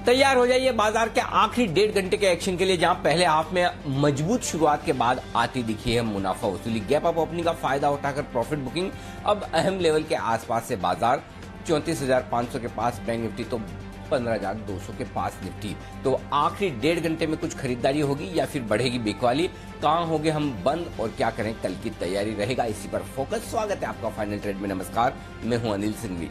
तैयार हो जाइए बाजार के आखिरी 1.5 घंटे के एक्शन के लिए, जहां पहले हाफ में मजबूत शुरुआत के बाद आती दिखी है मुनाफा वसूली। गैप अप ओपनिंग का फायदा उठाकर प्रॉफिट बुकिंग। अब अहम लेवल के आसपास से बाजार 34,500 के पास बैंक निफ्टी तो 15,200 के पास निफ्टी। तो आखिरी 1.5 घंटे में कुछ खरीदारी होगी या फिर बढ़ेगी बिकवाली? कहां होंगे हम बंद और क्या करें कल की तैयारी रहेगा, इसी पर फोकस। स्वागत है आपका फाइनल ट्रेड में। नमस्कार, मैं हूं अनिल सिंघवी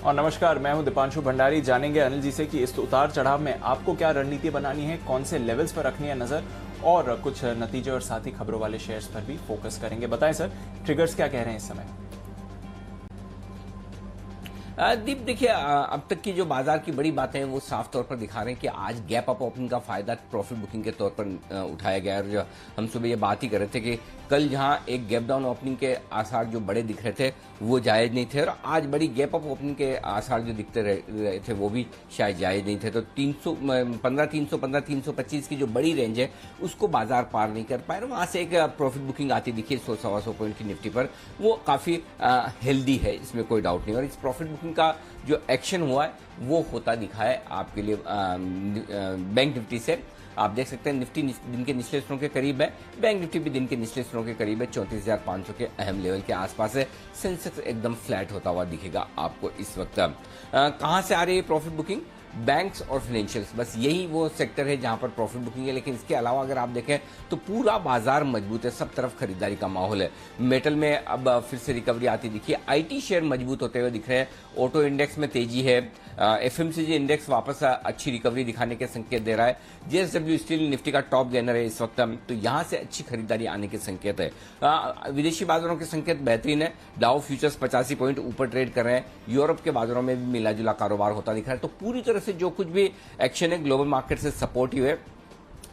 और नमस्कार, मैं हूं दीपांशु भंडारी। जानेंगे अनिल जी से कि इस उतार चढ़ाव में आपको क्या रणनीति बनानी है, कौन से लेवल्स पर रखनी है नजर, और कुछ नतीजे और साथ ही खबरों वाले शेयर्स पर भी फोकस करेंगे। बताएं सर, ट्रिगर्स क्या कह रहे हैं इस समय? दीप, देखिए अब तक की जो बाजार की बड़ी बातें हैं वो साफ तौर पर दिखा रहे हैं कि आज गैप अप ओपनिंग का फायदा प्रॉफिट बुकिंग के तौर पर उठाया गया। और जो हम सुबह ये बात ही कर रहे थे कि कल जहां एक गैप डाउन ओपनिंग के आसार जो बड़े दिख रहे थे वो जायज नहीं थे, और आज बड़ी गैप अप ओपनिंग के आसार जो दिखते रहे थे वो भी शायद जायज नहीं थे। तो 15,325 की जो बड़ी रेंज है उसको बाजार पार नहीं कर पाए, और वहां से एक प्रॉफिट बुकिंग आती दिखी 100-125 पॉइंट की निफ्टी पर। वो काफी हेल्दी है, इसमें कोई डाउट नहीं। और इस प्रॉफिट बुकिंग का जो एक्शन हुआ है वो होता दिखा है आपके लिए बैंक निफ्टी से। आप देख सकते हैं निफ्टी दिन के निचले स्तरों के करीब है, बैंक निफ्टी भी दिन के निचले स्तरों के करीब है, 34,500 के अहम लेवल के आसपास है। सेंसेक्स एकदम फ्लैट होता हुआ दिखेगा आपको इस वक्त। कहां से आ रही है प्रॉफिट बुकिंग? बैंक्स और फाइनेंशियल्स, बस यही वो सेक्टर है जहां पर प्रॉफिट बुकिंग है। लेकिन इसके अलावा अगर आप देखें तो पूरा बाजार मजबूत है, सब तरफ खरीदारी का माहौल है। मेटल में अब फिर से रिकवरी आती दिखी है, आईटी शेयर मजबूत होते हुए दिख रहे हैं, ऑटो इंडेक्स में तेजी है, एफएमसीजी इंडेक्स वापस अच्छी रिकवरी दिखाने के संकेत दे रहा है। जेएसडब्ल्यू स्टील निफ्टी का टॉप गेनर है इस वक्त, तो यहां से अच्छी खरीदारी आने के संकेत है। विदेशी बाजारों के संकेत बेहतरीन है, डाउ फ्यूचर्स 85 पॉइंट ऊपर ट्रेड कर रहे हैं, यूरोप के बाजारों में भी मिला जुला कारोबार होता दिख रहा है। तो पूरी तरह से जो कुछ भी एक्शन है ग्लोबल मार्केट से सपोर्टिव है।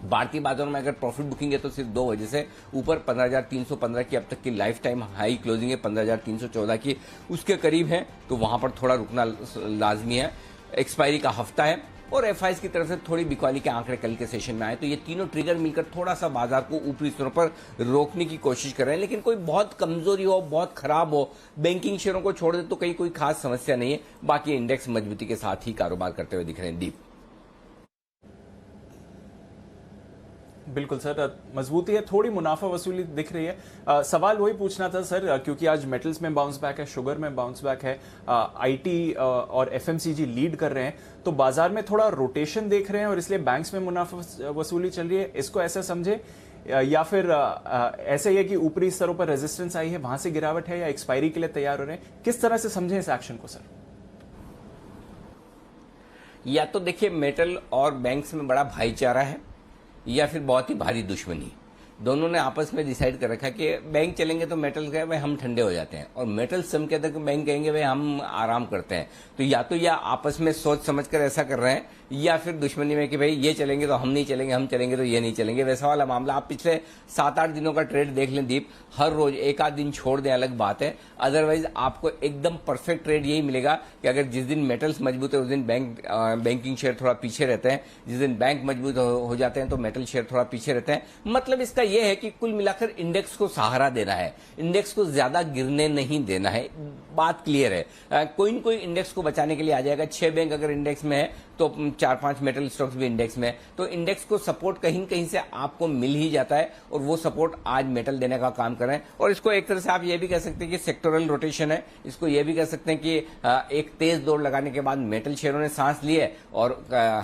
भारतीय बाजारों में अगर प्रॉफिट बुकिंग है तो सिर्फ दो वजह से, ऊपर 15,315 की अब तक की लाइफ टाइम हाई क्लोजिंग है, 15,314 की उसके करीब है, तो वहां पर थोड़ा रुकना लाजमी है। एक्सपायरी का हफ्ता है और एफआईज की तरफ से थोड़ी बिकवाली के आंकड़े कल के सेशन में आए, तो ये तीनों ट्रिगर मिलकर थोड़ा सा बाजार को ऊपरी स्तरों पर रोकने की कोशिश कर रहे हैं। लेकिन कोई बहुत कमजोरी हो, बहुत खराब हो, बैंकिंग शेयरों को छोड़ दे तो कहीं कोई खास समस्या नहीं है। बाकी इंडेक्स मजबूती के साथ ही कारोबार करते हुए दिख रहे हैं। दीप, बिल्कुल सर, मजबूती है, थोड़ी मुनाफा वसूली दिख रही है। सवाल वही पूछना था सर, क्योंकि आज मेटल्स में बाउंस बैक है, शुगर में बाउंस बैक है, आईटी और एफएमसीजी लीड कर रहे हैं, तो बाजार में थोड़ा रोटेशन देख रहे हैं और इसलिए बैंक्स में मुनाफा वसूली चल रही है। इसको ऐसा समझे, या फिर ऐसा ही है कि ऊपरी स्तरों पर रेजिस्टेंस आई है वहां से गिरावट है, या एक्सपायरी के लिए तैयार हो रहे हैं? किस तरह से समझें इस एक्शन को सर? या तो देखिए मेटल और बैंक्स में बड़ा भाईचारा है या फिर बहुत ही भारी दुश्मनी। दोनों ने आपस में डिसाइड कर रखा कि बैंक चलेंगे तो मेटल कहे भाई हम ठंडे हो जाते हैं, और मेटल सम कहते हैं कि बैंक कहेंगे भाई हम आराम करते हैं। तो या आपस में सोच समझ कर ऐसा कर रहे हैं, या फिर दुश्मनी में कि भाई ये चलेंगे तो हम नहीं चलेंगे, हम चलेंगे तो ये नहीं चलेंगे, वैसा वाला मामला। आप पिछले 7-8 दिनों का ट्रेड देख लें दीप, हर रोज एक आध दिन छोड़ दें अलग बात है, अदरवाइज आपको एकदम परफेक्ट ट्रेड यही मिलेगा कि अगर जिस दिन मेटल्स मजबूत है उस दिन बैंकिंग शेयर थोड़ा पीछे रहते हैं, जिस दिन बैंक मजबूत हो जाते हैं तो मेटल शेयर थोड़ा पीछे रहते हैं। मतलब इसका यह है कि कुल मिलाकर इंडेक्स को सहारा देना है, इंडेक्स को ज्यादा गिरने नहीं देना है, बात क्लियर है। कोई न कोई इंडेक्स को बचाने के लिए आ जाएगा। 6 बैंक अगर इंडेक्स में है तो 4-5 मेटल स्टॉक्स भी इंडेक्स में है, तो इंडेक्स को सपोर्ट कहीं न कहीं से आपको मिल ही जाता है, और वो सपोर्ट आज मेटल देने का काम कर रहे हैं। और इसको एक तरह से आप ये भी कह सकते हैं कि सेक्टोरल रोटेशन है, इसको ये भी कह सकते हैं कि एक तेज दौड़ लगाने के बाद मेटल शेयरों ने सांस ली है और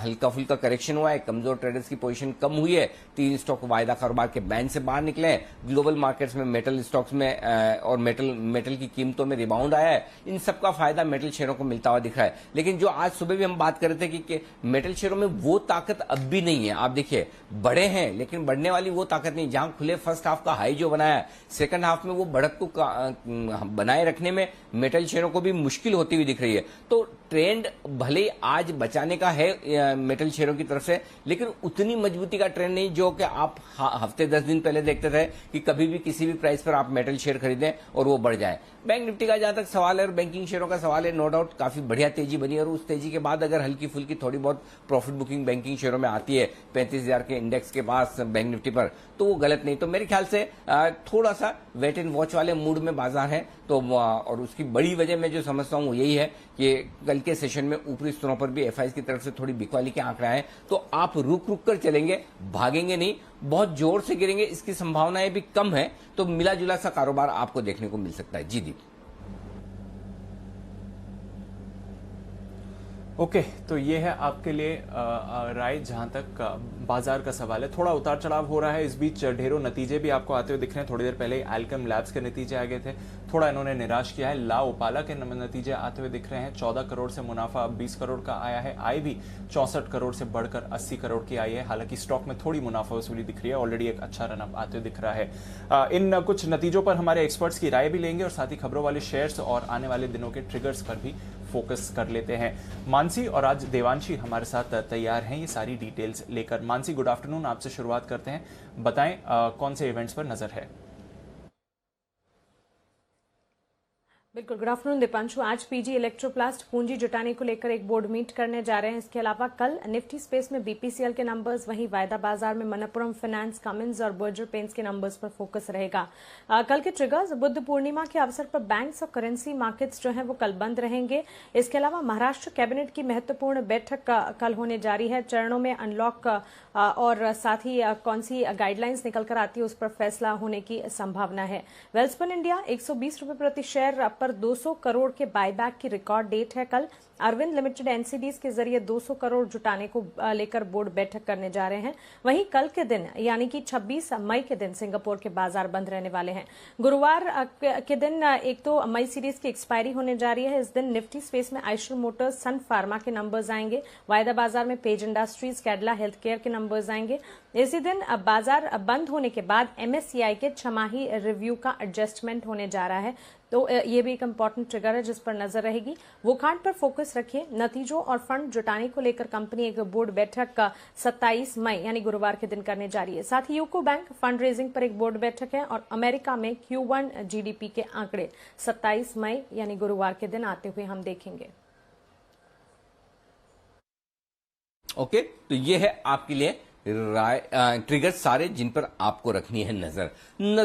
हल्का फुल्का करेक्शन हुआ है, कमजोर ट्रेडर्स की पोजीशन कम हुई है, 3 स्टॉक वायदा कारोबार के बैंड से बाहर निकले हैं, ग्लोबल मार्केट्स में मेटल स्टॉक्स में और मेटल की कीमतों में रिबाउंड आया है। इन सबका फायदा मेटल शेयरों को मिलता हुआ दिख रहा है। लेकिन जो आज सुबह भी हम बात कर रहे थे कि मेटल शेयरों में वो ताकत अब भी नहीं है। आप देखिए बड़े हैं लेकिन बढ़ने वाली वो ताकत नहीं। जहां खुले फर्स्ट हाफ का हाई जो बनाया है, सेकंड हाफ में वो बढ़त को बनाए रखने में मेटल शेयरों को भी मुश्किल होती हुई दिख रही है। तो ट्रेंड भले आज बचाने का है मेटल शेयरों की तरफ से, लेकिन उतनी मजबूती का ट्रेंड नहीं जो कि आप हफ्ते 10 दिन पहले देखते थे कि कभी भी किसी भी प्राइस पर आप मेटल शेयर खरीदें और वो बढ़ जाए। बैंक निफ्टी का जहां तक सवाल है और बैंकिंग शेयरों का सवाल है, नो डाउट काफी बढ़िया तेजी बनी, और उस तेजी के बाद अगर हल्की फुल्की थोड़ी बहुत बहुत प्रॉफिट बुकिंग बैंकिंग शेयरों में आती है 35,000 के इंडेक्स के पास बैंक निफ्टी पर, तो वो गलत नहीं। तो मेरे ख्याल से थोड़ा सा वेट एंड वॉच वाले मूड में बाजार है। तो और उसकी बड़ी वजह मैं जो समझता हूँ वो यही है कि कल के सेशन में ऊपरी स्तरों पर भी एफआईज की तरफ से थोड़ी बिकवाली के आंकड़े आए, तो आप रुक रुक कर चलेंगे, भागेंगे नहीं, बहुत जोर से गिरेंगे इसकी संभावनाएं भी कम है। तो मिला जुला सा कारोबार आपको देखने को मिल सकता है। जी दीप। ओके, तो ये है आपके लिए राय जहां तक बाजार का सवाल है। थोड़ा उतार चढ़ाव हो रहा है, इस बीच ढेरों नतीजे भी आपको आते हुए दिख रहे हैं। थोड़ी देर पहले एल्केम लैब्स के नतीजे आ गए थे, थोड़ा इन्होंने निराश किया है। ला ओपाला के नतीजे आते हुए दिख रहे हैं, 14 करोड़ से मुनाफा अब 20 करोड़ का आया है। आय भी 64 करोड़ से बढ़कर 80 करोड़ की आई है। हालांकि स्टॉक में थोड़ी मुनाफा वसूली दिख रही है, ऑलरेडी एक अच्छा रनअप आते हुए दिख रहा है। इन कुछ नतीजों पर हमारे एक्सपर्ट्स की राय भी लेंगे और साथ ही खबरों वाले शेयर्स और आने वाले दिनों के ट्रिगर्स पर भी फोकस कर लेते हैं। मानसी और आज देवांशी हमारे साथ तैयार हैं ये सारी डिटेल्स लेकर। मानसी, गुड आफ्टरनून, आपसे शुरुआत करते हैं। बताएं कौन से इवेंट्स पर नजर है? बिल्कुल, गुड आफ्टरनून दीपांशु। आज पीजी इलेक्ट्रोप्लास्ट पूंजी जुटाने को लेकर एक बोर्ड मीट करने जा रहे हैं। इसके अलावा कल निफ्टी स्पेस में बीपीसीएल के नंबर्स, वहीं वायदा बाजार में मनप्पुरम फाइनेंस, कमिंस और बर्जर पेंट्स के नंबर्स पर फोकस रहेगा। कल के ट्रिगर्स, बुद्ध पूर्णिमा के अवसर पर बैंक्स और करेंसी मार्केट्स जो है वो कल बंद रहेंगे। इसके अलावा महाराष्ट्र कैबिनेट की महत्वपूर्ण बैठक कल होने जा रही है। चरणों में अनलॉक और साथ ही कौन सी गाइडलाइंस निकल कर आती है उस पर फैसला होने की संभावना है। वेल्सपन इंडिया 120 रुपए प्रति शेयर पर 200 करोड़ के बायबैक की रिकॉर्ड डेट है कल। अरविंद लिमिटेड एनसीडीज के जरिए 200 करोड़ जुटाने को लेकर बोर्ड बैठक करने जा रहे हैं। वहीं कल के दिन यानी कि 26 मई के दिन सिंगापुर के बाजार बंद रहने वाले हैं। गुरुवार के दिन एक तो मई सीरीज की एक्सपायरी होने जा रही है। इस दिन निफ्टी स्पेस में आइशर मोटर्स, सन फार्मा के नंबर्स आएंगे। वायदा बाजार में page industries, Cadila health care के नंबर्स आएंगे। इसी दिन बाजार बंद होने के बाद एमएससीआई के छमाही रिव्यू का एडजस्टमेंट होने जा रहा है, तो ये भी एक इंपॉर्टेंट ट्रिगर है जिस पर नजर रहेगी। वोकांड पर फोकस रखिए। नतीजों और फंड जुटाने को लेकर कंपनी एक बोर्ड बैठक 27 मई यानी गुरुवार के दिन करने जा रही है। साथ ही यूको बैंक फंड रेजिंग पर एक बोर्ड बैठक है और अमेरिका में Q1 जीडीपी के आंकड़े 27 मई यानी गुरुवार के दिन आते हुए हम देखेंगे। ओके, तो ये है आपके लिए ट्रिगर सारे जिन पर आपको रखनी है नजर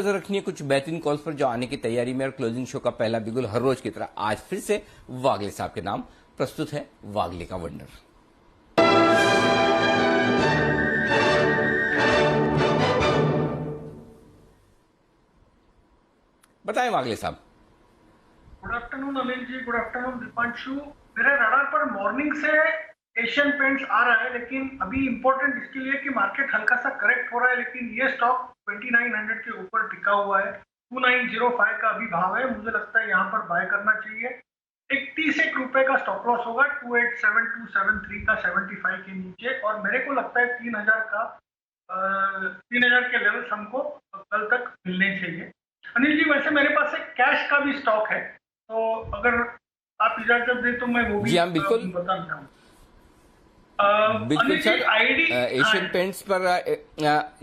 रखनी है कुछ बेहतरीन कॉल्स पर जो आने की तैयारी में। और क्लोजिंग शो का पहला बिगुल हर रोज की तरह आज फिर से वागले साहब के नाम प्रस्तुत है, वागले का वंडर। बताएं वागले साहब। Good afternoon Anil ji, good afternoon Deepanshu. मेरे रडार पर मॉर्निंग से एशियन पेंट्स आ रहा है, लेकिन अभी इंपॉर्टेंट इसके लिए कि मार्केट हल्का सा करेक्ट हो रहा है, लेकिन ये स्टॉक 2900 के ऊपर टिका हुआ है। 2905 का अभी भाव है, मुझे लगता है यहाँ पर बाय करना चाहिए। 31 रुपए का स्टॉप लॉस होगा, 287273 का 75 के नीचे, और मेरे को लगता है 3000 के लेवल्स हमको कल तक मिलने चाहिए। अनिल जी, वैसे मेरे पास एक कैश का भी स्टॉक है, तो अगर आप इजाजत दें तो मैं वो भी बिल्कुल बताना चाहूँ। बिल्कुल सर, एशियन पेंट्स पर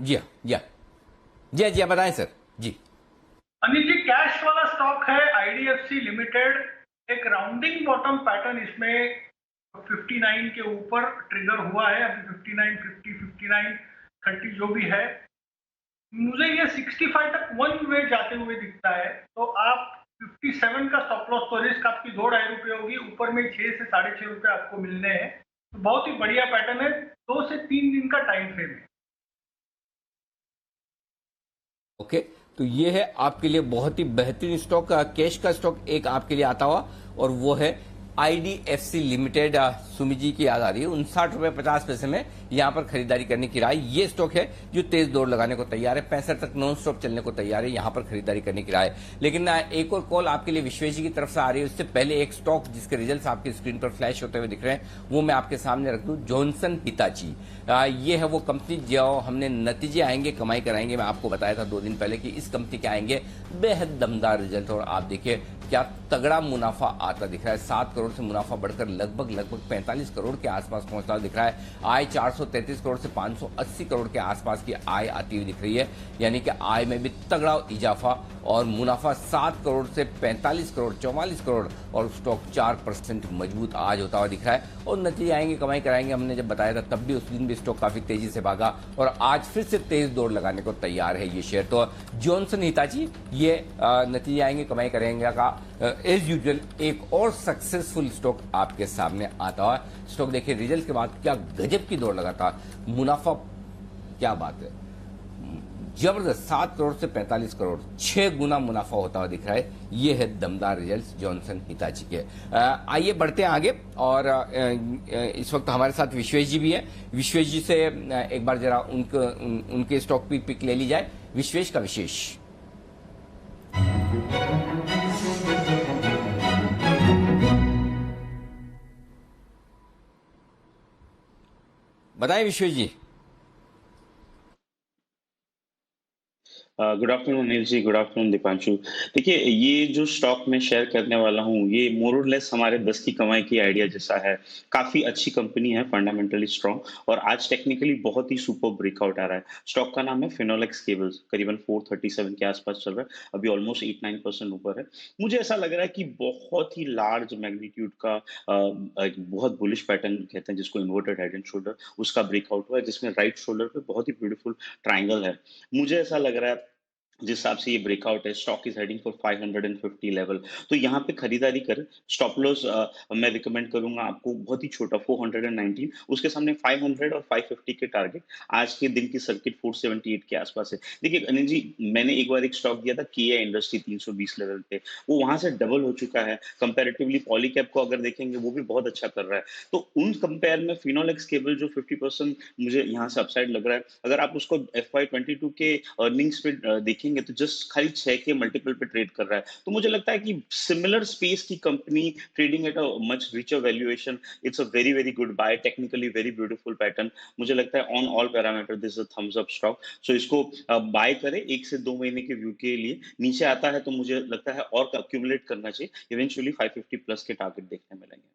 जी हाँ बताएं सर। जी अनिल जी, कैश वाला स्टॉक है आईडीएफसी लिमिटेड। एक राउंडिंग बॉटम पैटर्न इसमें 59 के ऊपर ट्रिगर हुआ है। अभी 59, 50, 59, 30 जो भी है, मुझे ये 65 तक वन वे जाते हुए दिखता है। तो आप 57 का स्टॉप लॉस, तो रिस्क आपकी 2-2.5 रुपये होगी। ऊपर में 6 से 6.5 रुपये आपको मिलने हैं। तो बहुत ही बढ़िया पैटर्न है, 2 से 3 दिन का टाइम फ्रेम है। ओके, तो ये है आपके लिए बहुत ही बेहतरीन स्टॉक, कैश का स्टॉक एक आपके लिए आता हुआ, और वो है आईडीएफसी लिमिटेड। सुमित जी की याद आ रही है, 59 रुपए 50 पैसे में यहां पर खरीदारी करने की राय। ये स्टॉक है जो तेज दौड़ लगाने को तैयार है, 65 तक नॉन स्टॉप चलने को तैयार है, यहां पर खरीदारी करने की राय। लेकिन एक और कॉल आपके लिए विश्वेश जी की तरफ से आ रही है। उससे पहले एक स्टॉक जिसके रिजल्ट आपकी स्क्रीन पर फ्लैश होते हुए दिख रहे हैं, वो मैं आपके सामने रख दूं, जॉनसन हिताची। ये है वो कंपनी जो हमने नतीजे आएंगे, कमाई कराएंगे, मैं आपको बताया था 2 दिन पहले कि इस कंपनी के आएंगे बेहद दमदार रिजल्ट। और आप देखिए क्या तगड़ा मुनाफा आता दिख रहा है। 7 करोड़ से मुनाफा बढ़कर लगभग 45 करोड़ के आसपास पहुंचता दिख रहा है। आय 433 करोड़ से 580 करोड़ के आसपास की आय आती हुई दिख रही है, यानी कि आय में भी तगड़ा इजाफा, और मुनाफा 7 करोड़ से 45 करोड़, 44 करोड़, और स्टॉक 4% मजबूत आज होता हुआ दिख रहा है। और नतीजे आएंगे, कमाई कराएंगे, हमने जब बताया था तब भी उस दिन भी स्टॉक काफी तेजी से भागा, और आज फिर से तेज दौड़ लगाने को तैयार है ये शेयर। तो जॉनसन हिताची ये नतीजे आएंगे, कमाई करेंगे का एज यूजुअल एक और सक्सेसफुल स्टॉक आपके सामने आता है। स्टॉक देखिए रिजल्ट के बाद क्या गजब की दौड़ लगाता, मुनाफा क्या बात है, जबरदस्त 7 करोड़ से 45 करोड़, 6 गुना मुनाफा होता हुआ दिख रहा है। ये है दमदार रिजल्ट्स जॉनसन हिताची के। आइए बढ़ते हैं आगे, और इस वक्त हमारे साथ विश्वेश जी भी है। विश्वेश जी से एक बार जरा उनके स्टॉक की पिक ले ली जाए। विश्वेश का विशेष। बताएं विश्वेश जी। Good afternoon Anil ji, good afternoon Deepanshu. देखिए, ये जो स्टॉक मैं शेयर करने वाला हूँ, ये मोर और लेस हमारे 10 की कमाई की आइडिया जैसा है। काफी अच्छी कंपनी है, फंडामेंटली स्ट्रॉन्ग, और आज टेक्निकली बहुत ही सुपर ब्रेकआउट आ रहा है। स्टॉक का नाम है फिनोलेक्स केबल्स, करीबन 437 के आसपास चल रहा है, अभी ऑलमोस्ट 8-9% ऊपर है। मुझे ऐसा लग रहा है कि बहुत ही लार्ज मैग्नीट्यूड का एक बहुत बुलिश पैटर्न कहते हैं जिसको इन्वर्टेड हेड एंड शोल्डर, उसका ब्रेकआउट हुआ है, जिसमें राइट शोल्डर पे बहुत ही ब्यूटीफुल ट्राइंगल है। मुझे ऐसा लग रहा है जिस हिसाब से ये ब्रेकआउट है, stock is heading for 550 level, तो यहाँ पे खरीदारी कर। स्टॉप लॉस मैं रिकमेंड करूंगा आपको बहुत ही छोटा 419, उसके सामने 500 और 550 के टारगेट। आज के दिन की सर्किट 478 के आसपास है। देखिए अनिल जी, मैंने एक बार एक स्टॉक दिया था किया इंडस्ट्री 320 लेवल पे, वो वहां से डबल हो चुका है। कंपेरेटिवली पॉलीकैप को अगर देखेंगे वो भी बहुत अच्छा कर रहा है। तो उन कंपेयर में फिनोलेक्स केबल जो 50% मुझे यहाँ से अपसाइड लग रहा है, अगर आप उसको FY22 के अर्निंग्स पे देखेंगे तो जस्ट खाली 6 के मल्टीपल पे ट्रेड कर रहा है। तो मुझे लगता है कि सिमिलर स्पेस की company trading at a much richer valuation, it's a very very good buy, technically very beautiful pattern. मुझे लगता है on all parameter this is a thumbs up stock. So इसको बाय करें 1 से 2 महीने के व्यू के लिए। नीचे आता है तो मुझे लगता है और अक्यूमुलेट करना चाहिए, इवेंचुअली 550 प्लस के टारगेट देखने मिलेंगे।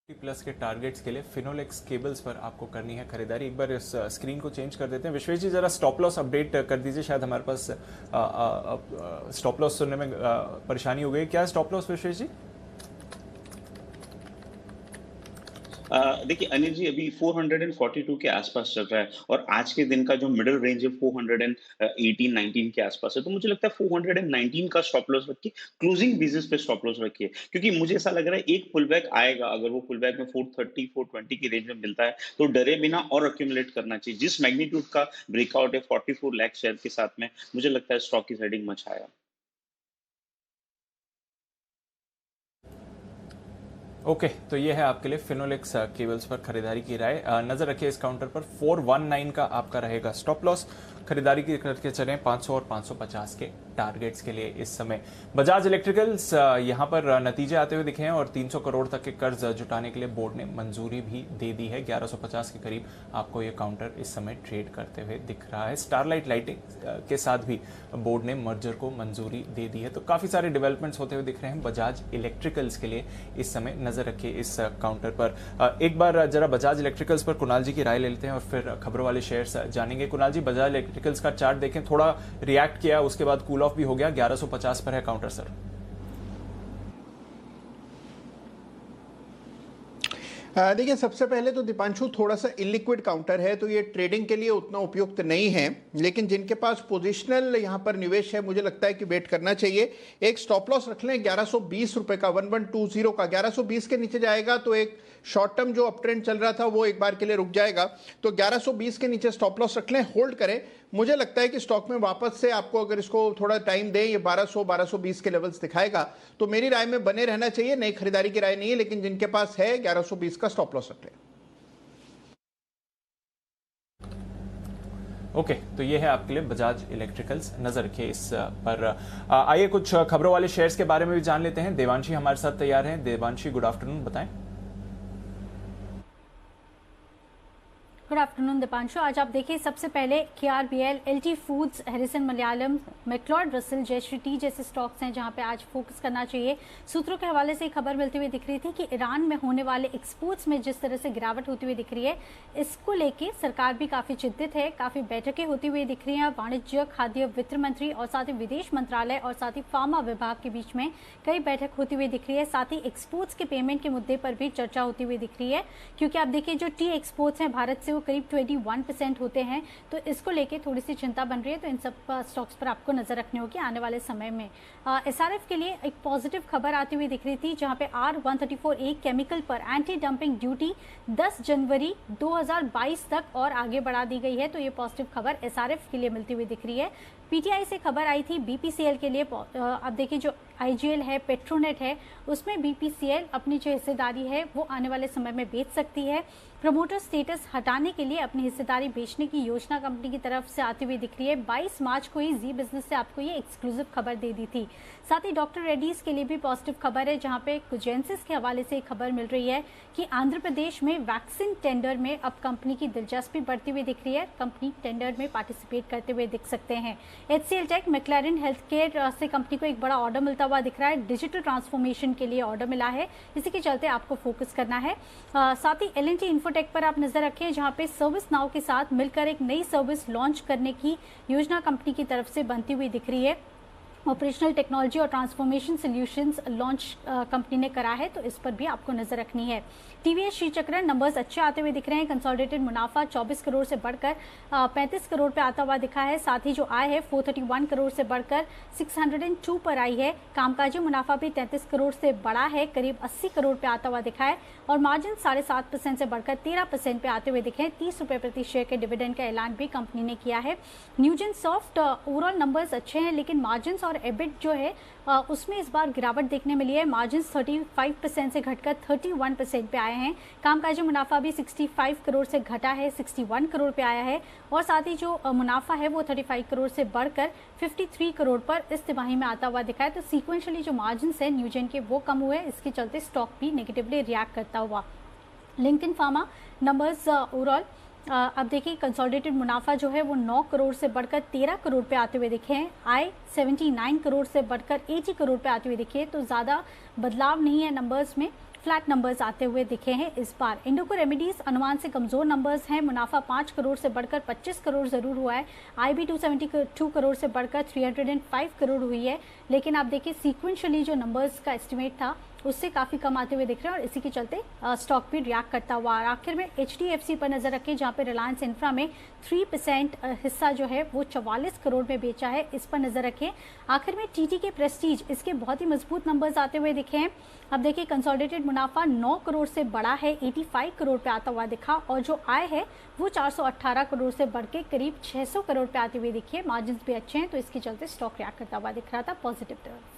प्लस के टारगेट्स के लिए फिनोलेक्स केबल्स पर आपको करनी है खरीदारी। एक बार इस स्क्रीन को चेंज कर देते हैं। विश्वेश जी जरा स्टॉप लॉस अपडेट कर दीजिए, शायद हमारे पास स्टॉप लॉस सुनने में परेशानी हो गई। क्या है स्टॉप लॉस विश्वेश जी? देखिए अनिल जी, अभी 442 के आसपास चल रहा है, और आज के दिन का जो मिडिल रेंज है 418-19 के आसपास है। तो मुझे लगता है 419 का स्टॉप लॉस रखिए, क्लोजिंग बेसिस पे स्टॉप लॉस रखिए, क्योंकि मुझे ऐसा लग रहा है एक पुल बैक आएगा। अगर वो पुल बैक में 430-420 की रेंज में मिलता है तो डरे बिना और अक्यूमुलेट करना चाहिए। जिस मैग्नीट्यूड का ब्रेकआउट है 44 लाख शेयर के साथ में, मुझे लगता है स्टॉक की हेडिंग मच हायर। ओके, तो ये है आपके लिए फिनोलेक्स केबल्स पर खरीदारी की राय। नजर रखिए इस काउंटर पर 419 का आपका रहेगा स्टॉप लॉस। खरीदारी की करके चले 500 और 550 के टारगेट्स के लिए इस समय। बजाज इलेक्ट्रिकल्स यहां पर नतीजे आते हुए दिखे हैं, और 300 करोड़ तक के कर्ज जुटाने के लिए बोर्ड ने मंजूरी भी दे दी है। 1150 के करीब आपको ये काउंटर इस समय ट्रेड करते हुए दिख रहा है। स्टारलाइट लाइटिंग के साथ भी बोर्ड ने मर्जर को मंजूरी दे दी है। तो काफी सारे डेवलपमेंट्स होते हुए दिख रहे हैं बजाज इलेक्ट्रिकल्स के लिए इस समय। नजर रखिए इस काउंटर पर। एक बार जरा बजाज इलेक्ट्रिकल्स पर कुणाल जी की राय ले लेते हैं, और फिर खबरों वाले शेयर्स जानेंगे। कुणाल जी, बजाज इलेक्ट्रिकल्स का चार्ट देखें, थोड़ा रिएक्ट किया, उसके बाद कूल ऑफ भी हो गया। 1150 पर है काउंटर सर। देखिए, सबसे पहले तो दीपांशु थोड़ा सा इलिक्विड काउंटर है, तो ये ट्रेडिंग के लिए उतना उपयुक्त नहीं है, लेकिन जिनके पास पोजिशनल यहाँ पर निवेश है मुझे लगता है कि वेट करना चाहिए। एक स्टॉप लॉस रख लें 1120 रुपए का, 1120 का। 1120 के नीचे जाएगा तो एक शॉर्ट टर्म जो अप ट्रेंड चल रहा था वो एक बार के लिए रुक जाएगा। तो 1120 के नीचे स्टॉप लॉस रख लें, होल्ड करें। मुझे लगता है कि स्टॉक में वापस से आपको अगर इसको थोड़ा टाइम दें, ये 1200-1220 के लेवल्स दिखाएगा, तो मेरी राय में बने रहना चाहिए। नई खरीदारी की राय नहीं है, लेकिन जिनके पास है 1120 का स्टॉप लॉस रख लें। ओके, तो ये है आपके लिए बजाज इलेक्ट्रिकल्स। नजर रखिए इस पर। आइए कुछ खबरों वाले शेयर्स के बारे में भी जान लेते हैं। देवांशी हमारे साथ तैयार हैं। देवांशी, गुड आफ्टरनून, बताएं। Good afternoon Deepanshu. आज आप देखिए सबसे पहले KRBL, LT foods, Harrisons Malayalam, McLeod Russel, Jayshree tea जैसे स्टॉक्स हैं जहां पे आज फोकस करना चाहिए। सूत्रों के हवाले से खबर मिलती हुई दिख रही थी कि ईरान में होने वाले एक्सपोर्ट्स में जिस तरह से गिरावट होती हुई दिख रही है, इसको लेके सरकार भी काफी चिंतित है। काफी बैठकें होती हुई दिख रही हैं वाणिज्य, खाद्य, वित्त मंत्री और साथ ही विदेश मंत्रालय और साथ ही फार्मा विभाग के बीच में कई बैठक होती हुई दिख रही है। साथ ही एक्सपोर्ट्स के पेमेंट के मुद्दे पर भी चर्चा होती हुई दिख रही है, क्योंकि आप देखिए जो टी एक्सपोर्ट्स हैं भारत से वो करीब 21% होते हैं, तो इसको लेके थोड़ी सी चिंता बन रही है। तो इन सब स्टॉक्स पर आपको नजर रखनी होगी आने वाले समय में। SRF के लिए एक पॉजिटिव खबर आती हुई दिख रही थी, जहां पे R134A केमिकल पर एंटी डंपिंग ड्यूटी 10 जनवरी 2022 तक और आगे बढ़ा दी गई है। तो ये पॉजिटिव खबर SRF के लिए मिलती हुई दिख रही है। PTI से खबर आई थी BPCL के लिए। अब देखिए जो IGL है, पेट्रोनेट है, उसमें BPCL अपनी जो हिस्सेदारी है वो आने वाले समय में बेच सकती है। प्रमोटर स्टेटस हटाने के लिए अपनी हिस्सेदारी बेचने की योजना कंपनी की तरफ से आती हुई दिख रही है। 22 मार्च को ही जी बिजनेस से आपको ये एक्सक्लूसिव खबर दे दी थी। साथ ही डॉक्टर रेड्डीज के लिए भी पॉजिटिव खबर है, जहां पे कुजेंसिस के हवाले से खबर मिल रही है कि आंध्र प्रदेश में वैक्सीन टेंडर में अब कंपनी की दिलचस्पी बढ़ती हुई दिख रही है। कंपनी टेंडर में पार्टिसिपेट करते हुए दिख सकते हैं। HCL tech, McLaren health care से कंपनी को एक बड़ा ऑर्डर मिलता हुआ दिख रहा है। डिजिटल ट्रांसफॉर्मेशन के लिए ऑर्डर मिला है, इसी के चलते आपको फोकस करना है। साथ ही L&T इन्फोटेक पर आप नजर रखें, जहां पे सर्विस नाउ के साथ मिलकर एक नई सर्विस लॉन्च करने की योजना कंपनी की तरफ से बनती हुई दिख रही है। ऑपरेशनल टेक्नोलॉजी और ट्रांसफॉर्मेशन सॉल्यूशंस लॉन्च कंपनी ने करा है, तो इस पर भी आपको नजर रखनी है। TVS श्रीचक्र नंबर्स अच्छे आते हुए दिख रहे हैं। कंसोलिडेटेड मुनाफा 24 करोड़ से बढ़कर 35 करोड़ पे आता हुआ दिखा है। साथ ही जो आय है 431 करोड़ से बढ़कर 602 पर आई है। कामकाजी मुनाफा भी 33 करोड़ से बढ़ा है, करीब 80 करोड़ पे आता हुआ दिखा है। और मार्जिन 7.5% से बढ़कर 13% पे आते हुए दिखे हैं। 30 रुपए प्रति शेयर के डिविडेंड का ऐलान भी कंपनी ने किया है। न्यूजेन सॉफ्ट ओवरऑल नंबर्स अच्छे हैं, लेकिन मार्जिन और एबिट जो है उसमें इस बार गिरावट देखने मिली है। मार्जिन 35% से घटकर 31% पे आए हैं। कामकाजी मुनाफा भी 65 करोड़ से घटा है, 61 करोड़ पे आया है। और साथ ही जो मुनाफा है वो 35 करोड़ से बढ़कर 53 करोड़ पर इस तिमाही में आता हुआ दिखा है। तो सीक्वेंशियली जो मार्जिन है न्यूजेन के वो कम हुए, इसके चलते स्टॉक भी नेगेटिवली रिएक्ट करता हुआ। लिंकन फार्मा नंबर्स ओवरऑल अब देखिए कंसोलिडेटेड मुनाफा जो है वो 9 करोड़ से बढ़कर 13 करोड़ पे आते हुए दिखे हैं। आय 79 करोड़ से बढ़कर 80 करोड़ पे आते हुए दिखे, तो ज़्यादा बदलाव नहीं है नंबर्स में, फ्लैट नंबर्स आते हुए दिखे हैं इस बार। इंडोको रेमेडीज अनुमान से कमजोर नंबर्स हैं। मुनाफा 5 करोड़ से बढ़कर 25 करोड़ जरूर हुआ है। आय भी 272 करोड़ से बढ़कर 305 करोड़ हुई है, लेकिन आप देखिए सीक्वेंशियली जो नंबर्स का एस्टिमेट था उससे काफी कम आते हुए दिख रहे हैं और इसी के चलते स्टॉक भी रिएक्ट करता हुआ। और आखिर में HDFC पर नजर रखें, जहां पे रिलायंस इंफ्रा में 3% हिस्सा जो है वो 44 करोड़ में बेचा है, इस पर नजर रखें। आखिर में TTK प्रेस्टीज, इसके बहुत ही मजबूत नंबर्स आते हुए दिखे हैं। अब देखिए कंसोलिडेटेड मुनाफा 9 करोड़ से बढ़ा है, 85 करोड़ पे आता हुआ दिखा, और जो आय है वो 418 करोड़ से बढ़ के करीब 600 करोड़ पे आते हुए दिखिए। मार्जिन भी अच्छे हैं, तो इसके चलते स्टॉक रिएक्ट करता हुआ दिख रहा था पॉजिटिव तरफ।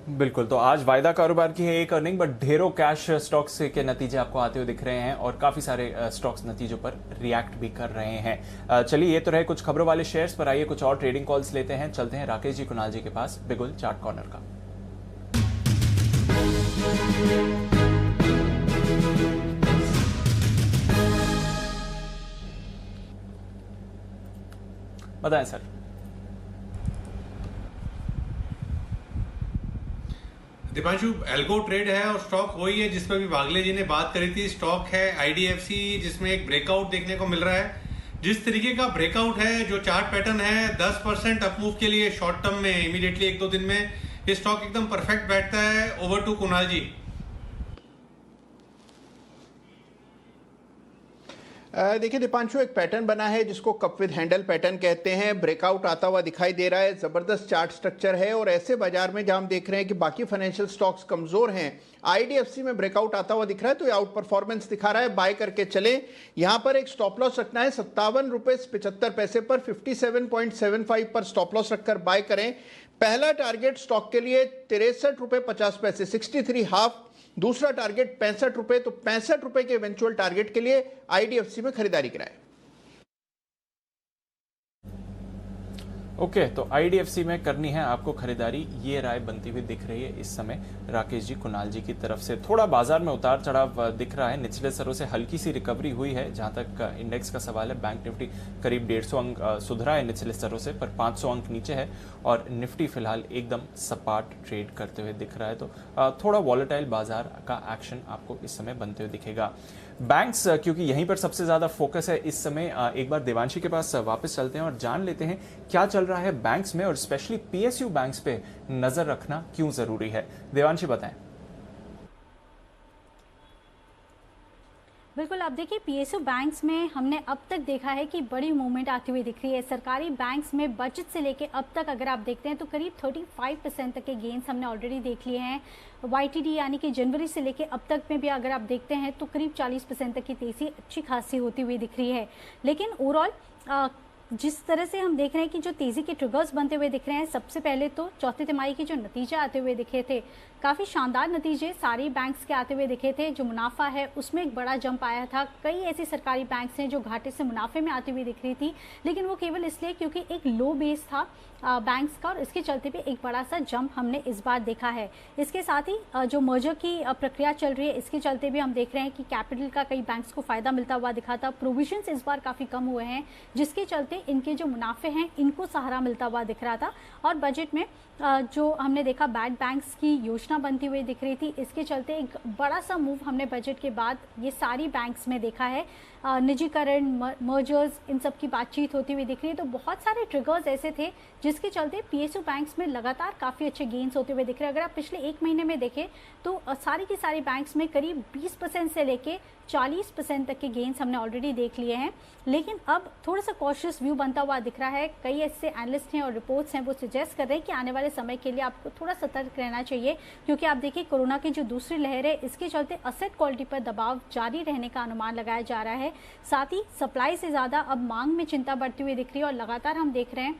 बिल्कुल, तो आज वायदा कारोबार की है एक अर्निंग, बट ढेरों कैश स्टॉक्स के नतीजे आपको आते हुए दिख रहे हैं और काफी सारे स्टॉक्स नतीजों पर रिएक्ट भी कर रहे हैं। चलिए, ये तो रहे कुछ खबरों वाले शेयर्स पर। आइए कुछ और ट्रेडिंग कॉल्स लेते हैं। चलते हैं राकेश जी, कुणाल जी के पास बिगुल चार्ट कॉर्नर का। बताएं सर। दीपांशु, एल्गो ट्रेड है और स्टॉक वही है जिस पर भी भागले जी ने बात करी थी। स्टॉक है IDFC, जिसमें एक ब्रेकआउट देखने को मिल रहा है। जिस तरीके का ब्रेकआउट है, जो चार्ट पैटर्न है 10% अपमूव के लिए शॉर्ट टर्म में इमीडिएटली 1-2 दिन में ये स्टॉक एकदम परफेक्ट बैठता है। ओवर टू कुणाल जी। देखिए दीपांशु, एक पैटर्न बना है जिसको कप विद हैंडल पैटर्न कहते हैं। ब्रेकआउट आता हुआ दिखाई दे रहा है, जबरदस्त चार्ट स्ट्रक्चर है। और ऐसे बाजार में जहां हम देख रहे हैं कि बाकी फाइनेंशियल स्टॉक्स कमजोर हैं, IDFC में ब्रेकआउट आता हुआ दिख रहा है, तो ये आउट परफॉर्मेंस दिखा रहा है। बाय करके चले। यहां पर एक स्टॉप लॉस रखना है 57 रुपए 75 पैसे पर, 57.75 पर स्टॉप लॉस रखकर बाय करें। पहला टारगेट स्टॉक के लिए 63 रुपए 50 पैसे, 63 हाफ। दूसरा टारगेट 65 रुपए, तो 65 रुपए के इवेंचुअल टारगेट के लिए IDFC में खरीदारी कराएं। ओके, तो आईडीएफसी में करनी है आपको खरीदारी, ये राय बनती हुई दिख रही है इस समय राकेश जी, कुणाल जी की तरफ से। थोड़ा बाजार में उतार चढ़ाव दिख रहा है, निचले स्तरों से हल्की सी रिकवरी हुई है जहां तक इंडेक्स का सवाल है। बैंक निफ्टी करीब 150 अंक सुधरा है निचले स्तरों से, पर 500 अंक नीचे है और निफ्टी फिलहाल एकदम सपाट ट्रेड करते हुए दिख रहा है। तो थोड़ा वॉलेटाइल बाजार का एक्शन आपको इस समय बनते हुए दिखेगा। बैंक्स, क्योंकि यहीं पर सबसे ज्यादा फोकस है इस समय, एक बार देवांशी के पास वापस चलते हैं और जान लेते हैं क्या चल रहा है बैंक्स में और स्पेशली पीएसयू बैंक्स पे नजर रखना क्यों जरूरी है। देवांशी बताएं। बिल्कुल, आप देखिए पीएसयू बैंक्स में हमने अब तक देखा है कि बड़ी मूवमेंट आती हुई दिख रही है। सरकारी बैंक्स में बजट से लेके अब तक अगर आप देखते हैं तो करीब 35% तक के गेन्स हमने ऑलरेडी देख लिए हैं। YTD यानी कि जनवरी से लेके अब तक में भी अगर आप देखते हैं तो करीब 40% तक की तेजी अच्छी खासी होती हुई दिख रही है। लेकिन ओवरऑल जिस तरह से हम देख रहे हैं कि जो तेजी के ट्रिगर्स बनते हुए दिख रहे हैं, सबसे पहले तो चौथे तिमाही के जो नतीजे आते हुए दिखे थे, काफ़ी शानदार नतीजे सारी बैंक्स के आते हुए दिखे थे। जो मुनाफा है उसमें एक बड़ा जंप आया था। कई ऐसी सरकारी बैंक्स हैं जो घाटे से मुनाफे में आती हुई दिख रही थी, लेकिन वो केवल इसलिए क्योंकि एक लो बेस था बैंक्स का, और इसके चलते भी एक बड़ा सा जंप हमने इस बार देखा है। इसके साथ ही जो मर्जर की प्रक्रिया चल रही है, इसके चलते भी हम देख रहे हैं कि कैपिटल का कई बैंक्स को फायदा मिलता हुआ दिखा था। प्रोविजंस इस बार काफ़ी कम हुए हैं, जिसके चलते इनके जो मुनाफे हैं इनको सहारा मिलता हुआ दिख रहा था। और बजट में जो हमने देखा बैड बैंक्स की योजना बनती हुई दिख रही थी, इसके चलते एक बड़ा सा मूव हमने बजट के बाद ये सारी बैंक्स में देखा है। निजीकरण, मर्जर्स, इन सब की बातचीत होती हुई दिख रही है। तो बहुत सारे ट्रिगर्स ऐसे थे जिसके चलते पीएसयू बैंक्स में लगातार काफ़ी अच्छे गेन्स होते हुए दिख रहे हैं। अगर आप पिछले एक महीने में देखें तो सारी की सारी बैंक्स में करीब 20% से लेके 40% तक के गेन्स हमने ऑलरेडी देख लिए हैं। लेकिन अब थोड़ा सा कॉशियस व्यू बनता हुआ दिख रहा है। कई ऐसे एनालिस्ट हैं और रिपोर्ट्स हैं वो सजेस्ट कर रहे हैं कि आने वाले समय के लिए आपको थोड़ा सतर्क रहना चाहिए, क्योंकि आप देखिए कोरोना की जो दूसरी लहर है इसके चलते असेट क्वालिटी पर दबाव जारी रहने का अनुमान लगाया जा रहा है। साथ ही सप्लाई से ज़्यादा अब मांग में चिंता बढ़ती हुई दिख रही है और लगातार हम देख रहे हैं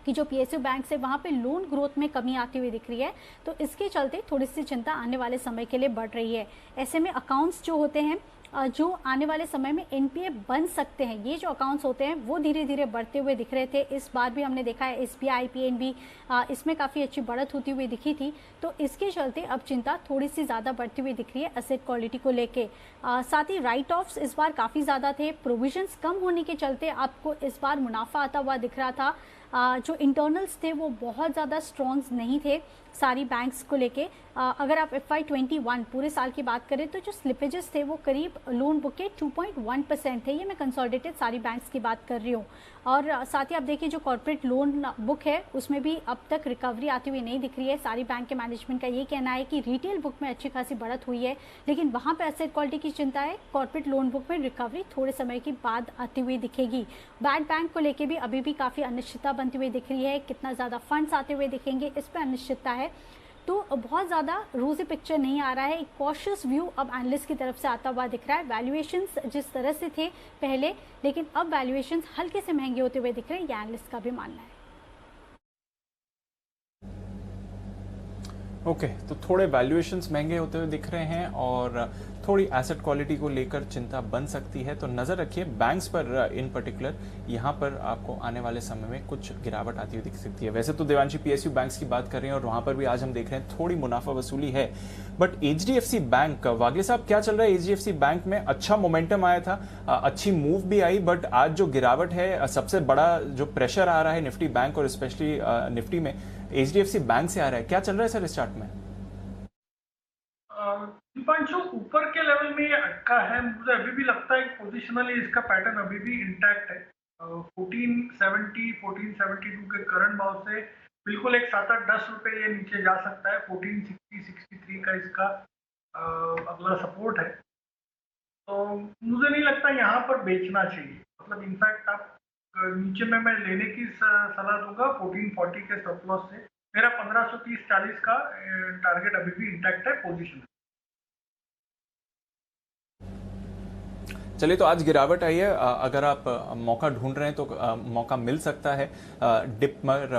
कि जो पीएसयू बैंक है वहाँ पे लोन ग्रोथ में कमी आती हुई दिख रही है। तो इसके चलते थोड़ी सी चिंता आने वाले समय के लिए बढ़ रही है। ऐसे में अकाउंट्स जो होते हैं जो आने वाले समय में एनपीए बन सकते हैं, ये जो अकाउंट्स होते हैं वो धीरे धीरे बढ़ते हुए दिख रहे थे। इस बार भी हमने देखा है एसबीआई, पीएनबी, इसमें काफ़ी अच्छी बढ़त होती हुई दिखी थी। तो इसके चलते अब चिंता थोड़ी सी ज़्यादा बढ़ती हुई दिख रही है एसेट क्वालिटी को लेके। साथ ही राइट ऑफ्स इस बार काफ़ी ज़्यादा थे। प्रोविजंस कम होने के चलते आपको इस बार मुनाफा आता हुआ दिख रहा था। जो इंटरनल्स थे वो बहुत ज़्यादा स्ट्रॉन्ग नहीं थे सारी बैंक्स को लेके। अगर आप FY21 पूरे साल की बात करें तो जो स्लिपेजेस थे वो करीब लोन बुक के 2.1% थे। ये मैं कंसोलिडेटेड सारी बैंक्स की बात कर रही हूँ। और साथ ही आप देखिए जो कॉर्पोरेट लोन बुक है उसमें भी अब तक रिकवरी आती हुई नहीं दिख रही है। सारी बैंक के मैनेजमेंट का ये कहना है कि रिटेल बुक में अच्छी खासी बढ़त हुई है, लेकिन वहाँ पे एसेट क्वालिटी की चिंता है। कॉर्पोरेट लोन बुक में रिकवरी थोड़े समय के बाद आती हुई दिखेगी। बैड बैंक को लेके भी अभी भी काफ़ी अनिश्चितता बनती हुई दिख रही है। कितना ज़्यादा फंड्स आते हुए दिखेंगे इस पर अनिश्चितता है। तो बहुत ज़्यादा रोजी पिक्चर नहीं आ रहा है। एक कॉशियस व्यू अब एनालिस्ट की तरफ से आता हुआ दिख रहा है। वैल्यूएशंस जिस तरह से थे पहले, लेकिन अब वैल्यूएशंस हल्के से महंगे होते हुए दिख रहे हैं, ये एनालिस्ट का भी मानना है। ओके, तो थोड़े वैल्यूएशंस महंगे होते हुए दिख रहे हैं और थोड़ी एसेट क्वालिटी को लेकर चिंता बन सकती है। तो नज़र रखिए बैंक्स पर इन पर्टिकुलर, यहाँ पर आपको आने वाले समय में कुछ गिरावट आती हुई दिख सकती है। वैसे तो देवांशी पीएसयू बैंक्स की बात कर रहे हैं और वहाँ पर भी आज हम देख रहे हैं थोड़ी मुनाफा वसूली है। बट HDFC बैंक, वागले साहब क्या चल रहा है HDFC बैंक में? अच्छा मोमेंटम आया था, अच्छी मूव भी आई, बट आज जो गिरावट है, सबसे बड़ा जो प्रेशर आ रहा है निफ्टी बैंक और स्पेशली निफ्टी में HDFC बैंक से आ रहा है। क्या चल रहा है सर इस चार्ट में? दीपांशु, ऊपर के लेवल में ये अटका है। मुझे अभी भी लगता है कि पोजिशनली इसका पैटर्न अभी भी इंटैक्ट है। 1470, 1472 के करंट भाव से बिल्कुल एक 7-8-10 रुपए ये नीचे जा सकता है। 1460, 63 का इसका अगला सपोर्ट है। तो मुझे नहीं लगता यहाँ पर बेचना चाहिए। मतलब इनफैक्ट आप नीचे में मैं लेने की सलाह दूंगा 1440 के स्टॉप लॉस से। मेरा 1530-40 का टारगेट अभी भी इंटैक्ट है पोजीशन। चलिए, तो आज गिरावट आई है। अगर आप मौका ढूंढ रहे हैं तो मौका मिल सकता है। डिप पर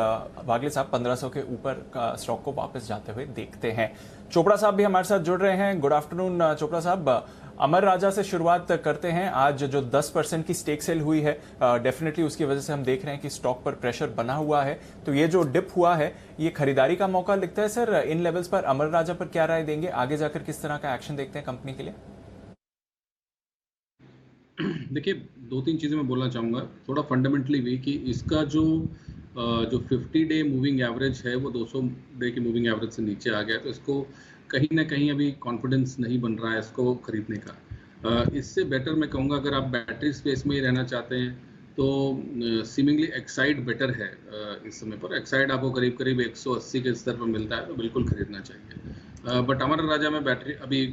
वागले साहब 1500 के ऊपर का स्टॉक को वापस जाते हुए देखते हैं। चोपड़ा साहब भी हमारे साथ जुड़ रहे हैं। गुड आफ्टरनून चोपड़ा साहब। अमर राजा से शुरुआत करते हैं। आज जो 10% की स्टेक सेल हुई है, डेफिनेटली उसकी वजह से हम देख रहे हैं कि स्टॉक पर प्रेशर बना हुआ है। तो ये जो डिप हुआ है, ये खरीदारी का मौका लिखता है सर। इन लेवल्स पर अमर राजा पर क्या राय देंगे? आगे जाकर किस तरह का एक्शन देखते हैं कंपनी के लिए? देखिए, 2-3 चीज़ें मैं बोलना चाहूँगा थोड़ा फंडामेंटली भी, कि इसका जो 50 डे मूविंग एवरेज है वो 200 डे की मूविंग एवरेज से नीचे आ गया। तो इसको कहीं ना कहीं अभी कॉन्फिडेंस नहीं बन रहा है इसको खरीदने का। इससे बेटर मैं कहूँगा, अगर आप बैटरी स्पेस में ही रहना चाहते हैं तो सीमिंगली एक्साइड बेटर है। इस समय पर एक्साइड आपको करीब करीब 180 के स्तर पर मिलता है, तो बिल्कुल खरीदना चाहिए। बट अमर राजा में बैटरी अभी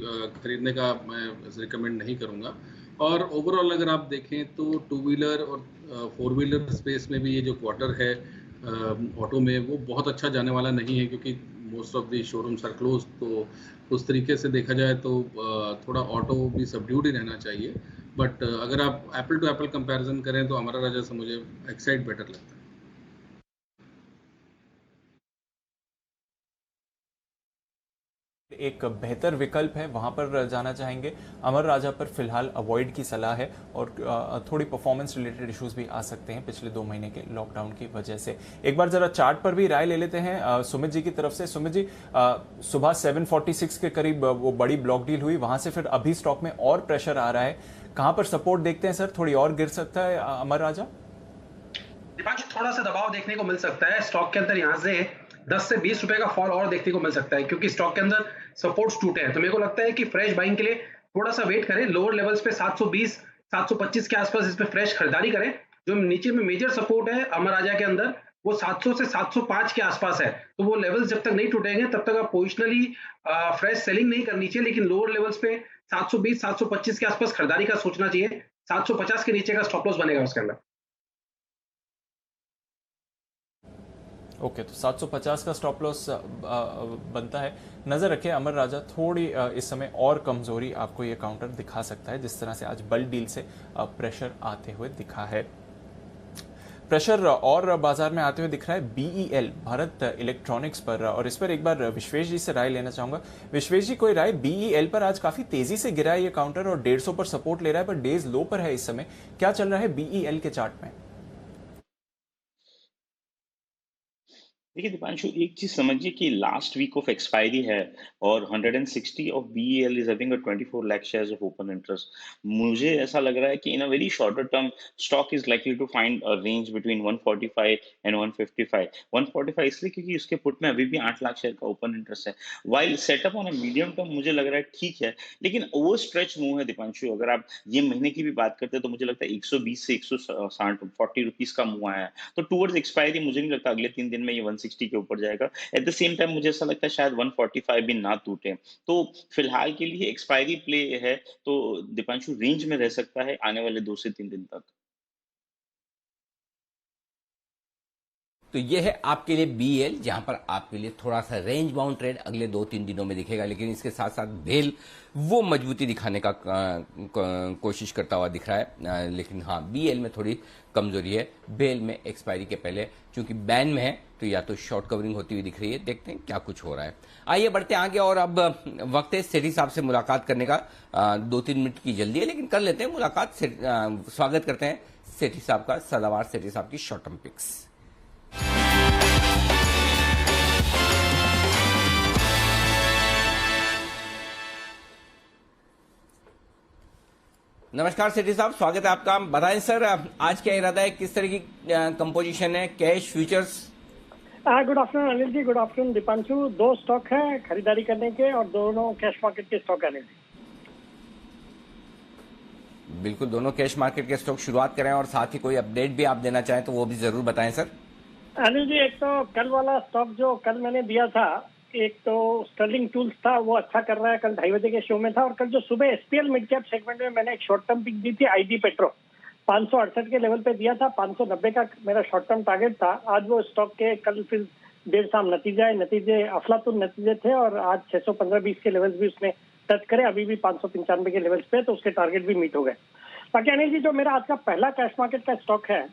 खरीदने का मैं रिकमेंड नहीं करूँगा। और ओवरऑल अगर आप देखें तो 2 व्हीलर और 4 व्हीलर स्पेस में भी ये जो क्वार्टर है ऑटो में, वो बहुत अच्छा जाने वाला नहीं है, क्योंकि most of the showrooms are close. तो उस तरीके से देखा जाए तो थोड़ा ऑटो भी सबड्यूड ही रहना चाहिए। बट अगर आप एप्पल टू एप्पल कंपैरिजन करें तो अमर राजा से मुझे एक्साइड बेटर लगता है। एक बेहतर विकल्प है, वहां पर जाना चाहेंगे। अमर राजा पर फिलहाल अवॉइड की सलाह है, और थोड़ी परफॉर्मेंस रिलेटेड इश्यूज भी आ सकते हैं पिछले 2 महीने के लॉकडाउन की वजह से। एक बार जरा चार्ट पर भी राय ले लेते हैं सुमित जी की तरफ से। सुमित जी, सुबह 746 के करीब वो बड़ी ब्लॉक डील हुई, वहां से फिर अभी स्टॉक में और प्रेशर आ रहा है। कहां पर सपोर्ट देखते हैं सर? थोड़ी और गिर सकता है अमर राजा? दीपांशु, थोड़ा सा दबाव देखने को मिल सकता है स्टॉक के अंदर। यहाँ से 10 से 20 रुपए का फॉल और देखने को मिल सकता है, क्योंकि स्टॉक के अंदर सपोर्ट्स टूटे हैं। तो मेरे को लगता है कि फ्रेश बाइंग के लिए थोड़ा सा वेट करें। लोअर लेवल्स पे 720 725 के आसपास इस पे फ्रेश खरीदारी करें। जो नीचे में मेजर सपोर्ट है अमर राजा के अंदर, वो 700 से 705 के आसपास है। तो वो लेवल्स जब तक नहीं टूटेंगे तब तक आप पोजिशनली फ्रेश सेलिंग नहीं करनी चाहिए। लेकिन लोअर लेवल्स पे 720 725 के आसपास खरीदारी का सोचना चाहिए। 750 के नीचे का स्टॉप लॉस बनेगा उसके अंदर। ओके, तो 750 का स्टॉप लॉस बनता है। नजर रखें, अमर राजा थोड़ी इस समय और कमजोरी आपको ये काउंटर दिखा सकता है, जिस तरह से आज बल्क डील से प्रेशर आते हुए दिखा है। प्रेशर और बाजार में आते हुए दिख रहा है BEL, भारत इलेक्ट्रॉनिक्स पर, और इस पर एक बार विश्वेश जी से राय लेना चाहूंगा। विश्वेश जी, कोई राय? BEL पर आज काफी तेजी से गिरा है ये काउंटर और 150 पर सपोर्ट ले रहा है, पर डेज लो पर है इस समय। क्या चल रहा है BEL के चार्ट में? देखिए दीपांशु, एक चीज समझिए कि लास्ट वीक ऑफ एक्सपायरी है और 160 of BEL is having a 24 lakh shares of open interest. मुझे ऐसा लग रहा है कि in a very shorter term stock is likely to find a range between 145 and 155। 145 इसलिए क्योंकि उसके पुट में अभी भी 8 लाख शेयर का ओपन इंटरेस्ट है। While setup on a medium term मुझे लग रहा है ठीक है, लेकिन ओवर स्ट्रेच मूव है दीपांशु। अगर आप ये महीने की भी बात करते हैं तो मुझे लगता है 120 से 160 40 रुपीज का मूव आया है। तो टूवर्ड्स एक्सपायरी मुझे नहीं लगता अगले 3 दिन में ये 160 के ऊपर जाएगा। एट द सेम टाइम मुझे ऐसा लगता है शायद 145 भी ना टूटे। तो फिलहाल के लिए एक्सपायरी प्ले है, तो दीपांशु रेंज में रह सकता है आने वाले 2 से 3 दिन तक। तो ये है आपके लिए BEL, जहां पर आपके लिए थोड़ा सा रेंज बाउंड ट्रेड अगले 2-3 दिनों में दिखेगा, लेकिन इसके साथ साथ BEL वो मजबूती दिखाने का कोशिश करता हुआ दिख रहा है। लेकिन हाँ, BEL में थोड़ी कमजोरी है। BEL में एक्सपायरी के पहले चूंकि बैन में है, तो या तो शॉर्ट कवरिंग होती हुई दिख रही है। देखते हैं क्या कुछ हो रहा है। आइए बढ़ते हैं आगे, और अब वक्त है सेठी साहब से मुलाकात करने का। 2-3 मिनट की जल्दी है, लेकिन कर लेते हैं मुलाकात। स्वागत करते हैं सेठी साहब का, सदाबहार सेठी साहब की शॉर्ट टर्म पिक्स। नमस्कार सेठी साहब, स्वागत है आपका। बताएं सर, आज क्या इरादा है, किस तरह की कंपोजिशन है, cash, futures? Good afternoon Anil ji, good afternoon Deepanshu. 2 stock है खरीदारी करने के, और दोनों कैश मार्केट के स्टॉक है अनिल जी। बिल्कुल, दोनों कैश मार्केट के स्टॉक शुरुआत करें, और साथ ही कोई अपडेट भी आप देना चाहें तो वो भी जरूर बताएं सर। अनिल जी, एक तो कल वाला स्टॉक जो कल मैंने दिया था, एक तो स्टर्लिंग टूल्स था, वो अच्छा कर रहा है, कल 2:30 बजे के शो में था। और कल जो सुबह SPL मिड कैप सेगमेंट में मैंने एक शॉर्ट टर्म पिक दी थी, ID पेट्रो 568 के लेवल पे दिया था। 590 का मेरा शॉर्ट टर्म टारगेट था। आज वो स्टॉक के कल फिर देर शाम नतीजे अफलातुन नतीजे थे, और आज 615-20 के लेवल्स भी उसने टच करे। अभी भी 595 के लेवल्स पे, तो उसके टारगेट भी मीट हो गए। बाकी अनिल जी, जो मेरा आज का पहला कैश मार्केट का स्टॉक है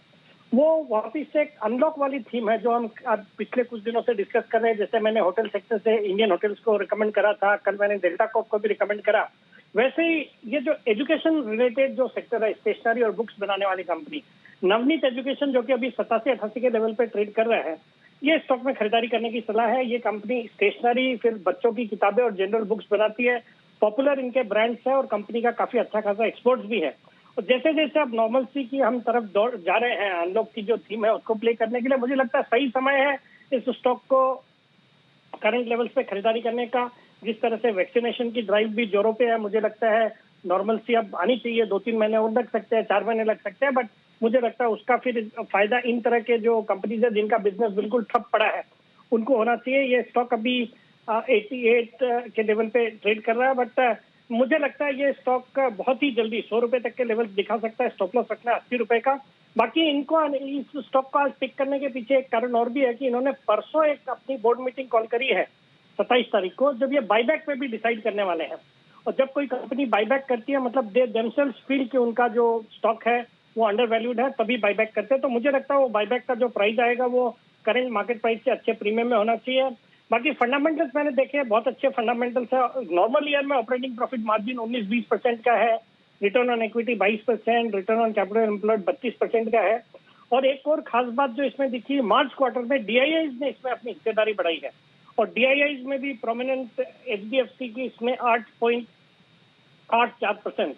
वो वापिस से एक अनलॉक वाली थीम है जो हम आज पिछले कुछ दिनों से डिस्कस कर रहे हैं। जैसे मैंने होटल सेक्टर से इंडियन होटल्स को रिकमेंड करा था, कल मैंने डेल्टा कॉर्प को भी रिकमेंड करा। वैसे ही ये जो एजुकेशन रिलेटेड जो सेक्टर है, स्टेशनरी और बुक्स बनाने वाली कंपनी नवनीत एजुकेशन, जो कि अभी 87-88 के लेवल पे ट्रेड कर रहा है, ये स्टॉक में खरीदारी करने की सलाह है। ये कंपनी स्टेशनरी, फिर बच्चों की किताबें और जनरल बुक्स बनाती है। पॉपुलर इनके ब्रांड्स है और कंपनी का काफी अच्छा खासा एक्सपोर्ट्स भी है। और जैसे जैसे अब नॉर्मलसी की हम तरफ दौड़ जा रहे हैं, अनलॉक की जो थीम है उसको प्ले करने के लिए मुझे लगता है सही समय है इस स्टॉक को करंट लेवल्स पे खरीदारी करने का। जिस तरह से वैक्सीनेशन की ड्राइव भी जोरों पे है, मुझे लगता है नॉर्मलसी अब आनी चाहिए। 2-3 महीने और लग सकते हैं, 4 महीने लग सकते हैं, बट मुझे लगता है उसका फिर फायदा इन तरह के जो कंपनीज है जिनका बिजनेस बिल्कुल ठप पड़ा है उनको होना चाहिए। ये स्टॉक अभी 88 के लेवल पे ट्रेड कर रहा है, बट मुझे लगता है ये स्टॉक बहुत ही जल्दी 100 रुपए तक के लेवल दिखा सकता है। स्टॉप लॉस रखना है 80 रुपए का। बाकी इनको इस स्टॉक को आज पिक करने के पीछे एक कारण और भी है कि इन्होंने परसों एक अपनी बोर्ड मीटिंग कॉल करी है 27 तारीख को, जब ये बाईबैक पे भी डिसाइड करने वाले हैं। और जब कोई कंपनी बाईबैक करती है मतलब दे देमसेल्व्स फील कि उनका जो स्टॉक है वो अंडर वैल्यूड है, तभी बाईबैक करते हैं। तो मुझे लगता है वो बाईबैक का जो प्राइस आएगा वो करंट मार्केट प्राइस से अच्छे प्रीमियम में होना चाहिए। बाकी फंडामेंटल्स मैंने देखे हैं, बहुत अच्छे फंडामेंटल्स है। नॉर्मल ईयर में ऑपरेटिंग प्रॉफिट मार्जिन 19-20% का है, return on equity 22%, return on capital employed 32% का है। और एक और खास बात जो इसमें दिखी, मार्च क्वार्टर में डीआईआईज ने इसमें अपनी हिस्सेदारी बढ़ाई है और डीआईआईज में भी प्रोमिनेंट एचडीएफसी की इसमें 8.84%,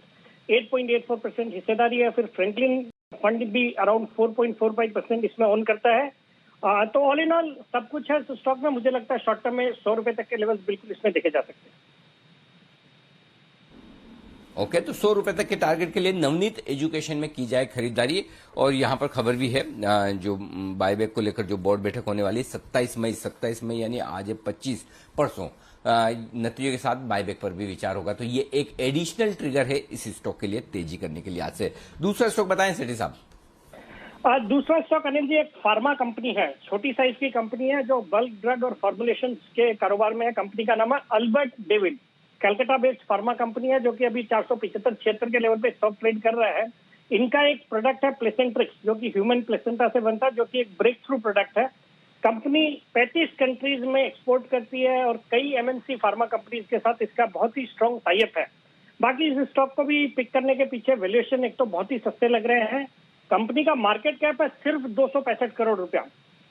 8.84% हिस्सेदारी है। फिर फ्रैंकलिन फंड भी अराउंड 4.45% इसमें ओन करता है। तो ऑल इन ऑल सब कुछ है स्टॉक में। मुझे लगता है शॉर्ट टर्म में 100 रुपए तक के लेवल्स बिल्कुल इसमें देखे जा सकते हैं। ओके, तो 100 रुपए तक के टारगेट के लिए नवनीत एजुकेशन में की जाए खरीदारी। और यहां पर खबर भी है जो बायबैक को लेकर जो बोर्ड बैठक होने वाली 27 मई यानी आज 25 परसों नतीजों के साथ बायबैक पर भी विचार होगा। तो ये एक एडिशनल ट्रिगर है इस स्टॉक के लिए तेजी करने के लिए। आज से दूसरा स्टॉक बताएं सेठी साहब। दूसरा स्टॉक अनिल जी एक फार्मा कंपनी है, छोटी साइज की कंपनी है जो बल्क ड्रग और फॉर्मुलेशन के कारोबार में है। कंपनी का नाम है Albert David, Calcutta based pharma company है जो कि अभी 475-76 के लेवल पे स्टॉक ट्रेड कर रहा है। इनका एक प्रोडक्ट है प्लेसेंट्रिक्स, जो कि ह्यूमन प्लेसेंटा से बनता है, जो कि एक ब्रेक थ्रू प्रोडक्ट है। कंपनी 35 कंट्रीज में एक्सपोर्ट करती है और कई एमएनसी फार्मा कंपनीज के साथ इसका बहुत ही स्ट्रॉन्ग टाई अप है। बाकी इस स्टॉक को भी पिक करने के पीछे वैल्यूएशन एक तो बहुत ही सस्ते लग रहे हैं। कंपनी का मार्केट कैप है सिर्फ 265 करोड़ रुपया,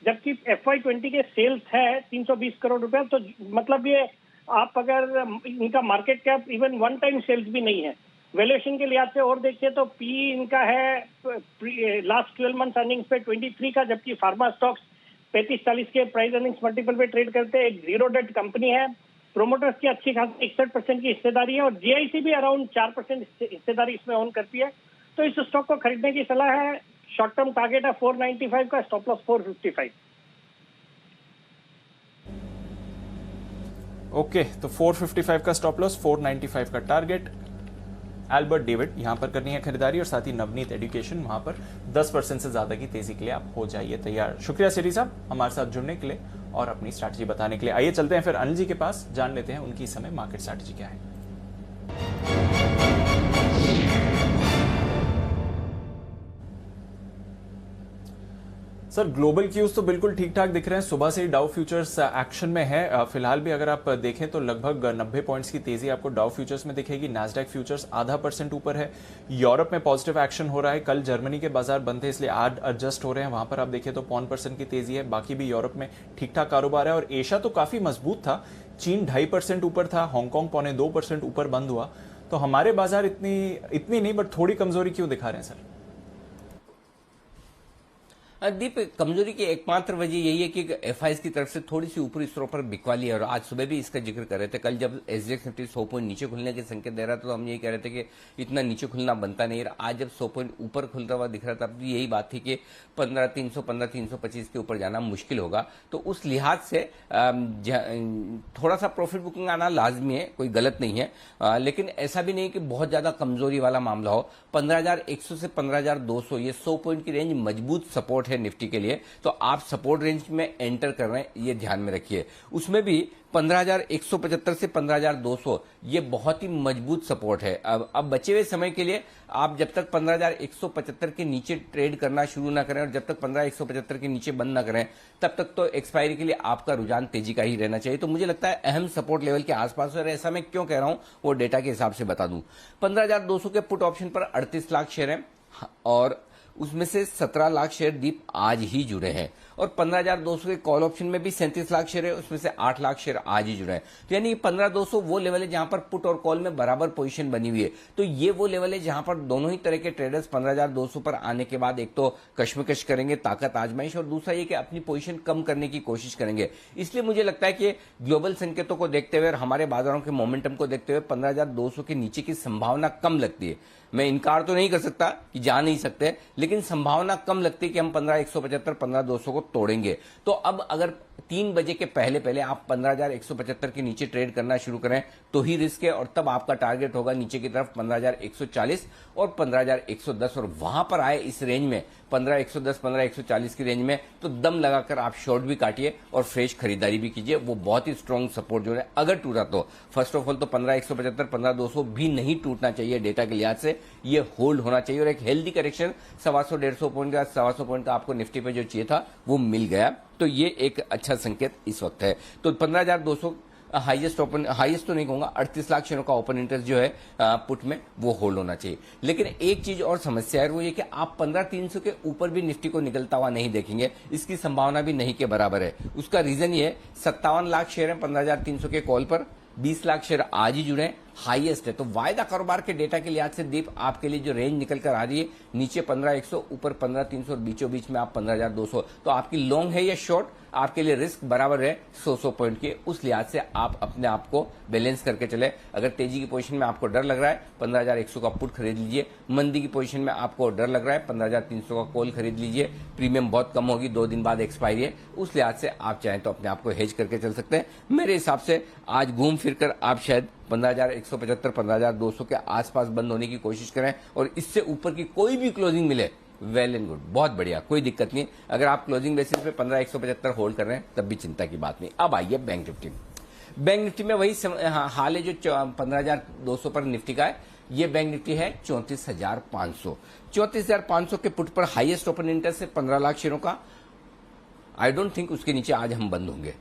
जबकि FY20 के सेल्स है 320 करोड़ रुपया। तो मतलब ये आप अगर इनका market cap even 1 time sales भी नहीं है। वैल्यूएशन के लिहाज से और देखिए तो पी इनका है लास्ट 12 मंथ अर्निंग्स पे 23 का, जबकि फार्मा स्टॉक्स 35-40 के प्राइस अर्निंग्स मल्टीपल पे ट्रेड करते हैं। एक जीरो डेट कंपनी है। प्रोमोटर्स की अच्छी खासी 61% की हिस्सेदारी है और जीआईसी भी अराउंड 4% हिस्सेदारी इसमें ओन करती है। तो इस स्टॉक को खरीदने की सलाह है। शॉर्ट टर्म टारगेट है 495 का, स्टॉप लॉस 455। ओके, तो 455 का स्टॉप लॉस, 495 का टारगेट। अल्बर्ट डेविड यहां पर करनी है खरीदारी और साथ ही नवनीत एजुकेशन, वहां पर 10% से ज्यादा की तेजी के लिए आप हो जाइए तैयार। शुक्रिया सेठी साहब हमारे साथ जुड़ने के लिए और अपनी स्ट्रैटेजी बताने के लिए। आइए चलते हैं फिर अनिल जी के पास, जान लेते हैं उनकी इस समय मार्केट स्ट्रैटेजी क्या है। सर ग्लोबल क्यूज तो बिल्कुल ठीक ठाक दिख रहे हैं। सुबह से ही डाउ फ्यूचर्स एक्शन में है। फिलहाल भी अगर आप देखें तो लगभग 90 पॉइंट्स की तेजी आपको डाउ फ्यूचर्स में दिखेगी। नैस्डैक फ्यूचर्स 0.5% ऊपर है। यूरोप में पॉजिटिव एक्शन हो रहा है। कल जर्मनी के बाजार बंद थे इसलिए आज एडजस्ट हो रहे हैं। वहां पर आप देखें तो 0.5% की तेजी है। बाकी भी यूरोप में ठीक ठाक कारोबार है और एशिया तो काफी मजबूत था। चीन 2.5% ऊपर था, हांगकांग 2.25% ऊपर बंद हुआ। तो हमारे बाजार इतनी नहीं बट थोड़ी कमजोरी क्यों दिखा रहे हैं सर? दीप, कमजोरी की एकमात्र वजह यही है कि एफआईएस की तरफ से थोड़ी सी ऊपरी स्तरों पर बिकवाली है और आज सुबह भी इसका जिक्र कर रहे थे। कल जब एसजीएक्स निफ्टी 100 पॉइंट नीचे खुलने के संकेत दे रहा था तो हम यही कह रहे थे कि इतना नीचे खुलना बनता नहीं। आज जब 100 पॉइंट ऊपर खुलता हुआ दिख रहा था तब यही बात थी कि 15,300 15,325 के ऊपर जाना मुश्किल होगा। तो उस लिहाज से थोड़ा सा प्रॉफिट बुकिंग आना लाजमी है, कोई गलत नहीं है, लेकिन ऐसा भी नहीं कि बहुत ज्यादा कमजोरी वाला मामला हो। 15,100 से 15,200 ये 100 पॉइंट की रेंज मजबूत सपोर्ट है निफ्टी के लिए। तो आप सपोर्ट रेंज में एंटर कर रहे हैं ये ध्यान में रखिए। उसमें भी 15,175 से 15,200 ये बहुत ही मजबूत सपोर्ट है। अब बचे हुए समय के लिए आप जब तक 15,175 के नीचे ट्रेड करना शुरू ना करें और जब तक 15,175 के नीचे बंद ना करें तब तक तो एक्सपायरी के लिए आपका रुझान तेजी का ही रहना चाहिए। तो मुझे लगता है अहम सपोर्ट लेवल के आसपास, और ऐसा मैं क्यों कह रहा हूं वो डेटा के हिसाब से बता दूं। 15,200 के पुट ऑप्शन पर 38 लाख शेयर हैं और उसमें से 17 लाख शेयर दीप आज ही जुड़े हैं, और 15,200 के कॉल ऑप्शन में भी 37 लाख शेयर है, उसमें से 8 लाख शेयर आज ही जुड़े हैं। तो यानी 15,200 वो लेवल है जहां पर पुट और कॉल में बराबर पोजीशन बनी हुई है। तो ये वो लेवल है जहां पर दोनों ही तरह के ट्रेडर्स 15,200 पर आने के बाद एक तो कश्मकश करेंगे, ताकत आजमाइश, और दूसरा ये कि अपनी पोजीशन कम करने की कोशिश करेंगे। इसलिए मुझे लगता है कि ग्लोबल संकेतों को देखते हुए और हमारे बाजारों के मोमेंटम को देखते हुए 15,200 के नीचे की संभावना कम लगती है। मैं इनकार तो नहीं कर सकता कि जा नहीं सकते, लेकिन संभावना कम लगती है कि हम 15,175 15,200 को तोड़ेंगे। तो अब अगर 3 बजे के पहले पहले आप 15,175 के नीचे ट्रेड करना शुरू करें तो ही रिस्क है, और तब आपका टारगेट होगा नीचे की तरफ 15,140 और 15,110, और वहां पर आए इस रेंज में 15,110 15,140 की रेंज में तो दम लगाकर आप शॉर्ट भी काटिए और फ्रेश खरीदारी भी कीजिए। वो बहुत ही स्ट्रॉन्ग सपोर्ट जो है अगर टूटा तो फर्स्ट ऑफ ऑल तो 15,175 15,200 भी नहीं टूटना चाहिए डेटा के लिहाज से, ये होल्ड होना चाहिए। और एक हेल्दी करेक्शन 125-150 पॉइंट का 125 पॉइंट का आपको निफ्टी पे जो चाहिए था वो मिल गया, तो ये एक अच्छा संकेत इस वक्त है। तो 15,200 हाईएस्ट तो नहीं कहूंगा, 38 लाख शेयरों का ओपन इंटरेस्ट जो है पुट में वो होल्ड होना चाहिए। लेकिन एक चीज और समस्या है, वो ये कि आप 15,300 के ऊपर भी निफ्टी को निकलता हुआ नहीं देखेंगे, इसकी संभावना भी नहीं के बराबर है। उसका रीजन ये 57 लाख शेयर है 15,300 के कॉल पर, 20 लाख शेयर आज ही जुड़े हैं, हाईएस्ट है। तो वायदा कारोबार के डेटा के लिहाज से दीप आपके लिए जो रेंज निकल कर आ रही है नीचे 15,100 ऊपर 15,300 और बीचों बीच में आप 15,200, तो आपकी लॉन्ग है या शॉर्ट आपके लिए रिस्क बराबर है 100 पॉइंट के। उस लिहाज से आप अपने आप को बैलेंस करके चले। अगर तेजी की पोजीशन में आपको डर लग रहा है 15,100 का पुट खरीद लीजिए, मंदी की पोजीशन में आपको डर लग रहा है 15,300 का कॉल खरीद लीजिए, प्रीमियम बहुत कम होगी, 2 दिन बाद एक्सपायरी है, उस लिहाज से आप चाहें तो अपने आप को हेज करके चल सकते हैं। मेरे हिसाब से आज घूम फिर कर आप शायद 15,175 15,200 के आसपास बंद होने की कोशिश करें, और इससे ऊपर की कोई भी क्लोजिंग मिले वेल एंड गुड, बहुत बढ़िया, कोई दिक्कत नहीं। अगर आप क्लोजिंग बेसिस पे 15,175 होल्ड कर रहे हैं तब भी चिंता की बात नहीं। अब आइए बैंक निफ्टी। बैंक निफ्टी में वही हाल है जो 15,200 पर निफ्टी का है। ये बैंक निफ्टी है 34,500। 34,500 के पुट पर हाईएस्ट ओपन इंटरेस्ट है 15 लाख शेयरों का। आई डोंट थिंक उसके नीचे आज हम बंद होंगे।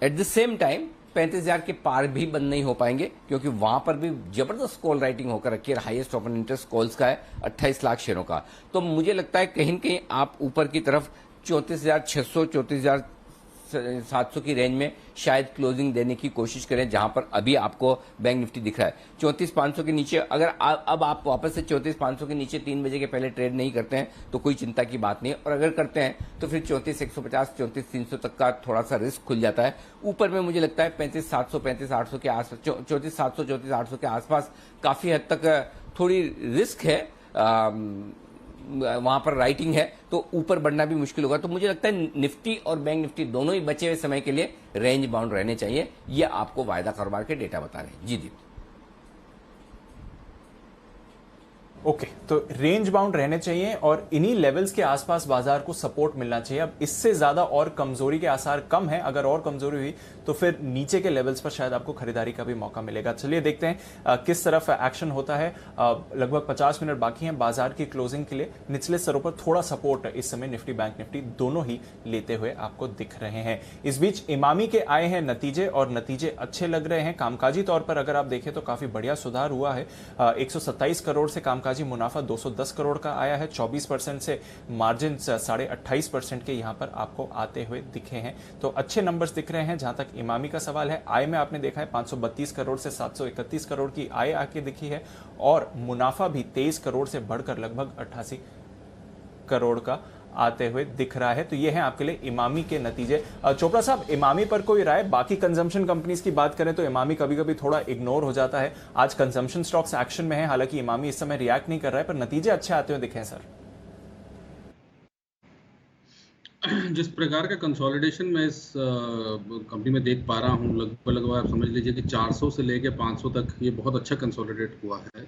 एट द सेम टाइम 35,000 के पार भी बंद नहीं हो पाएंगे, क्योंकि वहां पर भी जबरदस्त कॉल राइटिंग होकर रखी है। हाईएस्ट ओपन इंटरेस्ट कॉल्स का है 28 लाख शेयरों का। तो मुझे लगता है कहीं न कहीं आप ऊपर की तरफ 34,600 34,700 की रेंज में शायद क्लोजिंग देने की कोशिश करें, जहां पर अभी आपको बैंक निफ्टी दिख रहा है 34,500 के नीचे। अगर अब आप वापस से 34,500 के नीचे 3 बजे के पहले ट्रेड नहीं करते हैं तो कोई चिंता की बात नहीं, और अगर करते हैं तो फिर 34,150 34,300 तक का थोड़ा सा रिस्क खुल जाता है। ऊपर में मुझे लगता है 35,700 35,800 के आसपास 34,700 34,800 के आसपास काफी हद तक थोड़ी रिस्क है, वहां पर राइटिंग है, तो ऊपर बढ़ना भी मुश्किल होगा। तो मुझे लगता है निफ्टी और बैंक निफ्टी दोनों ही बचे हुए समय के लिए रेंज बाउंड रहने चाहिए। ये आपको वायदा कारोबार के डेटा बता रहे हैं। जी दीप। ओके, तो रेंज बाउंड रहने चाहिए और इन्हीं लेवल्स के आसपास बाजार को सपोर्ट मिलना चाहिए। अब इससे ज्यादा और कमजोरी के आसार कम है, अगर और कमजोरी हुई तो फिर नीचे के लेवल्स पर शायद आपको खरीदारी का भी मौका मिलेगा। चलिए देखते हैं किस तरफ एक्शन होता है। लगभग 50 मिनट बाकी हैं बाजार की क्लोजिंग के लिए। निचले स्तरों पर थोड़ा सपोर्ट इस समय निफ्टी बैंक निफ्टी दोनों ही लेते हुए आपको दिख रहे हैं। इस बीच इमामी के आए हैं नतीजे, और नतीजे अच्छे लग रहे हैं। कामकाजी तौर पर अगर आप देखें तो काफी बढ़िया सुधार हुआ है। 127 करोड़ से कामकाजी मुनाफा 210 करोड़ का आया है। 24% से मार्जिन 28.5% के यहां पर आपको आते हुए दिखे हैं। तो अच्छे नंबर्स दिख रहे हैं। जहां तक इमामी का सवाल है, आय में आपने देखा है 532 करोड़ से 731 करोड़ की आय आके दिखी है, और मुनाफा भी 23 करोड़ से बढ़कर लगभग 88 करोड़ का आते हुए दिख रहा है। तो ये है आपके लिए इमामी के नतीजे। चोपड़ा साहब, इमामी पर कोई राय? बाकी कंजम्पशन कंपनीज की बात करें तो इमामी कभी कभी थोड़ा इग्नोर हो जाता है। आज कंजम्पशन स्टॉक्स एक्शन में है, हालांकि इमामी इस समय रिएक्ट नहीं कर रहा है, पर नतीजे अच्छे आते हुए दिखे हैं। सर, जिस प्रकार का कंसोलिडेशन मैं इस कंपनी में देख पा रहा हूँ, लगभग आप समझ लीजिए कि 400 से लेके 500 तक ये बहुत अच्छा कंसोलिडेट हुआ है,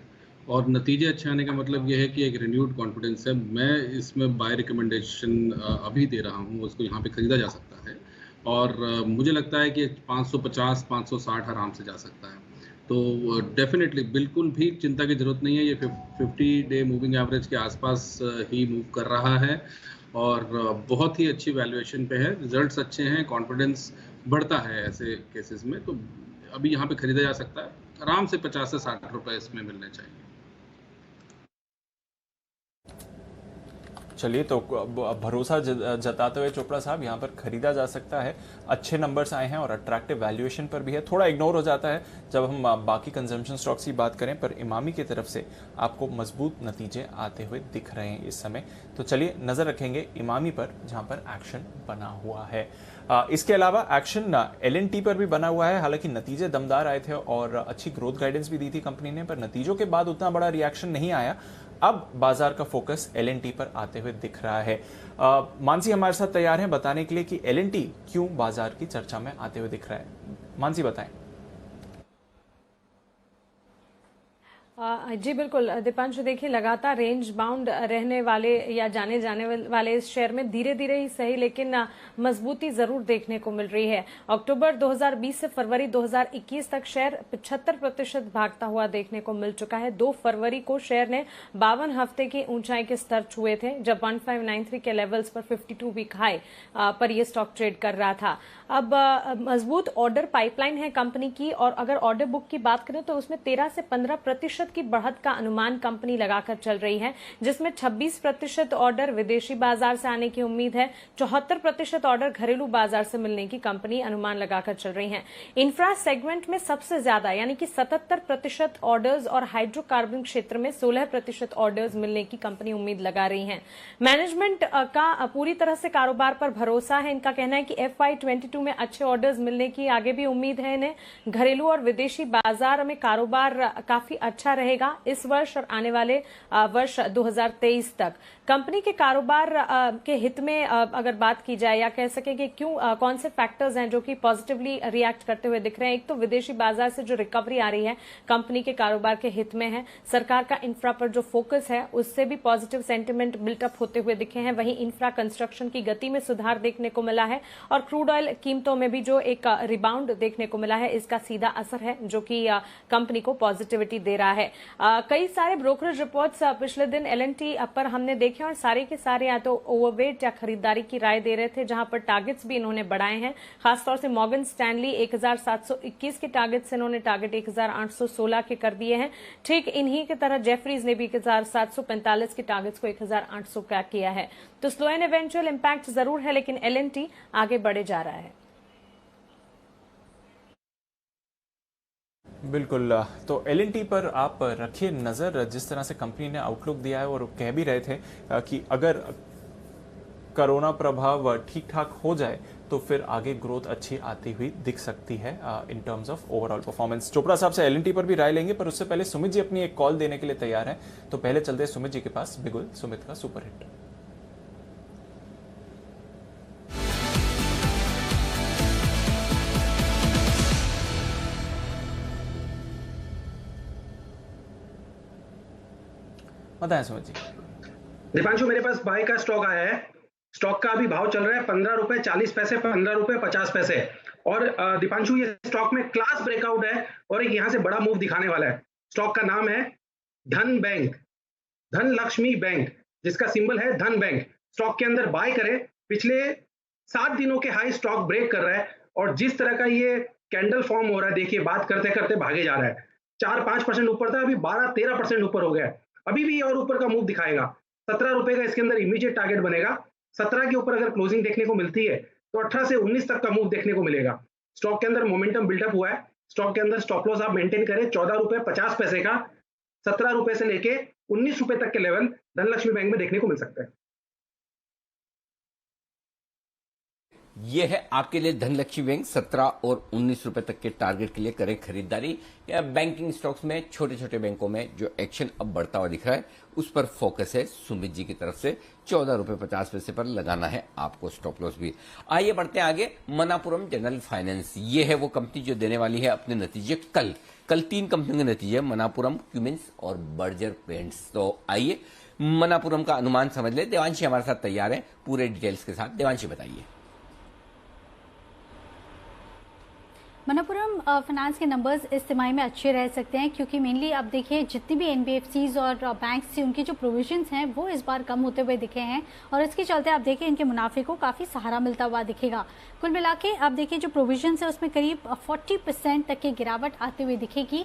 और नतीजे अच्छे आने का मतलब यह है कि एक रिन्यूड कॉन्फिडेंस है। मैं इसमें बाय रिकमेंडेशन अभी दे रहा हूँ, उसको यहाँ पे खरीदा जा सकता है। और मुझे लगता है कि 550 560 आराम से जा सकता है। तो डेफिनेटली बिल्कुल भी चिंता की जरूरत नहीं है, ये 50 डे मूविंग एवरेज के आसपास ही मूव कर रहा है और बहुत ही अच्छी वैल्यूएशन पे है, रिजल्ट्स अच्छे हैं, कॉन्फिडेंस बढ़ता है ऐसे केसेस में, तो अभी यहाँ पे खरीदा जा सकता है। आराम से 50 से 60 रुपए इसमें मिलने चाहिए। चलिए, तो भरोसा जताते हुए चोपड़ा साहब यहाँ पर खरीदा जा सकता है। अच्छे नंबर्स आए हैं और अट्रैक्टिव वैल्यूएशन पर भी है। थोड़ा इग्नोर हो जाता है जब हम बाकी कंजम्पशन स्टॉक्स की बात करें, पर इमामी की तरफ से आपको मजबूत नतीजे आते हुए दिख रहे हैं इस समय। तो चलिए नजर रखेंगे इमामी पर, जहां पर एक्शन बना हुआ है। इसके अलावा एक्शन LNT पर भी बना हुआ है। हालांकि नतीजे दमदार आए थे और अच्छी ग्रोथ गाइडेंस भी दी थी कंपनी ने, पर नतीजों के बाद उतना बड़ा रिएक्शन नहीं आया। अब बाजार का फोकस LNT पर आते हुए दिख रहा है। मानसी हमारे साथ तैयार हैं बताने के लिए कि LNT क्यों बाजार की चर्चा में आते हुए दिख रहा है। मानसी बताएं। जी बिल्कुल दीपांशु, देखिए लगातार रेंज बाउंड रहने वाले या जाने वाले इस शेयर में धीरे धीरे ही सही लेकिन मजबूती जरूर देखने को मिल रही है। अक्टूबर 2020 से फरवरी 2021 तक शेयर 75% भागता हुआ देखने को मिल चुका है। 2 फरवरी को शेयर ने 52 हफ्ते की ऊंचाई के स्तर छुए थे, जब 1593 के लेवल्स पर 52 वीक हाई पर यह स्टॉक ट्रेड कर रहा था। अब मजबूत ऑर्डर पाइपलाइन है कंपनी की, और अगर ऑर्डर बुक की बात करें तो उसमें 13 से 15% की बढ़त का अनुमान कंपनी लगाकर चल रही है, जिसमें 26% ऑर्डर विदेशी बाजार से आने की उम्मीद है। 74% ऑर्डर घरेलू बाजार से मिलने की कंपनी अनुमान लगाकर चल रही है। इंफ्रा सेगमेंट में सबसे ज्यादा यानी कि 77% ऑर्डर्स और हाइड्रोकार्बन क्षेत्र में 16% ऑर्डर्स मिलने की कंपनी उम्मीद लगा रही है। मैनेजमेंट का पूरी तरह से कारोबार पर भरोसा है। इनका कहना है कि FY22 में अच्छे ऑर्डर्स मिलने की आगे भी उम्मीद है इन्हें। घरेलू और विदेशी बाजार में कारोबार काफी अच्छा रहेगा इस वर्ष और आने वाले वर्ष 2023 तक। कंपनी के कारोबार के हित में अगर बात की जाए या कह सके कि क्यों कौन से फैक्टर्स हैं जो कि पॉजिटिवली रिएक्ट करते हुए दिख रहे हैं। एक तो विदेशी बाजार से जो रिकवरी आ रही है कंपनी के कारोबार के हित में है। सरकार का इंफ्रा पर जो फोकस है उससे भी पॉजिटिव सेंटिमेंट बिल्टअप होते हुए दिखे हैं। वहीं इंफ्रा कंस्ट्रक्शन की गति में सुधार देखने को मिला है और क्रूड ऑयल कीमतों में भी जो एक रिबाउंड देखने को मिला है, इसका सीधा असर है जो कि कंपनी को पॉजिटिविटी दे रहा है। कई सारे ब्रोकरेज रिपोर्ट्स पिछले दिन LNT पर हमने देखे और सारे के सारे या तो ओवरवेट या खरीदारी की राय दे रहे थे, जहां पर टारगेट्स भी इन्होंने बढ़ाए हैं। खासतौर से मॉर्गन स्टैनली 1721 के टारगेट से इन्होंने टारगेट 1816 के कर दिए हैं। ठीक इन्हीं की तरह जेफरीज ने भी 1745 के टारगेट्स को 1800 का किया है। तो स्लो एंड इवेंचुअल इंपैक्ट जरूर है, लेकिन LNT आगे बढ़े जा रहा है। बिल्कुल, तो LNT पर आप रखिए नजर। जिस तरह से कंपनी ने आउटलुक दिया है और कह भी रहे थे कि अगर कोरोना प्रभाव ठीक ठाक हो जाए तो फिर आगे ग्रोथ अच्छी आती हुई दिख सकती है in terms of overall performance. Chopra साहब से LNT पर भी राय लेंगे, पर उससे पहले सुमित जी अपनी एक कॉल देने के लिए तैयार हैं। तो पहले चलते हैं सुमित जी के पास। बिगुल सुमित का सुपरहिट। बताएं सुमित जी। दीपांशु, मेरे पास बाय का स्टॉक आया है। स्टॉक का अभी भाव चल रहा है 15 रुपए 40 पैसे, 15 रुपए 50 पैसे। और दीपांशु, ये स्टॉक में क्लास ब्रेकआउट है और एक यहाँ से बड़ा मूव दिखाने वाला है। स्टॉक का नाम है धन बैंक, धन लक्ष्मी बैंक, जिसका सिंबल है धन बैंक। स्टॉक के अंदर बाय करें। पिछले 7 दिनों के हाई स्टॉक ब्रेक कर रहा है और जिस तरह का ये कैंडल फॉर्म हो रहा है, देखिए बात करते करते भागे जा रहा है। 4-5% ऊपर था, अभी 12-13% ऊपर हो गया है। अभी भी और ऊपर का मूव दिखाएगा। 17 रुपए का इसके अंदर इमीडिएट टारगेट बनेगा। 17 के ऊपर अगर क्लोजिंग देखने को मिलती है तो 18 से 19 तक का मूव देखने को मिलेगा। स्टॉक के अंदर मोमेंटम बिल्डअप हुआ है। स्टॉक के अंदर स्टॉप लॉस आप मेंटेन करें 14 रुपए 50 पैसे का। 17 रुपए से लेके 19 रुपए तक के लेवल धनलक्ष्मी बैंक में देखने को मिल सकता है। ये है आपके लिए धनलक्ष्मी बैंक। 17 और 19 रुपए तक के टारगेट के लिए करें खरीदारी। या बैंकिंग स्टॉक्स में छोटे छोटे बैंकों में जो एक्शन अब बढ़ता हुआ दिख रहा है उस पर फोकस है सुमित जी की तरफ से। 14 रुपए 50 पैसे पर लगाना है आपको स्टॉप लॉस भी। आइए बढ़ते हैं आगे। मनापुरम जनरल फाइनेंस, ये है वो कंपनी जो देने वाली है अपने नतीजे कल 3 कंपनियों के नतीजे, मनापुरम, क्यूमिंस और बर्जर पेंट्स। तो आइए मनापुरम का अनुमान समझ ले। देवांशी हमारे साथ तैयार है पूरे डिटेल्स के साथ। देवांशी बताइए। मनप्पुरम फाइनेंस के नंबर्स इस तिमाही में अच्छे रह सकते हैं क्योंकि मेनली आप देखिए जितनी भी एनबीएफसीज और बैंक्स थी उनकी जो प्रोविजंस हैं वो इस बार कम होते हुए दिखे हैं और इसके चलते आप देखिए इनके मुनाफे को काफ़ी सहारा मिलता हुआ दिखेगा। कुल मिला के आप देखिए जो प्रोविजंस है उसमें करीब 40% तक की गिरावट आते हुए दिखेगी।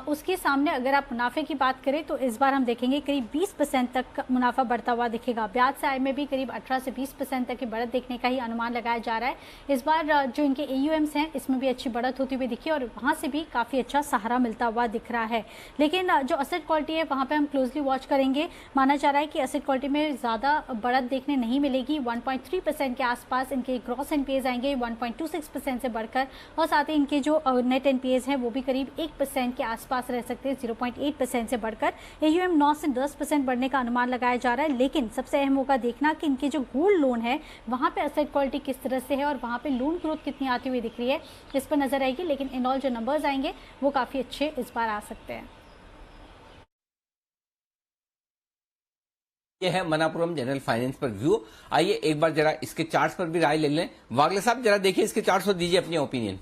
उसके सामने अगर आप मुनाफे की बात करें तो इस बार हम देखेंगे करीब 20% तक मुनाफा बढ़ता हुआ दिखेगा। ब्याज से आय में भी करीब 18 से 20% तक की बढ़त देखने का ही अनुमान लगाया जा रहा है। इस बार जो इनके AUMs हैं इसमें भी अच्छी बढ़त होती हुई दिखी और वहां से भी काफ़ी अच्छा सहारा मिलता हुआ दिख रहा है। लेकिन जो असेट क्वालिटी है वहां पे हम क्लोजली वॉच करेंगे। माना जा रहा है कि असेट क्वालिटी में ज़्यादा बढ़त देखने नहीं मिलेगी। 1.3% के आसपास इनके ग्रॉस NPAs आएंगे 1.26% से बढ़कर और साथ ही इनके जो नेट NPAs हैं वो भी करीब 1% के आसपास रह सकते हैं 0.8% से बढ़कर। AUM 9 से 10% बढ़ने का अनुमान लगाया जा रहा है। लेकिन सबसे अहम होगा देखना कि इनके जो गोल्ड लोन है वहां पे असेट क्वालिटी किस तरह से है और वहां पे लोन ग्रोथ कितनी आती हुई दिख रही है इस पर नजर आएगी। लेकिन इन ऑल जो नंबर्स आएंगे वो काफी अच्छे इस बार आ सकते हैं। ये है मनापुरम जनरल फाइनेंस पर व्यू। आइए एक बार जरा इसके चार्ट्स पर भी राय ले लें। वागले साहब जरा देखिए इसके चार्ट्स और दीजिए अपनी ओपिनियन।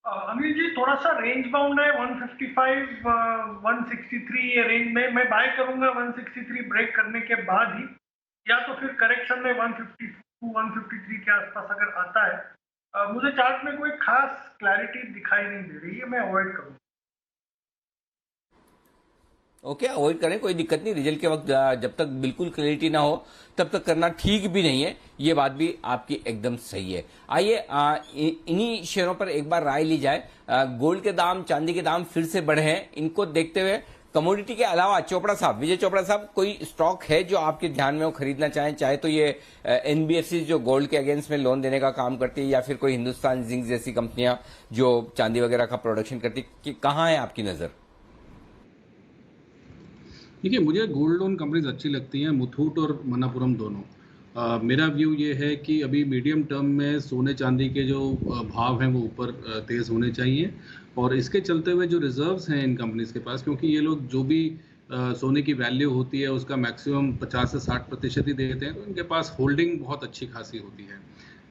अनिल जी थोड़ा सा रेंज बाउंड है 155 163 ये रेंज में मैं बाय करूंगा 163 ब्रेक करने के बाद ही, या तो फिर करेक्शन में 152 153 के आसपास अगर आता है। मुझे चार्ट में कोई खास क्लैरिटी दिखाई नहीं दे रही है, मैं अवॉइड करूंगा। ओके, अवॉइड करें, कोई दिक्कत नहीं। रिजल्ट के वक्त जब तक बिल्कुल क्लैरिटी ना हो तब तक करना ठीक भी नहीं है, ये बात भी आपकी एकदम सही है। आइए इन्हीं शेयरों पर एक बार राय ली जाए। गोल्ड के दाम, चांदी के दाम फिर से बढ़े हैं। इनको देखते हुए कमोडिटी के अलावा चोपड़ा साहब, विजय चोपड़ा साहब, कोई स्टॉक है जो आपके ध्यान में वो खरीदना चाहें? चाहे तो ये एनबीएफसी जो गोल्ड के अगेंस्ट में लोन देने का काम करती है या फिर कोई हिंदुस्तान जिंक जैसी कंपनियां जो चांदी वगैरह का प्रोडक्शन करती है, कहाँ है आपकी नजर? देखिए, मुझे गोल्ड लोन कंपनीज अच्छी लगती हैं, मुथूट और मनापुरम दोनों। मेरा व्यू ये है कि अभी मीडियम टर्म में सोने चांदी के जो भाव हैं वो ऊपर तेज़ होने चाहिए और इसके चलते हुए जो रिजर्व्स हैं इन कंपनीज के पास, क्योंकि ये लोग जो भी सोने की वैल्यू होती है उसका मैक्सिमम 50 से 60% ही देते हैं, तो इनके पास होल्डिंग बहुत अच्छी खासी होती है।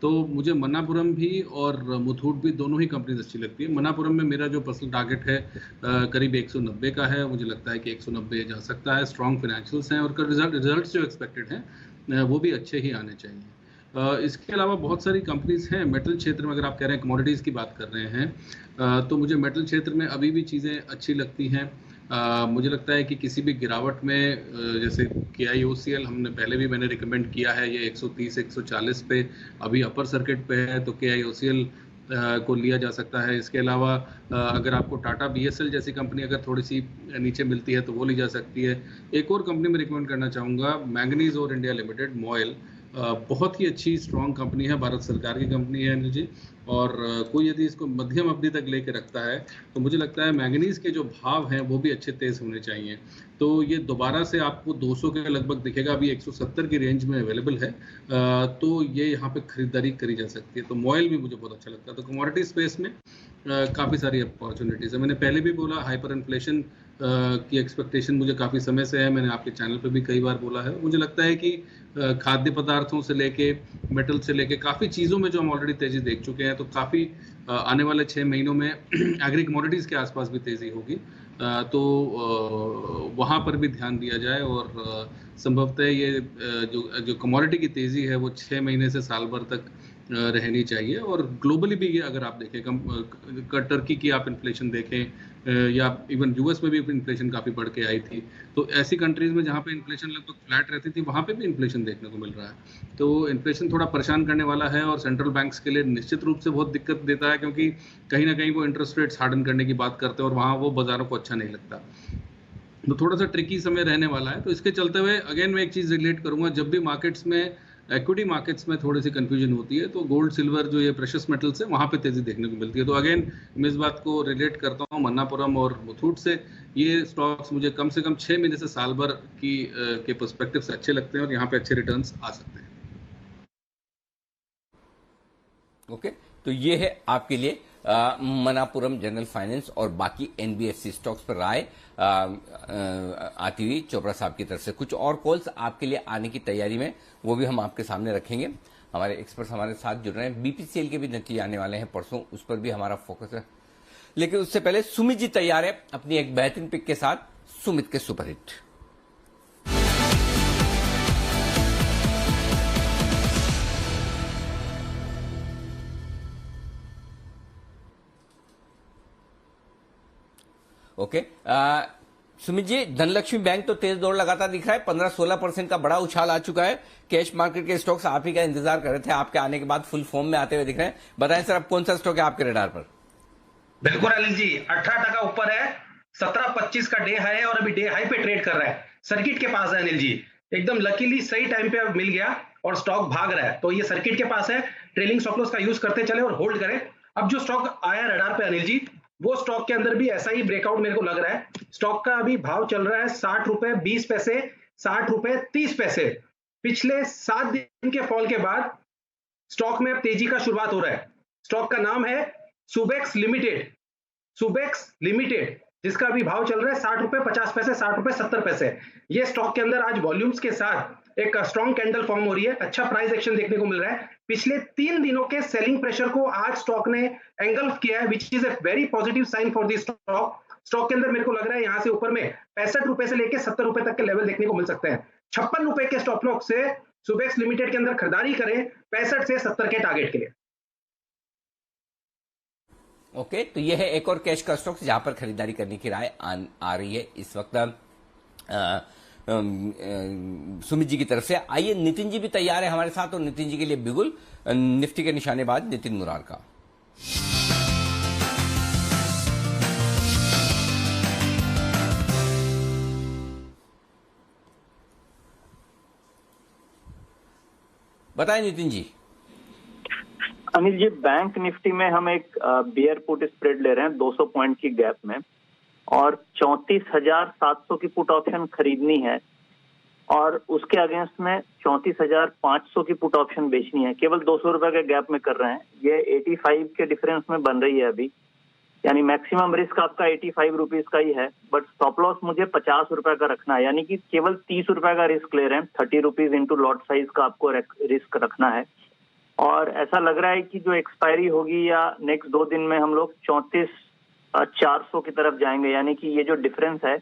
तो मुझे मनापुरम भी और मुथूट भी दोनों ही कंपनीज अच्छी लगती है। मनापुरम में मेरा जो पर्सनल टारगेट है करीब 190 का है, मुझे लगता है कि 190 जा सकता है। स्ट्रॉन्ग फाइनेंशियल्स हैं और रिजल्ट्स जो एक्सपेक्टेड हैं वो भी अच्छे ही आने चाहिए। इसके अलावा बहुत सारी कंपनीज हैं मेटल क्षेत्र में। अगर आप कह रहे हैं कमोडिटीज़ की बात कर रहे हैं तो मुझे मेटल क्षेत्र में अभी भी चीज़ें अच्छी लगती हैं। मुझे लगता है कि किसी भी गिरावट में जैसे KIOCL हमने पहले भी मैंने रिकमेंड किया है, ये 130 140 पे अभी अपर सर्किट पे है, तो KIOCL को लिया जा सकता है। इसके अलावा अगर आपको टाटा BSL जैसी कंपनी अगर थोड़ी सी नीचे मिलती है तो वो ली जा सकती है। एक और कंपनी मैं रिकमेंड करना चाहूँगा, मैंगनीज और इंडिया लिमिटेड, मॉयल, बहुत ही अच्छी स्ट्रॉन्ग कंपनी है, भारत सरकार की कंपनी है अनिल जी, और कोई यदि इसको मध्यम अवधि तक लेके रखता है तो मुझे लगता है मैंगनीज के जो भाव हैं वो भी अच्छे तेज होने चाहिए। तो ये दोबारा से आपको 200 के लगभग दिखेगा, अभी 170 की रेंज में अवेलेबल है, तो ये यहाँ पे खरीदारी करी जा सकती है। तो मॉयल भी मुझे बहुत अच्छा लगता है। तो कमोडिटी स्पेस में काफ़ी सारी अपॉर्चुनिटीज़ है। मैंने पहले भी बोला हाइपर इन्फ्लेशन की एक्सपेक्टेशन मुझे काफ़ी समय से है, मैंने आपके चैनल पे भी कई बार बोला है। मुझे लगता है कि खाद्य पदार्थों से लेके मेटल से लेके काफ़ी चीज़ों में जो हम ऑलरेडी तेज़ी देख चुके हैं, तो काफ़ी आने वाले 6 महीनों में एग्री कमोडिटीज़ के आसपास भी तेज़ी होगी, तो वहाँ पर भी ध्यान दिया जाए और संभवतः ये जो कमोडिटी की तेज़ी है वो 6 महीने से साल भर तक रहनी चाहिए। और ग्लोबली भी अगर आप देखें, टर्की की आप इन्फ्लेशन देखें या इवन यूएस में भी इन्फ्लेशन काफ़ी बढ़ के आई थी, तो ऐसी कंट्रीज में जहाँ पे इन्फ्लेशन लगभग फ्लैट रहती थी वहाँ पे भी इन्फ्लेशन देखने को मिल रहा है। तो इन्फ्लेशन थोड़ा परेशान करने वाला है और सेंट्रल बैंक्स के लिए निश्चित रूप से बहुत दिक्कत देता है, क्योंकि कहीं ना कहीं वो इंटरेस्ट रेट्स हार्डन करने की बात करते हैं और वहाँ वो बाज़ारों को अच्छा नहीं लगता। तो थोड़ा सा ट्रिकी समय रहने वाला है। तो इसके चलते हुए अगेन मैं एक चीज़ रिलेट करूँगा, जब भी मार्केट्स में इक्विटी मार्केट्स में थोड़ी सी कंफ्यूजन होती है तो गोल्ड सिल्वर जो ये प्रेशियस मेटल्स है वहाँ पे तेज़ी देखने को मिलती है। तो अगेन मैं इस बात को रिलेट करता हूँ मन्नापुरम और मुथूट से। ये स्टॉक्स मुझे कम से कम 6 महीने से साल भर की के पर्सपेक्टिव से अच्छे लगते हैं और यहाँ पे अच्छे रिटर्न्स आ सकते हैं। ओके, तो ये है आपके लिए मनापुरम जनरल फाइनेंस और बाकी एनबीएफसी स्टॉक्स पर राय आती हुई चोपड़ा साहब की तरफ से। कुछ और कॉल्स आपके लिए आने की तैयारी में, वो भी हम आपके सामने रखेंगे। हमारे एक्सपर्ट्स हमारे साथ जुड़ रहे हैं। बीपीसीएल के भी नतीजे आने वाले हैं परसों, उस पर भी हमारा फोकस है। लेकिन उससे पहले सुमित जी तैयार है अपनी एक बेहतरीन पिक के साथ, सुमित के superhit. Okay Sumit ji, Dhanlaxmi bank तो तेज दौड़ लगाता दिख रहा है, 15-16% का बड़ा उछाल आ चुका है। कैश मार्केट के स्टॉक्स आप ही का इंतजार कर रहे थे, आपके आने के बाद फुल फॉर्म में आते हुए दिख रहे हैं। बताएं सर, अब कौन सा स्टॉक है आपके रडार पर? बिल्कुल अनिल जी, 18% ऊपर है, 17.25 का डे हाई है और अभी डे हाई पे ट्रेड कर रहा है, सर्किट के पास है अनिल जी। एकदम लकीली सही टाइम पे मिल गया और स्टॉक भाग रहा है, तो ये सर्किट के पास है। ट्रेलिंग स्टॉप लॉस का यूज करते चले और होल्ड करें। अब जो स्टॉक आया रडार पे अनिल जी, वो स्टॉक के अंदर भी ऐसा ही ब्रेकआउट मेरे को लग रहा है। स्टॉक का अभी भाव चल रहा है 60 रुपए 20 पैसे, 60 रुपए 30 पैसे। पिछले 7 दिन के फॉल के बाद स्टॉक में अब तेजी का शुरुआत हो रहा है। स्टॉक का नाम है सुबेक्स लिमिटेड, सुबेक्स लिमिटेड, जिसका अभी भाव चल रहा है 60 रुपए 50 पैसे, 60 रुपए 70 पैसे। ये स्टॉक के अंदर आज वॉल्यूम्स के साथ एक स्ट्रॉन्ग कैंडल फॉर्म हो रही है, अच्छा प्राइस एक्शन देखने को मिल रहा है। पिछले 3 दिनों के सेलिंग प्रेशर को आज स्टॉक ने एंगल्फ किया है, which is a very positive sign for this stock. Stock के अंदर मेरे को लग रहा है यहां से ऊपर में 65 रुपए से लेकर 70 रुपए तक के लेवल देखने को मिल सकते हैं। 56 रुपए के स्टॉप लॉस से सुबेक्स लिमिटेड के अंदर खरीदारी करें 65 से 70 के टारगेट के लिए। ओके, तो यह है एक और कैश का स्टॉक जहां पर खरीदारी करने की राय आ रही है इस वक्त सुमित जी की तरफ से। आइए, नितिन जी भी तैयार है हमारे साथ, और नितिन जी के लिए बिगुल निफ्टी के निशानेबाज नितिन मुरार का। बताएं नितिन जी। अनिल जी, बैंक निफ्टी में हम एक बियर पुट स्प्रेड ले रहे हैं 200 पॉइंट की गैप में, और 34,700 की पुट ऑप्शन खरीदनी है, और उसके अगेंस्ट में 34,500 की पुट ऑप्शन बेचनी है। केवल 200 रुपए के गैप में कर रहे हैं। ये 85 के डिफरेंस में बन रही है अभी, यानी मैक्सिमम रिस्क आपका 85 रुपीज का ही है, बट स्टॉप लॉस मुझे 50 रुपए का रखना है, यानी कि केवल 30 रुपए का रिस्क ले रहे हैं। 30 रुपीज इंटू लॉट साइज का आपको रिस्क रखना है। और ऐसा लग रहा है कि जो एक्सपायरी होगी या नेक्स्ट 2 दिन में हम लोग 34,400 की तरफ जाएंगे, यानी कि ये जो डिफरेंस है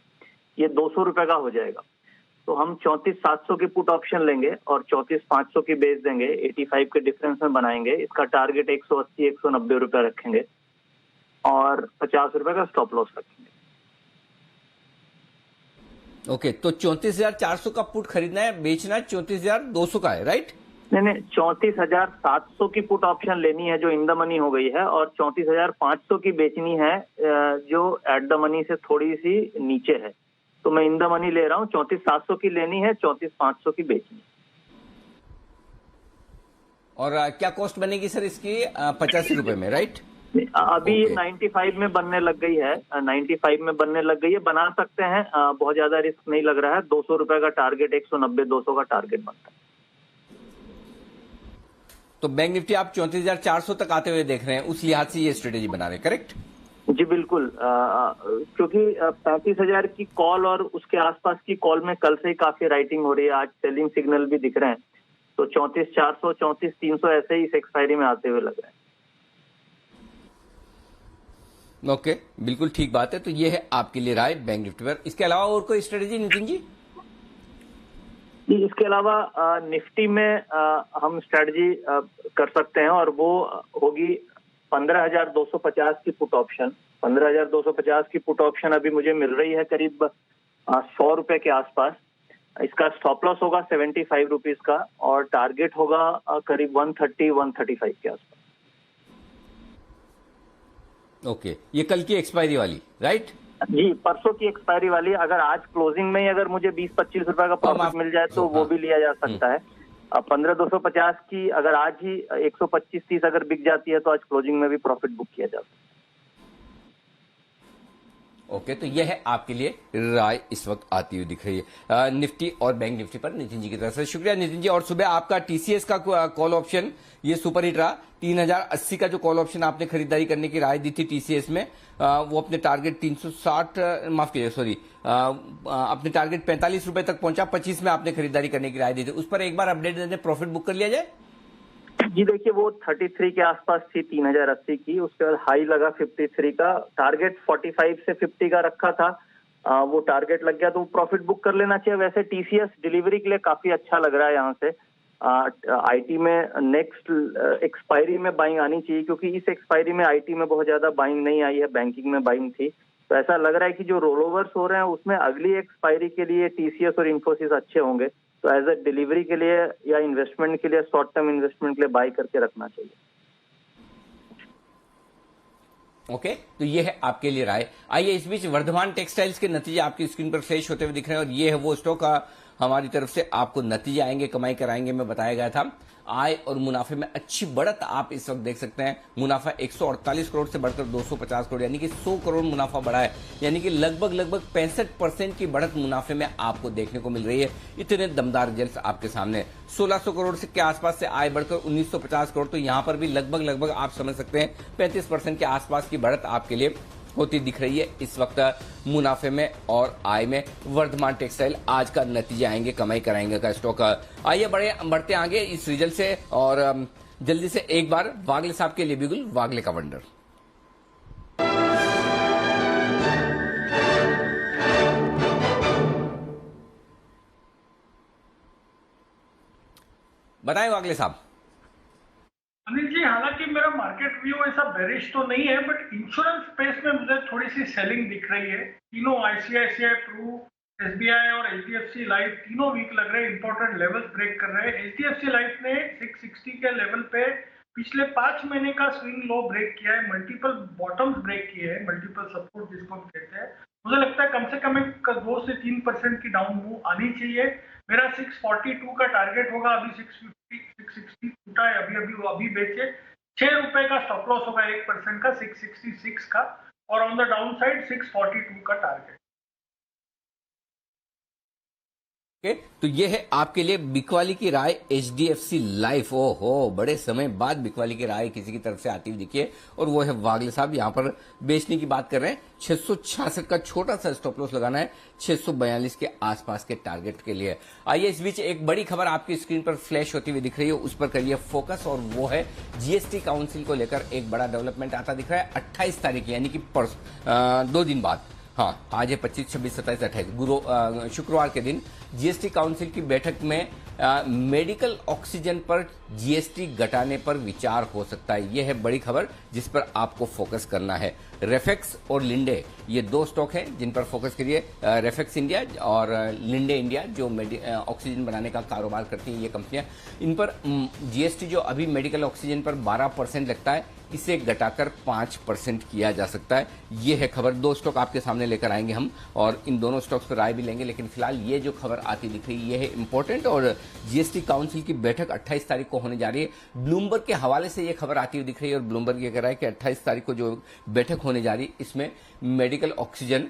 ये 200 रुपए का हो जाएगा। तो हम 34,700 की पुट ऑप्शन लेंगे और 34,500 की बेच देंगे, 85 के डिफरेंस में बनाएंगे। इसका टारगेट 180-190 रुपए रखेंगे और 50 रुपए का स्टॉप लॉस रखेंगे। ओके, तो 34,400 का पुट खरीदना है, बेचना है 34,200 का है, राइट? नहीं, 34,700 की पुट ऑप्शन लेनी है जो इन द मनी हो गई है, और 34,500 की बेचनी है जो एट द मनी से थोड़ी सी नीचे है। तो मैं इन द मनी ले रहा हूँ, 34,700 की लेनी है, 34,500 की बेचनी है। और क्या कॉस्ट बनेगी सर इसकी? 85 रुपए में, राइट? अभी 95 में बनने लग गई है, 95 में बनने लग गई है, बना सकते हैं, बहुत ज्यादा रिस्क नहीं लग रहा है। 200 रुपए का टारगेट, 190-200 का टारगेट बनता है। तो बैंक निफ्टी आप 34,400 तक आते हुए देख रहे हैं, उस लिहाज से ये स्ट्रेटेजी बना रहे हैं, करेक्ट? जी बिल्कुल, क्योंकि 35,000 की कॉल और उसके आसपास की कॉल में कल से ही काफी राइटिंग हो रही है, आज सेलिंग सिग्नल भी दिख रहे हैं। तो 34,400, 34,300 ऐसे ही इस एक्सपायरी में आते हुए लग रहे हैं। ओके, बिल्कुल ठीक बात है। तो ये है आपके लिए राय बैंक निफ्टी पर। इसके अलावा और कोई स्ट्रेटेजी नितिन जी? इसके अलावा निफ्टी में हम स्ट्रेटजी कर सकते हैं, और वो होगी 15,250 की पुट ऑप्शन। 15,250 की पुट ऑप्शन अभी मुझे मिल रही है करीब 100 रुपए के आसपास। इसका स्टॉप लॉस होगा 75 रुपीज का, और टारगेट होगा करीब 130-135 के आसपास। ओके, ये कल की एक्सपायरी वाली, राइट? जी, परसों की एक्सपायरी वाली। अगर आज क्लोजिंग में ही अगर मुझे 20-25 रुपए का प्रॉफिट मिल जाए तो वो भी लिया जा सकता है। 15,250 की अगर आज ही 125-30 अगर बिक जाती है तो आज क्लोजिंग में भी प्रॉफिट बुक किया जा सकता है। ओके, तो यह है आपके लिए राय इस वक्त आती हुई दिख रही है निफ्टी और बैंक निफ्टी पर। नितिन जी की तरफ से शुक्रिया नितिन जी। और सुबह आपका टीसीएस का कॉल ऑप्शन ये सुपर हिट रहा, 3080 का जो कॉल ऑप्शन आपने खरीदारी करने की राय दी थी टीसीएस में, वो अपने टारगेट 360 माफ कीजिए सॉरी अपने टारगेट 45 रुपए तक पहुंचा, 25 में आपने खरीदारी करने की राय दी थी। उस पर एक बार अपडेट देने प्रॉफिट बुक कर लिया जाए। जी देखिए, वो 33 के आसपास थी 3080 की, उसके बाद हाई लगा 53 का, टारगेट 45 से 50 का रखा था, वो टारगेट लग गया तो प्रॉफिट बुक कर लेना चाहिए। वैसे टीसीएस डिलीवरी के लिए काफी अच्छा लग रहा है यहाँ से। आईटी में नेक्स्ट एक्सपायरी में बाइंग आनी चाहिए, क्योंकि इस एक्सपायरी में आईटी में बहुत ज्यादा बाइंग नहीं आई है, बैंकिंग में बाइंग थी। तो ऐसा लग रहा है कि जो रोल ओवर्स हो रहे हैं उसमें अगली एक्सपायरी के लिए टीसीएस और इन्फोसिस अच्छे होंगे। तो एज ए डिलीवरी के लिए या इन्वेस्टमेंट के लिए, शॉर्ट टर्म इन्वेस्टमेंट के लिए बाई करके रखना चाहिए। ओके, तो ये है आपके लिए राय। आइए इस बीच वर्धमान टेक्सटाइल्स के नतीजे आपकी स्क्रीन पर फ्लैश होते हुए दिख रहे हैं और ये है वो स्टॉक हमारी तरफ से आपको नतीजे आएंगे, कमाई कराएंगे में बताया गया था। आय और मुनाफे में अच्छी बढ़त आप इस वक्त देख सकते हैं। मुनाफा 148 करोड़ से बढ़कर 250 करोड़ यानी कि 100 करोड़ मुनाफा बढ़ा है, यानी कि लगभग 65% की बढ़त मुनाफे में आपको देखने को मिल रही है। इतने दमदार रिजल्ट आपके सामने। 1600 करोड़ से के आसपास से आय बढ़कर 1950 करोड़, तो यहां पर भी लगभग आप समझ सकते हैं 35% के आसपास की बढ़त आपके लिए होती दिख रही है इस वक्त मुनाफे में और आय में। वर्धमान टेक्सटाइल आज का नतीजे आएंगे, कमाई कराएंगे का स्टॉक। आइए बढ़ते आगे इस रिजल्ट से और जल्दी से एक बार वागले साहब के लिए बिगुल, वागले का वंडर। बताएं वागले साहब। अनिल जी, हालांकि मेरा मार्केट व्यू ऐसा बेरिश तो नहीं है, बट इंश्योरेंस स्पेस में मुझे थोड़ी सी सेलिंग दिख रही है। तीनों आईसीआईसीआई, प्रू, एसबीआई और एचडीएफसी लाइफ तीनों वीक लग रहे हैं, इंपॉर्टेंट लेवल्स ब्रेक कर रहे हैं। एचडीएफसी लाइफ ने 660 के लेवल पे पिछले 5 महीने का स्विंग लो ब्रेक किया है, मल्टीपल बॉटम्स ब्रेक किए हैं, मल्टीपल सपोर्ट जिसको हम कहते हैं। मुझे लगता है कम से कम एक 2 से 3% की डाउन मूव आनी चाहिए। मेरा 642 का टारगेट होगा, अभी 660 टूटा है, अभी बेचे। 6 रुपए का स्टॉप लॉस होगा 1% का, 666 का, और ऑन द डाउन साइड 642 का टारगेट। तो ये है आपके लिए बिकवाली की राय एचडीएफसी लाइफ। ओहो, बड़े समय बाद बिकवाली की राय किसी की तरफ से आती हुई दिखिए और वो है वागले साहब। यहां पर बेचने की बात कर रहे हैं। 666 का छोटा सा स्टॉप लॉस लगाना है 642 के आसपास के टारगेट के लिए। आइए इस बीच एक बड़ी खबर आपकी स्क्रीन पर फ्लैश होती हुई दिख रही है, उस पर करिए फोकस और वो है जीएसटी काउंसिल को लेकर एक बड़ा डेवलपमेंट आता दिख रहा है। 28 तारीख यानी कि 2 दिन बाद, हाँ आज है 25, 26, 27, 28 शुक्रवार के दिन जीएसटी काउंसिल की बैठक में मेडिकल ऑक्सीजन पर जीएसटी घटाने पर विचार हो सकता है। यह है बड़ी खबर जिस पर आपको फोकस करना है। रेफेक्स और लिंडे ये 2 स्टॉक हैं जिन पर फोकस करिए। रेफेक्स इंडिया और लिंडे इंडिया जो ऑक्सीजन बनाने का कारोबार करती हैं ये कंपनियां, इन पर जीएसटी जो अभी मेडिकल ऑक्सीजन पर 12% लगता है इसे घटाकर 5% किया जा सकता है। ये है खबर। 2 स्टॉक आपके सामने लेकर आएंगे हम और इन दोनों स्टॉक्स पर राय भी लेंगे, लेकिन फिलहाल ये जो खबर आती दिख रही है ये है इंपॉर्टेंट और जीएसटी काउंसिल की बैठक 28 तारीख को होने जा रही है। ब्लूमबर्ग के हवाले से ये खबर आती हुई दिख रही है और ब्लूमबर्ग ये कह रहा है कि 28 तारीख को जो बैठक होने जा रही है इसमें मेडिकल ऑक्सीजन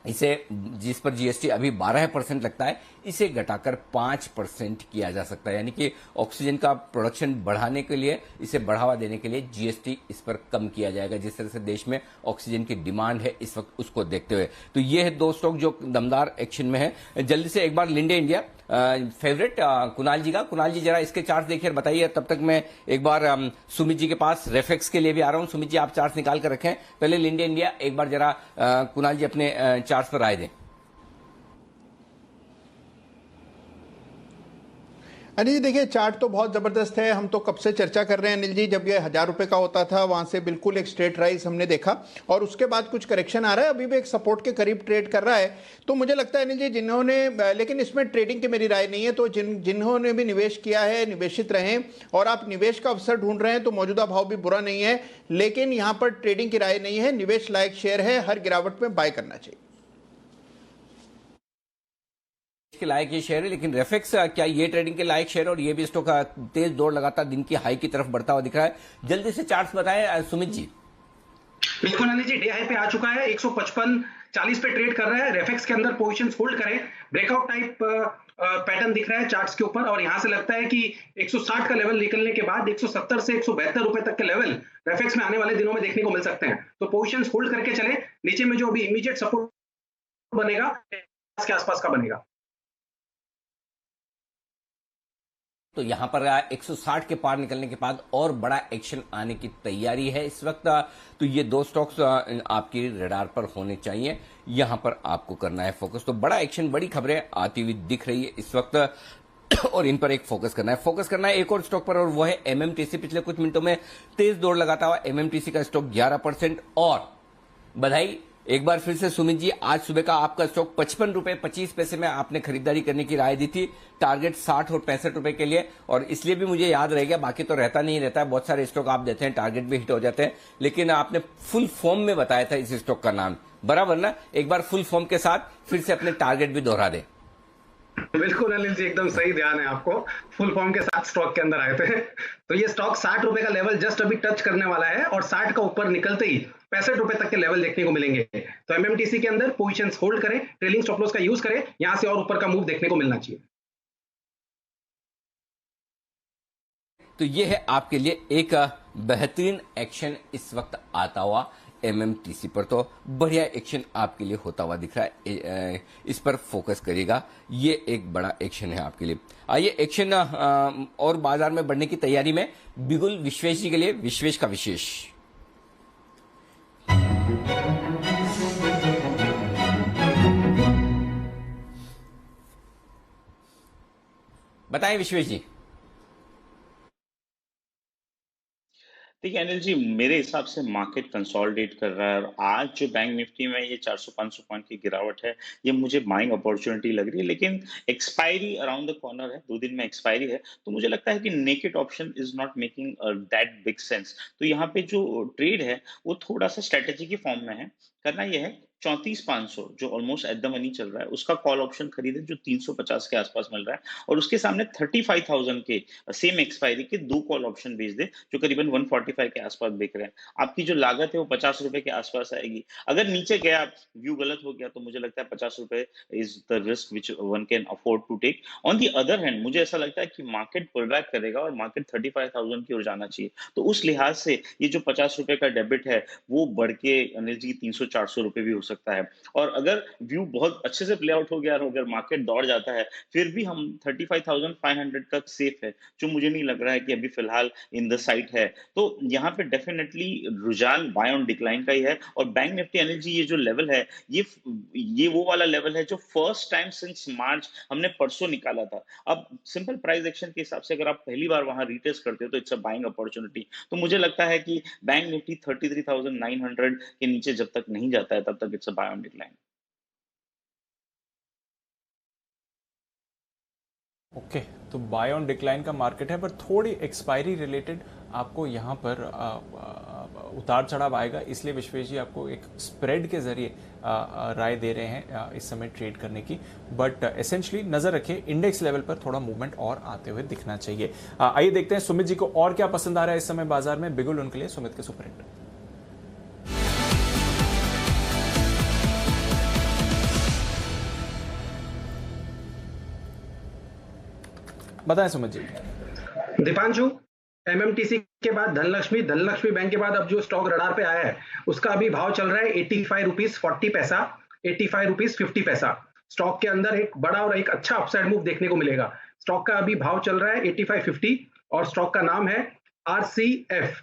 इसे जिस पर जीएसटी अभी 12% लगता है इसे घटाकर 5% किया जा सकता है, यानी कि ऑक्सीजन का प्रोडक्शन बढ़ाने के लिए, इसे बढ़ावा देने के लिए जीएसटी इस पर कम किया जाएगा। जिस तरह से देश में ऑक्सीजन की डिमांड है इस वक्त उसको देखते हुए, तो ये है 2 स्टॉक जो दमदार एक्शन में है। जल्दी से एक बार लिंडे इंडिया फेवरेट कुणाल जी का, कुणाल जी जरा इसके चार्ट देखिए और बताइए। तब तक मैं एक बार सुमित जी के पास रेफेक्स के लिए भी आ रहा हूं। सुमित जी आप चार्ट निकाल कर रखें। पहले लिंडे इंडिया एक बार जरा कुणाल जी अपने चार्ट पर राय दें। अनिल जी देखिए, चार्ट तो बहुत जबरदस्त है। हम तो कब से चर्चा कर रहे हैं अनिल जी, जब ये 1000 रुपए का होता था वहां से बिल्कुल एक स्ट्रेट राइज हमने देखा और उसके बाद कुछ करेक्शन आ रहा है, अभी भी एक सपोर्ट के करीब ट्रेड कर रहा है। तो मुझे लगता है अनिल जी जिन्होंने, लेकिन इसमें ट्रेडिंग की मेरी राय नहीं है, तो जिन्होंने भी निवेश किया है निवेशित रहें और आप निवेश का अवसर ढूंढ रहे हैं तो मौजूदा भाव भी बुरा नहीं है, लेकिन यहां पर ट्रेडिंग की राय नहीं है। निवेश लायक शेयर है, हर गिरावट में बाय करना चाहिए के लायक ये शेयर है। लेकिन रेफेक्स क्या ये ट्रेडिंग के लायक शेयर और ये भी स्टॉक तेज दौड़ लगातार दिन की हाई की तरफ बढ़ता हुआ दिख रहा है। जल्दी से चार्ट्स बताएं सुमित जी। बिल्कुल अनिल जी, डे हाई पे आ चुका है 155 40 पे ट्रेड कर रहा है, रेफेक्स के अंदर पोजीशंस होल्ड करें, ब्रेकआउट टाइप पैटर्न दिख रहा है चार्ट्स के ऊपर, और यहां से लगता है कि 160 का लेवल निकलने के बाद 170 से 172 रुपए तक के लेवल रेफेक्स में आने वाले दिनों में देखने को मिल सकते हैं। तो पोजीशंस होल्ड करके चले, नीचे में जो अभी इमीडिएट सपोर्ट बनेगा के आसपास का बनेगा। तो यहां पर 160 के पार निकलने के बाद और बड़ा एक्शन आने की तैयारी है इस वक्त। तो ये दो स्टॉक्स आपकी रडार पर होने चाहिए, यहां पर आपको करना है फोकस। तो बड़ा एक्शन, बड़ी खबरें आती हुई दिख रही है इस वक्त और इन पर एक फोकस करना है एक और स्टॉक पर, और वो है एमएमटीसी। पिछले कुछ मिनटों में तेज दौड़ लगाता हुआ एमएमटीसी का स्टॉक 11%। और बधाई एक बार फिर से सुमित जी, आज सुबह का आपका स्टॉक 55 रुपए 25 पैसे में आपने खरीदारी करने की राय दी थी, टारगेट 60 और 65 रुपए के लिए, और इसलिए भी मुझे याद रह गया, बाकी तो रहता नहीं रहता है, बहुत सारे स्टॉक आप देते हैं टारगेट भी हिट हो जाते हैं, लेकिन आपने फुल फॉर्म में बताया था इस स्टॉक का नाम, बराबर ना? एक बार फुल फॉर्म के साथ फिर से अपने टारगेट भी दोहरा दे। बिल्कुल अनिल जी, एकदम सही ध्यान है आपको, फुल फॉर्म के साथ स्टॉक के अंदर आए थे। तो ये स्टॉक 60 रुपए का लेवल जस्ट अभी टच करने वाला है, और 60 का ऊपर निकलते ही 65 रुपए तक के लेवल देखने को मिलेंगे। तो एमएमटीसी के अंदर पोजीशंस होल्ड करें, ट्रेलिंग स्टॉप लॉस का यूज करें, यहां से और ऊपर का मूव देखने को मिलना चाहिए। तो ये है आपके लिए एक बेहतरीन एक्शन इस वक्त आता हुआ एमएमटीसी पर। तो बढ़िया एक्शन आपके लिए होता हुआ दिख रहा है, इस पर फोकस करिएगा, ये एक बड़ा एक्शन है आपके लिए। आइए एक्शन और बाजार में बढ़ने की तैयारी में बिगुल विश्वेश जी के लिए विश्वेश का विशेष। बताएं विश्वेश जी। देखिए अनिल जी, मेरे हिसाब से मार्केट कंसोलिडेट कर रहा है, और आज जो बैंक निफ्टी में ये 400-500 पॉइंट की गिरावट है, ये मुझे बाइंग अपॉर्चुनिटी लग रही है, लेकिन एक्सपायरी अराउंड द कॉर्नर है, 2 दिन में एक्सपायरी है, तो मुझे लगता है कि naked option is not making that big sense. तो यहाँ पे जो ट्रेड है वो थोड़ा सा स्ट्रेटेजी के फॉर्म में है। करना यह है 34,500 जो ऑलमोस्ट एट द मनी चल रहा है, उसका कॉल ऑप्शन खरीदे जो 350 के आसपास मिल रहा है, और उसके सामने 35,000 के सेम एक्सपायरी के 2 कॉल ऑप्शन भेज दे जो करीबन 145 के आसपास बिक रहे हैं। आपकी जो लागत है वो 50 रुपए के आसपास आएगी। अगर नीचे गया, व्यू गलत हो गया, तो मुझे लगता है 50 रुपए is the risk which one can afford to take. On the other hand मुझे ऐसा लगता है कि मार्केट पुल बैक करेगा और मार्केट 35,000 की ओर जाना चाहिए। तो उस लिहाज से ये जो 50 रुपए का डेबिट है वो बढ़ के अनिल जी 300-400 रुपए भी हो सकता है। और अगर व्यू बहुत अच्छे से प्ले आउट हो गया और अगर मार्केट दौड़ जाता है, फिर भी हम 35,500 तक सेफ है, जो मुझे नहीं लग रहा है कि अभी फिलहाल इन द साइट है। तो यहाँ पे डेफिनेटली रुझान बाय ऑन डिक्लाइन का ही है। और बैंक निफ्टी अनिल जी, ये जो लेवल है, ये वो वाला लेवल है जो फर्स्ट टाइम सिंस मार्च हमने परसों निकाला था। अब सिंपल प्राइस एक्शन के हिसाब से अगर आप पहली बार वहां रिटेस्ट करते हो तो इट्स अ बाइंग अपॉर्चुनिटी। तो मुझे लगता है कि बैंक निफ्टी 33,900 के नीचे जब तक नहीं जाता है तब तक it's a buy on decline. Okay, तो बाय ऑन डिक्लाइन का मार्केट है, पर थोड़ी एक्सपायरी रिलेटेड आपको यहाँ पर उतार चढ़ाव आएगा, इसलिए विश्वेश जी आपको एक स्प्रेड के जरिए राय दे रहे हैं इस समय ट्रेड करने की। बट एसेंशली नजर रखिए, इंडेक्स लेवल पर थोड़ा मूवमेंट और आते हुए दिखना चाहिए। आइए देखते हैं सुमित जी को और क्या पसंद आ रहा है इस समय बाजार में। बिगुल उनके लिए सुमित के सुपर हिट। बताएं सुमित जी। दीपांशु, एमएमटीसी के बाद धनलक्ष्मी बैंक के बाद अब जो स्टॉक रडार पे आया है उसका अभी भाव चल रहा है 85 रुपीज 40 पैसा, 85 रुपीज 50 पैसा। स्टॉक के अंदर एक बड़ा और एक अच्छा अपसाइड मूव देखने को मिलेगा। स्टॉक का अभी भाव चल रहा है 85.50 और स्टॉक का नाम है आरसीएफ,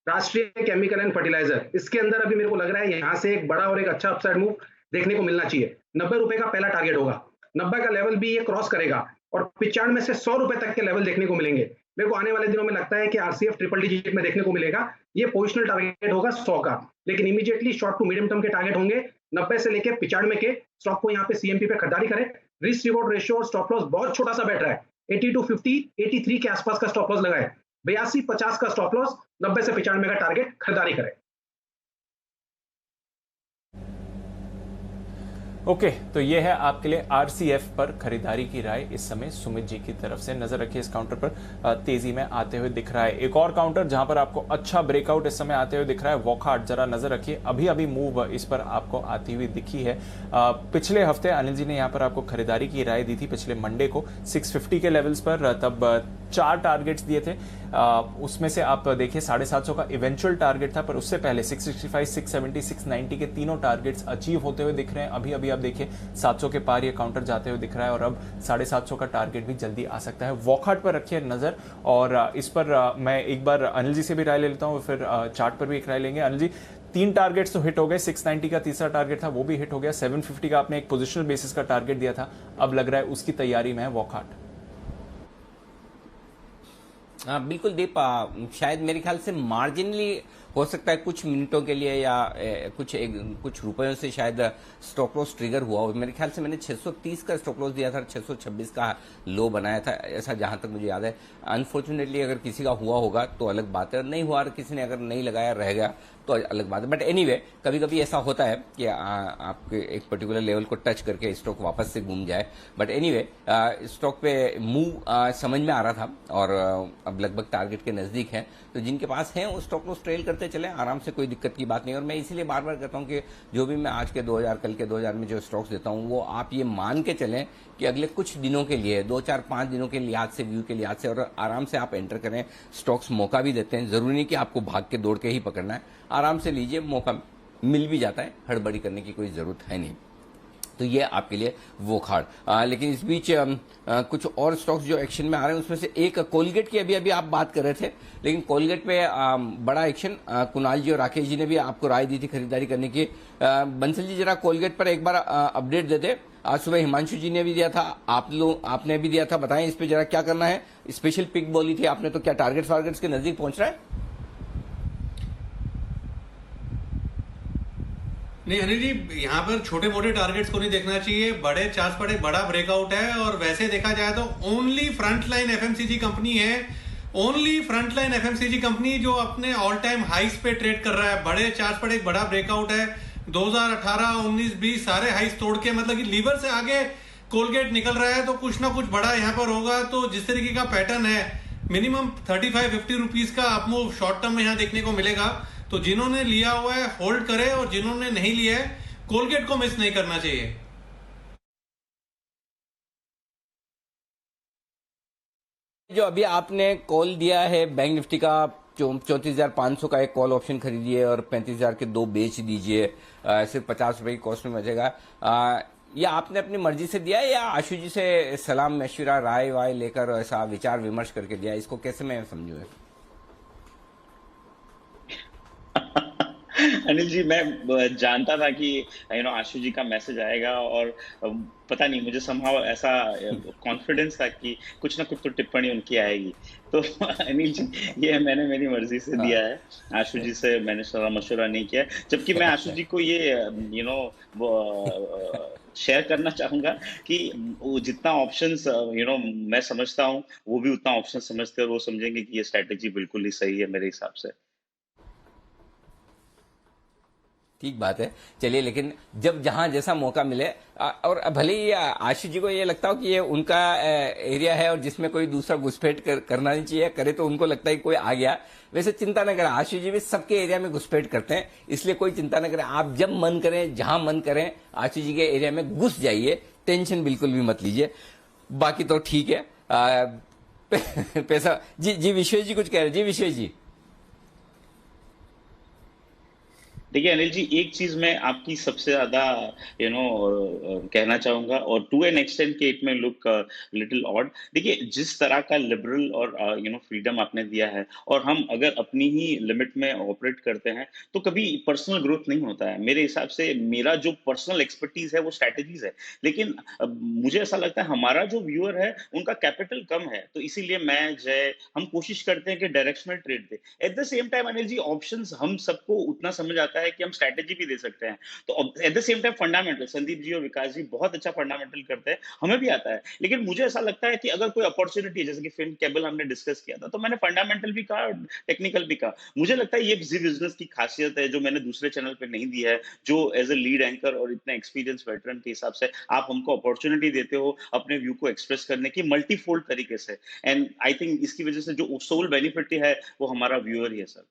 राष्ट्रीय केमिकल एंड फर्टिलाइजर। इसके अंदर अभी मेरे को लग रहा है यहाँ से एक बड़ा और एक अच्छा अपसाइड मूव देखने को मिलना चाहिए। 90 रुपए का पहला टारगेट होगा, 90 का लेवल भी ये क्रॉस करेगा और 95 से 100 रुपए तक के लेवल देखने को मिलेंगे। मेरे को आने वाले दिनों में लगता है कि आरसीएफ ट्रिपल डिजिट में देखने को मिलेगा। ये पोजिशनल टारगेट होगा 100 का, लेकिन immediately short to medium term के टारगेट होंगे 90 से लेकर 95 के। स्टॉक को यहाँ पे सीएमपी पे खरीदारी करें। रिस्क रिवॉर्ड रेशियो और स्टॉप लॉस बहुत छोटा सा बैठ रहा है, 80 to 50, 83 के आसपास का स्टॉप लॉस लगाए, 82-50 का स्टॉप लॉस, 90 से 95 का टारगेट, खरीदारी करें। ओके, तो ये है आपके लिए आरसीएफ पर खरीदारी की राय इस समय सुमित जी की तरफ से। नजर रखिए इस काउंटर पर तेजी में आते हुए दिख रहा है। एक और काउंटर जहां पर आपको अच्छा ब्रेकआउट इस समय आते हुए दिख रहा है, वॉकहार्ट। जरा नजर रखिए, अभी अभी मूव इस पर आपको आती हुई दिखी है। पिछले हफ्ते अनिल जी ने यहाँ पर आपको खरीदारी की राय दी थी, पिछले मंडे को 650 के लेवल्स पर। तब 4 टारगेट्स दिए थे, उसमें से आप देखिए 750 का इवेंचुअल टारगेट था, पर उससे पहले 665, 670, 690 के तीनों टारगेट्स अचीव होते हुए दिख रहे हैं। अभी अभी आप देखिए 700 के पार ये काउंटर जाते हुए दिख रहा है और अब 750 का टारगेट भी जल्दी आ सकता है। वॉकहार्ट पर रखिए नजर, और इस पर मैं एक बार अनिल जी से भी राय ले लेता हूँ, फिर चार्ट पर भी एक राय लेंगे। अनिल जी, 3 टारगेट्स तो हिट हो गए, 690 का तीसरा टारगेट था वो भी हिट हो गया, 750 का आपने एक पोजिशनल बेसिस का टारगेट दिया था, अब लग रहा है उसकी तैयारी में है वॉकहार्ट। हाँ बिल्कुल दीप, शायद मेरे ख्याल से मार्जिनली हो सकता है कुछ मिनटों के लिए या कुछ रुपयों से शायद स्टॉप लॉस ट्रिगर हुआ हो। मेरे ख्याल से मैंने 630 का स्टॉप लॉस दिया था, 626 का लो बनाया था, ऐसा जहां तक मुझे याद है। अनफॉर्चुनेटली अगर किसी का हुआ होगा तो अलग बात है, नहीं हुआ और किसी ने अगर नहीं लगाया रह गया तो अलग बात है। बट एनीवे, कभी कभी ऐसा होता है कि आपके एक पर्टिकुलर लेवल को टच करके स्टॉक वापस से घूम जाए। बट एनीवे, स्टॉक पे मूव समझ में आ रहा था और अब लगभग टारगेट के नजदीक है, तो जिनके पास है वो स्टॉक लॉस ट्रेल करते चले आराम से, कोई दिक्कत की बात नहीं। और मैं इसीलिए बार बार कहता हूं कि जो भी मैं आज के 2000 कल के 2000 में जो स्टॉक्स देता हूं वो आप ये मान के चलें कि अगले कुछ दिनों के लिए, 2 4 5 दिनों के लिहाज से, व्यू के लिहाज से, और आराम से आप एंटर करें। स्टॉक्स मौका भी देते हैं, जरूरी नहीं कि आपको भाग के दौड़ के ही पकड़ना है, आराम से लीजिए, मौका मिल भी जाता है, हड़बड़ी करने की कोई जरूरत है नहीं। तो ये आपके लिए वॉकहार्ट। लेकिन इस बीच कुछ और स्टॉक्स जो एक्शन में आ रहे हैं, उसमें से एक कोलगेट की अभी अभी आप बात कर रहे थे, लेकिन कोलगेट पे बड़ा एक्शन, कुणाल जी और राकेश जी ने भी आपको राय दी थी खरीदारी करने की। बंसल जी जरा कोलगेट पर एक बार अपडेट देते। आज सुबह हिमांशु जी ने भी दिया था, आपने भी दिया था, बताएं इस पे जरा क्या करना है। स्पेशल पिक बोली थी आपने, तो क्या टारगेट्स वारगेट्स के नजदीक पहुंच रहा है? नहीं अनिल जी, यहाँ पर छोटे मोटे टारगेट्स को नहीं देखना चाहिए, बड़े चार्ज पर एक बड़ा ब्रेकआउट है। और वैसे देखा जाए तो ओनली फ्रंटलाइन एफएमसीजी कंपनी है, ओनली फ्रंटलाइन एफएमसीजी कंपनी जो अपने ऑल टाइम हाइस पे ट्रेड कर रहा है। बड़े चार्ज पर एक बड़ा ब्रेकआउट है, 2018, 19, 20 सारे हाइस तोड़ के, मतलब कि लीवर से आगे कोलगेट निकल रहा है, तो कुछ ना कुछ बड़ा यहाँ पर होगा। तो जिस तरीके का पैटर्न है, मिनिमम 35-50 रुपीज का अपमूव शॉर्ट टर्म में यहाँ देखने को मिलेगा। तो जिन्होंने लिया हुआ है होल्ड करे, और जिन्होंने नहीं लिया है कोलगेट को मिस नहीं करना चाहिए। जो अभी आपने कॉल दिया है बैंक निफ्टी का, 34,500 का एक कॉल ऑप्शन खरीदिए और 35,000 के 2 बेच दीजिए, सिर्फ 50 रुपए की कॉस्ट में बचेगा। या आपने अपनी मर्जी से दिया है या आशु जी से सलाम मशविरा राय वाय लेकर ऐसा विचार विमर्श करके दिया, इसको कैसे मैं समझूं? अनिल जी, मैं जानता था कि आशु जी का मैसेज आएगा, और पता नहीं, मुझे समहाउ ऐसा कॉन्फिडेंस था कि कुछ ना कुछ तो टिप्पणी उनकी आएगी। तो अनिल जी, ये मैंने मेरी मर्जी से दिया है, आशु जी से मैंने सलाह मशवरा नहीं किया। जबकि मैं आशु जी को ये शेयर करना चाहूंगा कि वो जितना ऑप्शंस मैं समझता हूँ, वो भी उतना ऑप्शन समझते हैं, और वो समझेंगे कि ये स्ट्रैटेजी बिल्कुल ही सही है मेरे हिसाब से। ठीक बात है, चलिए। लेकिन जब जहां जैसा मौका मिले, और भले ही आशीष जी को ये लगता हो कि ये उनका एरिया है और जिसमें कोई दूसरा घुसपैठ करना नहीं चाहिए, करे तो उनको लगता है कि कोई आ गया, वैसे चिंता न करें, आशीष जी भी सबके एरिया में घुसपैठ करते हैं, इसलिए कोई चिंता न करें। आप जब मन करें, जहां मन करें, आशीष जी के एरिया में घुस जाइए, टेंशन बिल्कुल भी मत लीजिए। बाकी तो ठीक है। पैसा जी विश्वेश जी कुछ कह रहे, जी विश्वेश जी। देखिए अनिल जी, एक चीज मैं आपकी सबसे ज्यादा कहना चाहूंगा, और टू एन एक्सटेंट के इट में लुक लिटिल ऑड। देखिए, जिस तरह का लिबरल और फ्रीडम आपने दिया है, और हम अगर अपनी ही लिमिट में ऑपरेट करते हैं, तो कभी पर्सनल ग्रोथ नहीं होता है। मेरे हिसाब से मेरा जो पर्सनल एक्सपर्टीज है वो स्ट्रैटेजीज है, लेकिन मुझे ऐसा लगता है हमारा जो व्यूअर है उनका कैपिटल कम है, तो इसीलिए मैं जय हम कोशिश करते हैं कि डायरेक्शनल ट्रेड दे। At the same time Anil ji, options हम सबको उतना समझ आता लगता है कि हम स्ट्रैटेजी भी दे सकते हैं। तो at the same time fundamental, Sandeep ji और विकास जी बहुत अच्छा फंडामेंटल करते हैं, हमें भी आता है। लेकिन मुझे ऐसा लगता है कि अगर कोई अपॉर्चुनिटी, जैसे कि फिल्म केबल हमने डिस्कस किया था, तो मैंने फंडामेंटल भी कहा और टेक्निकल भी कहा। मुझे लगता है ये जी बिजनेस की खासियत है जो मैंने दूसरे चैनल पे नहीं दी है, जो एज ए लीड एंकर और इतना एक्सपीरियंस वेटरन के हिसाब से आप हमको अपॉर्चुनिटी देते हो अपने व्यू को एक्सप्रेस करने की मल्टीफोल्ड तरीके से। एंड आई थिंक इसकी वजह से जो सोल बेनिफिट है वो हमारा व्यूअर ही है सर।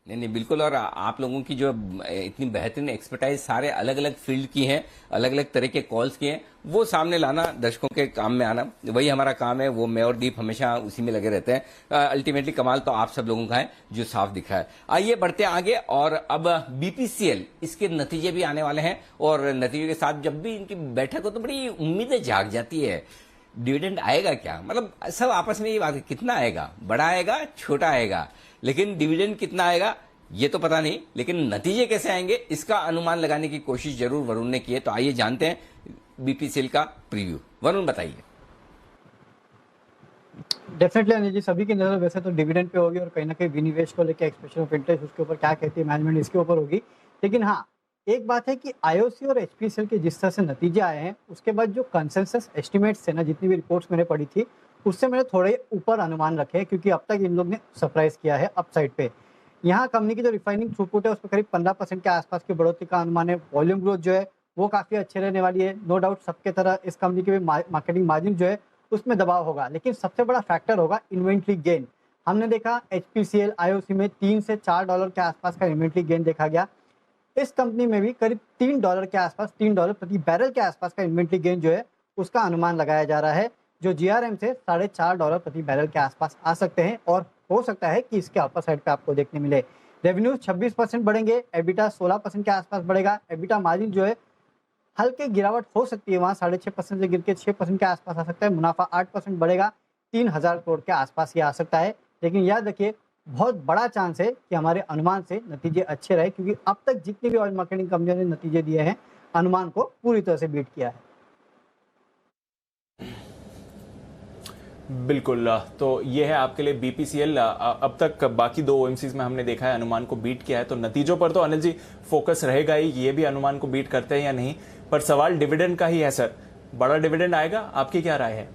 नहीं बिल्कुल। और आप लोगों की जो इतनी बेहतरीन एक्सपर्टाइज सारे अलग अलग फील्ड की है, अलग अलग तरह के कॉल्स किए हैं, वो सामने लाना, दर्शकों के काम में आना, वही हमारा काम है। वो मैं और दीप हमेशा उसी में लगे रहते हैं। अल्टीमेटली कमाल तो आप सब लोगों का है जो साफ दिख रहा है। आइए बढ़ते आगे। और अब बीपीसीएल, इसके नतीजे भी आने वाले हैं और नतीजे के साथ जब भी इनकी बैठक हो तो बड़ी उम्मीदें जाग जाती है। डिविडेंड आएगा क्या, मतलब सब आपस में ये बात है, कितना आएगा, बड़ा आएगा, छोटा आएगा, लेकिन डिविडेंड कितना आएगा ये तो पता नहीं, लेकिन नतीजे कैसे आएंगे इसका अनुमान लगाने की कोशिश जरूर वरुण ने की है। तो आइए जानते हैं बीपीसीएल का प्रीव्यू। वरुण बताइए। डेफिनेटली अनिल जी, सभी की नजर वैसे तो डिविडेंड पे होगी और कहीं ना कहीं विनिवेश को लेकर एक्सप्रेशन ऑफ इंटरेस्ट उसके ऊपर क्या कहती है मैनेजमेंट, इसके ऊपर होगी। लेकिन हाँ, एक बात है कि आईओसी और एचपीसीएल के जिस तरह से नतीजे आए हैं उसके बाद जो कंसेंसस एस्टिमेट्स है ना, जितनी भी रिपोर्ट्स मैंने पढ़ी थी उससे मैंने थोड़े ऊपर अनुमान रखे हैं, क्योंकि अब तक इन लोग ने सरप्राइज किया है अपसाइड पे। यहाँ कंपनी की जो रिफाइनिंग थ्रूपुट है उस पर करीब 15% के आसपास की बढ़ोतरी का अनुमान है। वॉल्यूम ग्रोथ जो है वो काफ़ी अच्छे रहने वाली है। नो डाउट सबके तरह इस कंपनी के भी मार्केटिंग मार्जिन जो है उसमें दबाव होगा, लेकिन सबसे बड़ा फैक्टर होगा इन्वेंट्री गेन। हमने देखा एचपीसीएल आईओसी में $3 से $4 के आसपास का इन्वेंट्री गेन देखा गया। इस कंपनी में भी करीब $3 के आसपास, $3 प्रति बैरल के आसपास का इन्वेंट्री गेन जो है उसका अनुमान लगाया जा रहा है, जो जीआरएम से $4.5 प्रति बैरल के आसपास आ सकते हैं। और हो सकता है कि इसके अपर साइड पे आपको देखने मिले। रेवेन्यू 26% बढ़ेंगे, एबिटा 16% के आसपास बढ़ेगा। एबिटा मार्जिन जो है हल्के गिरावट हो सकती है, वहाँ 6.5% से गिर के 6% के आसपास आ सकता है। मुनाफा 8% बढ़ेगा, 3000 करोड़ के आसपास ये आ सकता है। लेकिन याद रखिए बहुत बड़ा चांस है कि हमारे अनुमान से नतीजे अच्छे रहे, क्योंकि अब तक जितनी भी ऑयल मार्केटिंग कंपनियों ने नतीजे दिए हैं अनुमान को पूरी तरह से बीट किया है। बिल्कुल। तो ये है आपके लिए बीपीसीएल। अब तक बाकी दो ओएमसीज में हमने देखा है अनुमान को बीट किया है, तो नतीजों पर तो अनिल जी फोकस रहेगा ही, ये भी अनुमान को बीट करते हैं या नहीं। पर सवाल डिविडेंड का ही है सर, बड़ा डिविडेंड आएगा, आपकी क्या राय है?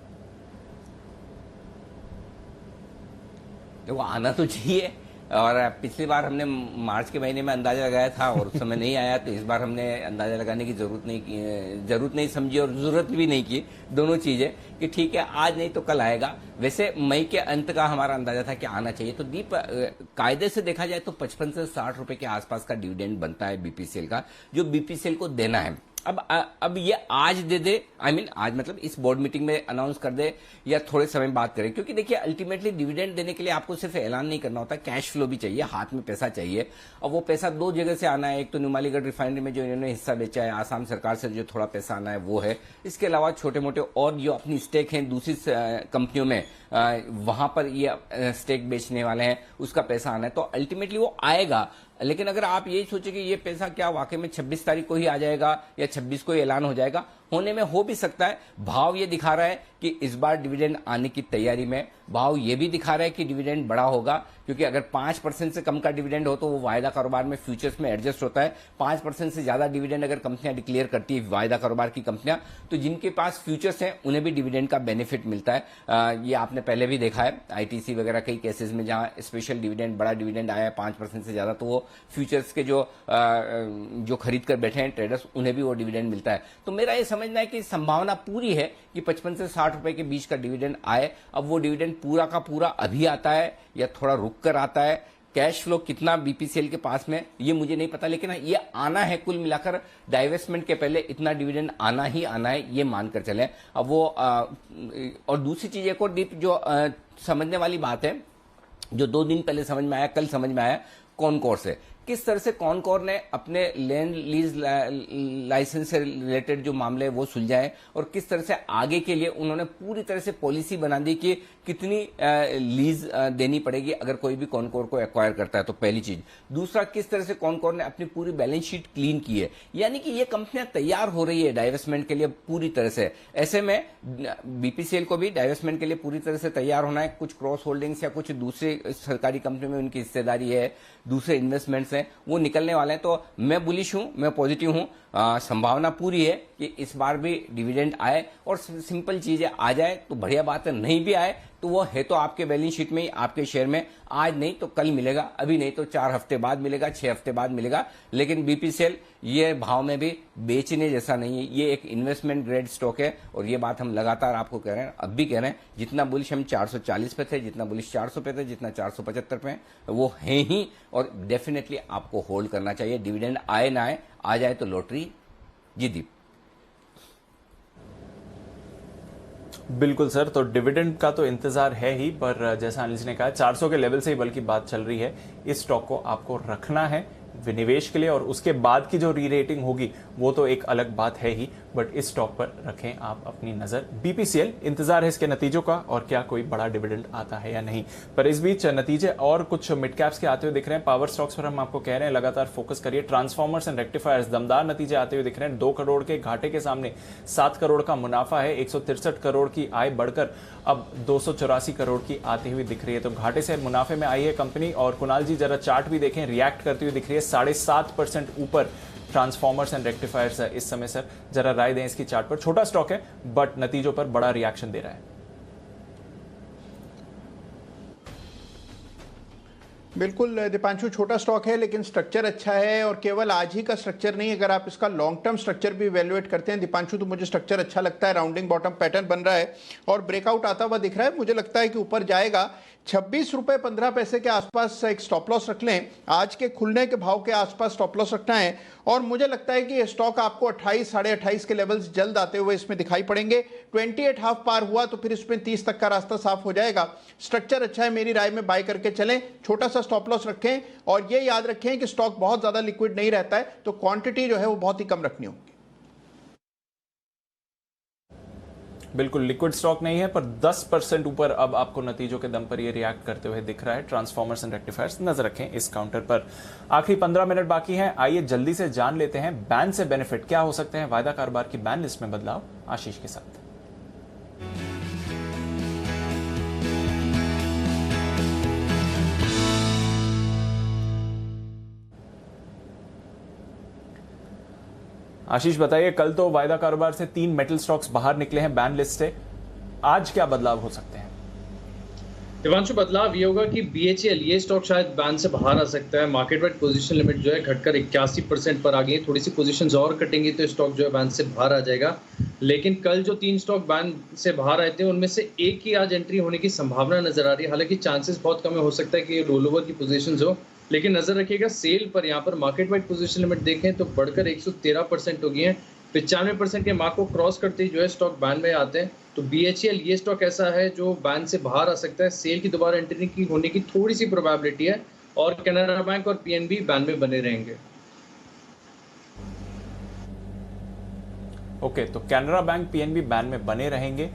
वो आना तो चाहिए, और पिछली बार हमने मार्च के महीने में अंदाजा लगाया था और उस समय नहीं आया, तो इस बार हमने अंदाजा लगाने की जरूरत नहीं समझी और जरूरत भी नहीं की। दोनों चीजें कि ठीक है आज नहीं तो कल आएगा। वैसे मई के अंत का हमारा अंदाजा था कि आना चाहिए। तो दीप, कायदे से देखा जाए तो 55 से 60 रुपए के आसपास का डिविडेंड बनता है बीपीसीएल का, जो बीपीसीएल को देना है। अब ये आज दे दे, आज मतलब इस बोर्ड मीटिंग में अनाउंस कर दे या थोड़े समय बाद करे, क्योंकि देखिए अल्टीमेटली डिविडेंड देने के लिए आपको सिर्फ ऐलान नहीं करना होता, कैश फ्लो भी चाहिए, हाथ में पैसा चाहिए। और वो पैसा दो जगह से आना है। एक तो नुमालीगढ़ रिफाइनरी में जो इन्होंने हिस्सा बेचा है, आसाम सरकार से जो थोड़ा पैसा आना है वो है। इसके अलावा छोटे मोटे और जो अपनी स्टेक है दूसरी कंपनियों में, वहां पर ये स्टेक बेचने वाले हैं, उसका पैसा आना है। तो अल्टीमेटली वो आएगा। लेकिन अगर आप यही सोचे कि ये पैसा क्या वाकई में 26 तारीख को ही आ जाएगा या 26 को ही ऐलान हो जाएगा, होने में हो भी सकता है। भाव ये दिखा रहा है कि इस बार डिविडेंड आने की तैयारी में, भाव ये भी दिखा रहा है कि डिविडेंड बड़ा होगा, क्योंकि अगर 5% से कम का डिविडेंड हो तो वो वायदा कारोबार में फ्यूचर्स में एडजस्ट होता है। 5% से ज्यादा डिविडेंड अगर कंपनियां डिक्लेयर करती है, वायदा कारोबार की कंपनियां, तो जिनके पास फ्यूचर्स हैं उन्हें भी डिविडेंड का बेनिफिट मिलता है। ये आपने पहले भी देखा है आईटीसी वगैरह कई केसेस में, जहां स्पेशल डिविडेंड, बड़ा डिविडेंड आया है 5% से ज्यादा, तो वो फ्यूचर्स के जो खरीद कर बैठे हैं ट्रेडर्स, उन्हें भी वो डिविडेंड मिलता है। तो मेरा ये समझना है कि संभावना पूरी है कि 55 से 60 रुपए के बीच का डिविडेंड आए। अब वो डिविडेंड पूरा का पूरा अभी आता है या थोड़ा रुक कर आता है, कैश फ्लो कितना बीपीसीएल के पास में ये मुझे नहीं पता, लेकिन ये आना है। कुल मिलाकर डाइवेस्टमेंट के पहले इतना डिविडेंड आना ही आना है, ये मानकर चले। अब वो और दूसरी चीज एक और डीप जो समझने वाली बात है, जो 2 दिन पहले समझ में आया, कल समझ में आया, कॉनकोर से किस तरह से कौन ने अपने लैंड लीज लाइसेंस से रिलेटेड जो मामले हैं वो सुलझाए और किस तरह से आगे के लिए उन्होंने पूरी तरह से पॉलिसी बना दी कि कितनी लीज देनी पड़ेगी अगर कोई भी कॉनकोर को एक्वायर करता है। तो पहली चीज। दूसरा, किस तरह से कॉनकोर ने अपनी पूरी बैलेंस शीट क्लीन की है, यानी कि ये कंपनियां तैयार हो रही है डाइवेस्टमेंट के लिए पूरी तरह से। ऐसे में बीपीसीएल को भी डाइवेस्टमेंट के लिए पूरी तरह से तैयार होना है। कुछ क्रॉस होल्डिंग्स या कुछ दूसरे सरकारी कंपनी में उनकी हिस्सेदारी है, दूसरे इन्वेस्टमेंट्स हैं, वो निकलने वाले हैं। तो मैं बुलिश हूं, मैं पॉजिटिव हूं। संभावना पूरी है कि इस बार भी डिविडेंड आए और सिंपल चीज है, आ जाए तो बढ़िया बात है, नहीं भी आए तो वो है तो आपके बैलेंस शीट में ही, आपके शेयर में आज नहीं तो कल मिलेगा, अभी नहीं तो 4 हफ्ते बाद मिलेगा, 6 हफ्ते बाद मिलेगा। लेकिन बीपीसीएल ये भाव में भी बेचने जैसा नहीं है, ये एक इन्वेस्टमेंट ग्रेड स्टॉक है और ये बात हम लगातार आपको कह रहे हैं, अब भी कह रहे हैं। जितना बुलिश हम 440 पे थे, जितना बुलिश 400 पे थे, जितना 475 पे वो है ही और डेफिनेटली आपको होल्ड करना चाहिए। डिविडेंड आए ना आए, आ जाए तो लॉटरी। जी दीप। बिल्कुल सर, तो डिविडेंड का तो इंतजार है ही, पर जैसा अनिल जी ने कहा 400 के लेवल से ही बल्कि बात चल रही है। इस स्टॉक को आपको रखना है विनिवेश के लिए और उसके बाद की जो री रेटिंग होगी वो तो एक अलग बात है ही, बट इस स्टॉक पर रखें आप अपनी नजर। बीपीसीएल, इंतजार है इसके नतीजों का और क्या कोई बड़ा डिविडेंड आता है या नहीं। पर इस बीच नतीजे और कुछ मिड कैप्स के आते हुए दिख रहे हैं। पावर स्टॉक्स पर हम आपको कह रहे हैं लगातार फोकस करिए। ट्रांसफॉर्मर्स एंड रेक्टिफायर्स दमदार नतीजे आते हुए दिख रहे हैं। 2 करोड़ के घाटे के सामने 7 करोड़ का मुनाफा है। 163 करोड़ की आय बढ़कर अब 284 करोड़ की आती हुई दिख रही है। तो घाटे से मुनाफे में आई है कंपनी। और कुणाल जी जरा चार्ट भी देखें, रिएक्ट करती हुई दिख रही है 7.5% ऊपर ट्रांसफॉर्मर्स एंड रेक्टिफायर्स है इस समय। सर जरा राय दें इसकी चार्ट पर। छोटा स्टॉक है बट नतीजों पर बड़ा रिएक्शन दे रहा है। बिल्कुल दीपांशु, छोटा स्टॉक है लेकिन स्ट्रक्चर अच्छा है और केवल आज ही का स्ट्रक्चर नहीं, अगर आप इसका लॉन्ग टर्म स्ट्रक्चर भी इवैल्यूएट करते हैं दीपांशु तो मुझे स्ट्रक्चर अच्छा लगता है। राउंडिंग बॉटम पैटर्न बन रहा है और ब्रेकआउट आता हुआ दिख रहा है। मुझे लगता है कि ऊपर जाएगा। 26 रुपए 15 पैसे के आसपास एक स्टॉप लॉस रख लें। आज के खुलने के भाव के आसपास स्टॉप लॉस रखना है और मुझे लगता है कि ये स्टॉक आपको 28 साढ़े 28 के लेवल्स जल्द आते हुए इसमें दिखाई पड़ेंगे। 28 हाफ पार हुआ तो फिर इसमें 30 तक का रास्ता साफ हो जाएगा। स्ट्रक्चर अच्छा है, मेरी राय में बाय करके चलें। छोटा सा स्टॉप लॉस रखें और ये याद रखें कि स्टॉक बहुत ज्यादा लिक्विड नहीं रहता है तो क्वांटिटी जो है वो बहुत ही कम रखनी होगी। बिल्कुल लिक्विड स्टॉक नहीं है पर 10% ऊपर अब आपको नतीजों के दम पर ये रिएक्ट करते हुए दिख रहा है। ट्रांसफॉर्मर्स एंड रेक्टिफायर्स, नजर रखें इस काउंटर पर। आखिरी 15 मिनट बाकी हैं, आइए जल्दी से जान लेते हैं बैन से बेनिफिट क्या हो सकते हैं। वायदा कारोबार की बैन लिस्ट में बदलाव, आशीष के साथ। आशीष बताइए, कल तो वायदा कारोबार से 3 मेटल स्टॉक्स बाहर निकले हैं बैन लिस्ट से, आज क्या बदलाव हो सकते हैं? दिवांशु, बदलाव ये होगा कि BHEL ये स्टॉक शायद बैन से बाहर आ सकता है। मार्केट वाइड पोजीशन लिमिट जो है घटकर 81% पर आ गई है। थोड़ी सी पोजीशंस और कटेंगी तो स्टॉक जो है बैन से बाहर आ जाएगा। लेकिन कल जो 3 स्टॉक बैन से बाहर आए थे उनमें से एक की आज एंट्री होने की संभावना नजर आ रही है। हालांकि चांसेस बहुत कम है, हो सकता है कि ये रोल ओवर की पोजीशंस हो, लेकिन नजर रखिएगा सेल पर। यहाँ पर मार्केट वाइड पोजीशन लिमिट देखें तो बढ़कर 113% हो गई है। 95% के मार्क को क्रॉस करते ही जो है स्टॉक बैन में आते हैं। तो BHEL ये स्टॉक ऐसा है जो बैन से बाहर आ सकता है। सेल की दोबारा एंट्री की होने की थोड़ी सी प्रोबेबिलिटी है और कैनरा बैंक और PNB बैन में बने रहेंगे। ओके, तो कैनरा बैंक PNB बैन में बने रहेंगे।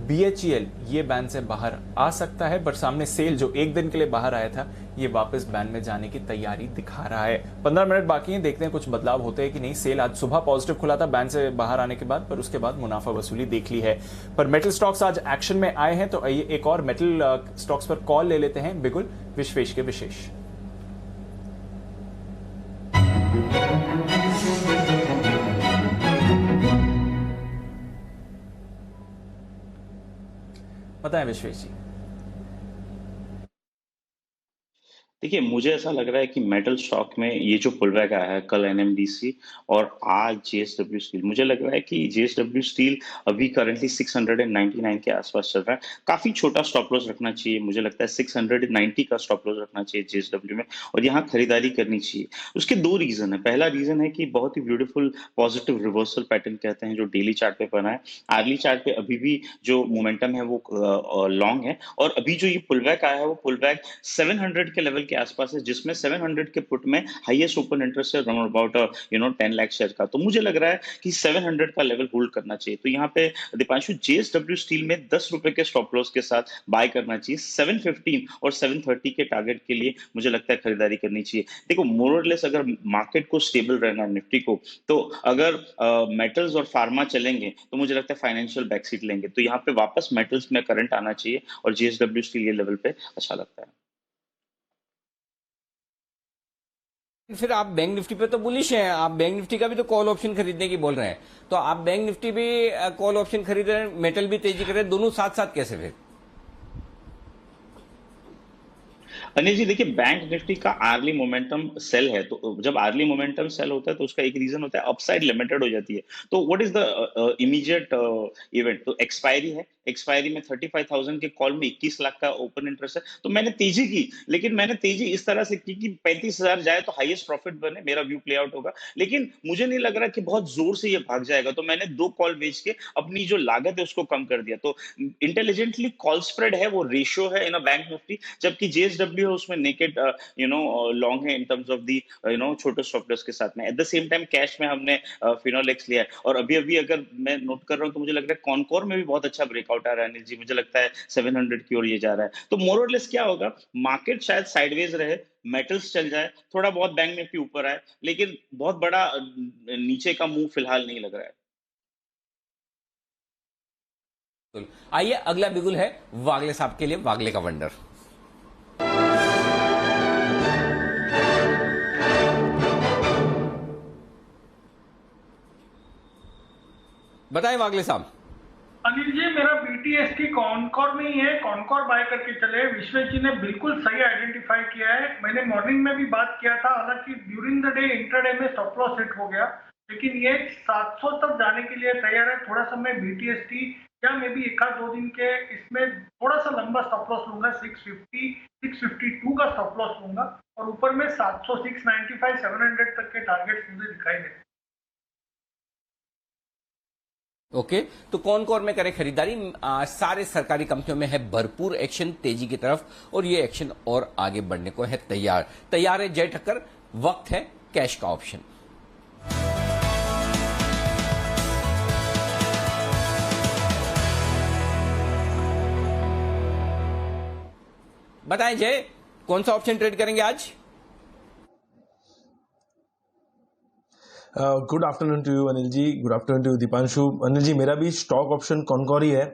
BHEL ये बैन से बाहर आ सकता है, पर सामने सेल जो एक दिन के लिए बाहर आया था ये वापस बैन में जाने की तैयारी दिखा रहा है। 15 मिनट बाकी हैं, देखते हैं कुछ बदलाव होते हैं कि नहीं। सेल आज सुबह पॉजिटिव खुला था बैन से बाहर आने के बाद, पर उसके बाद मुनाफा वसूली देख ली है। पर मेटल स्टॉक्स आज एक्शन में आए हैं, तो आइए एक और मेटल स्टॉक्स पर कॉल ले लेते हैं। बिगुल विश्वेश के विशेष। बताएं विश्वेश जी। देखिए, मुझे ऐसा लग रहा है कि मेटल स्टॉक में ये जो पुलबैक आया है कल NMDC और आज JSW स्टील, मुझे लग रहा है कि JSW स्टील अभी करंटली 699 के आसपास चल रहा है। काफी छोटा स्टॉप लॉस रखना चाहिए, मुझे लगता है 690 का स्टॉप लॉस रखना चाहिए JSW में और यहाँ खरीदारी करनी चाहिए। उसके 2 रीजन है। पहला रीजन है कि बहुत ही ब्यूटीफुल पॉजिटिव रिवर्सल पैटर्न कहते हैं जो डेली चार्ट पे बना है। आर्ली चार्ट पे अभी भी जो मोमेंटम है वो लॉन्ग है और अभी जो ये पुलबैक आया है वो पुलबैक 700 के लेवल के आसपास है, जिसमें 700 के पुट में हाईएस्ट ओपन इंटरेस्ट है अराउंड अबाउट 10 लाख शेयर का। तो मुझे लग रहा है कि 700 का लेवल होल्ड करना चाहिए। तो यहाँ पे दीपांशु जेएसडब्ल्यू स्टील में 10 रुपए के स्टॉप लॉस के साथ बाय करना चाहिए। 715 और 730 के टारगेट के लिए मुझे लगता है खरीदारी करनी चाहिए। देखो मोर और लेस अगर मार्केट को स्टेबल रहना है निफ्टी को, तो अगर मेटल्स और फार्मा चलेंगे तो मुझे लगता है फाइनेंशियल बैकसीट लेंगे। तो यहाँ पे वापस मेटल्स में करंट आना चाहिए और जेएसडब्ल्यू स्टील ये लेवल पे अच्छा लगता है। फिर आप बैंक निफ्टी पे तो बुलिश हैं, आप बैंक निफ्टी का भी तो कॉल ऑप्शन खरीदने की बोल रहे हैं, तो आप बैंक निफ्टी भी कॉल ऑप्शन खरीद रहे हैं, मेटल भी तेजी कर रहे हैं, दोनों साथ साथ कैसे फिर? अनिल जी देखिए, बैंक निफ्टी का आर्ली मोमेंटम सेल है, तो जब आर्ली मोमेंटम सेल होता है तो उसका एक रीजन होता है अपसाइड लिमिटेड हो जाती है। तो what is the immediate event? तो एक्सपायरी है, एक्सपायरी में 35,000 के कॉल में 21 लाख का ओपन इंटरेस्ट है। तो मैंने तेजी की, लेकिन मैंने तेजी इस तरह से की कि 35,000 जाए तो हाईएस्ट प्रॉफिट बने, मेरा व्यू प्ले आउट होगा। लेकिन मुझे नहीं लग रहा कि बहुत जोर से ये भाग जाएगा, तो मैंने 2 कॉल बेच के अपनी जो लागत है उसको कम कर दिया। तो इंटेलिजेंटली कॉल स्प्रेड है, वो रेशियो है इन अ बैंक निफ्टी, जबकि जेएसडब्ल्यू है उसमें नेकेड लॉन्ग है इन टर्म्स ऑफ दी छोटे स्टॉप लॉस के साथ में। Eight the same time cash में हमने फिनोलेक्स लिया है, और अभी अभी अगर मैं नोट कर रहा हूं तो मुझे लग रहा है कॉनकोर में भी बहुत अच्छा ब्रेकआउट आ रहा है अनिल जी, मुझे लगता है 700 की ओर ये जा रहा है। तो मोर और लेस क्या होगा, मार्केट शायद साइडवेज रहे, मेटल्स चल जाए, थोड़ा बहुत बैंक निफ्टी ऊपर आए, लेकिन बहुत बड़ा नीचे का मूव फिलहाल नहीं लग रहा है। आइए अगला बिगुल है वागले साहब के लिए, वागले का वंडर। बताएं वागले साहब। अनिल जी, मेरा बीटीएसटी कॉनकॉर में ही है, कॉनकॉर बाय करके चले। विश्वेश जी ने बिल्कुल सही आइडेंटिफाई किया है, मैंने मॉर्निंग में भी बात किया था, हालांकि ड्यूरिंग द डे इंट्राडे में स्टॉप लॉस हिट हो गया, लेकिन ये 700 तक जाने के लिए तैयार है। थोड़ा सा मैं बीटीएसटी या मे भी 1-2 दिन के इसमें थोड़ा सा लंबा स्टॉप लॉस लूंगा, 650 652 का स्टॉप लॉस लूंगा, और ऊपर में 700 695 700 तक के टारगेट्स मुझे दिखाई दे। ओके, तो कौन कौन में करें खरीदारी? सारे सरकारी कंपनियों में है भरपूर एक्शन तेजी की तरफ, और ये एक्शन और आगे बढ़ने को है तैयार है जय ठक्कर। वक्त है कैश का ऑप्शन। बताएं जय, कौन सा ऑप्शन ट्रेड करेंगे आज? Good afternoon to you Anil ji, good afternoon to Deepanshu. Anil ji, मेरा भी स्टॉक ऑप्शन कॉनकॉर ही है,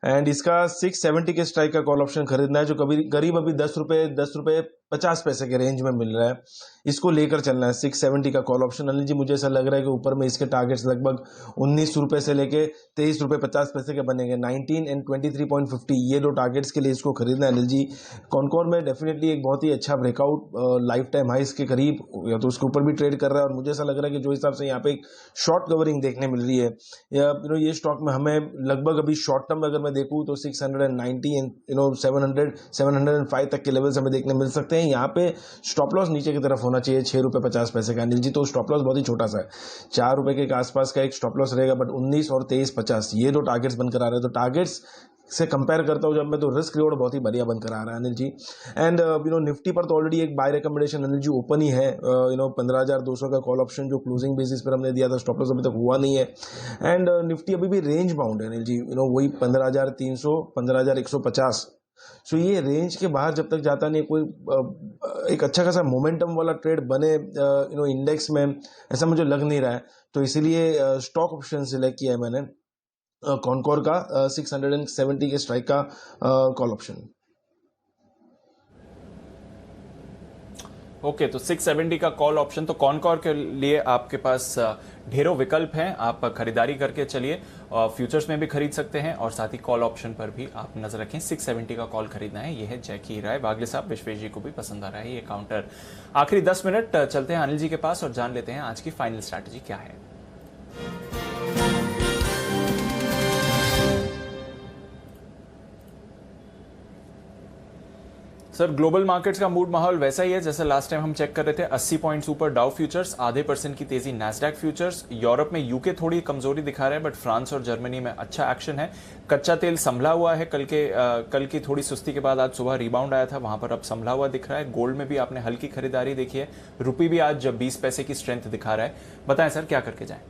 एंड इसका 670 के स्ट्राइक का कॉल ऑप्शन खरीदना है, जो करीब अभी 10 रुपए 50 पैसे के रेंज में मिल रहा है। इसको लेकर चलना है 670 का कॉल ऑप्शन। अनिल जी, मुझे ऐसा लग रहा है कि ऊपर में इसके टारगेट्स लगभग 19 रुपए से लेके 23 रुपए 50 पैसे के बनेंगे। 19 एंड 23.50 ये 2 टारगेट्स के लिए इसको खरीदना है अनिल जी। कॉनकॉर में डेफिनेटली एक बहुत ही अच्छा ब्रेकआउट लाइफ टाइम हाइस के करीब या तो उसके ऊपर भी ट्रेड कर रहा है, और मुझे ऐसा लग रहा है कि जो हिसाब से यहाँ पे एक शॉर्ट कवरिंग देखने मिल रही है, या ये स्टॉक में हमें लगभग अभी शॉर्ट टर्म अगर मैं देखूँ तो 690 एंड 705 तक के लेवल्स हमें देखने मिल सकते हैं। यहाँ पे स्टॉप लॉस नीचे की तरफ होना चाहिए 6 रुपए 50 पैसे का अनिल जी। तो स्टॉप लॉस बहुत ही छोटा सा है, 4 रुपए के आसपास का एक स्टॉप लॉस रहेगा, बट 19 और 23.50 ये 2 टारगेट्स बनकर आ रहे हैं। तो टारगेट्स से कंपेयर करता हूं जब मैं, तो रिस्क रिवॉर्ड बहुत ही बढ़िया बनकर आ रहा है अनिल जी। एंड निफ्टी पर तो ऑलरेडी एक bye recommendation Anil ji open ही है, 15,200 का कॉल ऑप्शन जो क्लोजिंग बेसिस पर हमने दिया था, स्टॉप लॉस अभी तक हुआ नहीं है। एंड निफ्टी अभी भी रेंज बाउंड है अनिल जी, वही 15,300 15,150। सो ये रेंज के बाहर जब तक जाता नहीं, कोई एक अच्छा खासा मोमेंटम वाला ट्रेड बने इंडेक्स में, ऐसा मुझे लग नहीं रहा है। तो इसीलिए स्टॉक ऑप्शन सिलेक्ट किया है मैंने कॉनकॉर का 670 के स्ट्राइक का कॉल ऑप्शन। ओके, तो 670 का कॉल ऑप्शन। तो कॉनकॉर के लिए आपके पास ढेरों विकल्प हैं, आप खरीदारी करके चलिए, फ्यूचर्स में भी खरीद सकते हैं, और साथ ही कॉल ऑप्शन पर भी आप नजर रखें। 670 का कॉल खरीदना है, यह है जय की राय। बागले साहब, विश्वेश जी को भी पसंद आ रहा है ये काउंटर। आखिरी 10 मिनट चलते हैं अनिल जी के पास और जान लेते हैं आज की फाइनल स्ट्रैटेजी क्या है। सर ग्लोबल मार्केट्स का मूड माहौल वैसा ही है जैसे लास्ट टाइम हम चेक कर रहे थे। 80 पॉइंट्स ऊपर डाउ फ्यूचर्स, आधे % की तेजी नैस्डैक फ्यूचर्स। यूरोप में यूके थोड़ी कमजोरी दिखा रहा है, बट फ्रांस और जर्मनी में अच्छा एक्शन है। कच्चा तेल संभला हुआ है, कल की थोड़ी सुस्ती के बाद आज सुबह रिबाउंड आया था, वहां पर अब संभला हुआ दिख रहा है। गोल्ड में भी आपने हल्की खरीदारी देखी है। रुपी भी आज 20 पैसे की स्ट्रेंथ दिखा रहा है। बताएं सर क्या करके जाएं?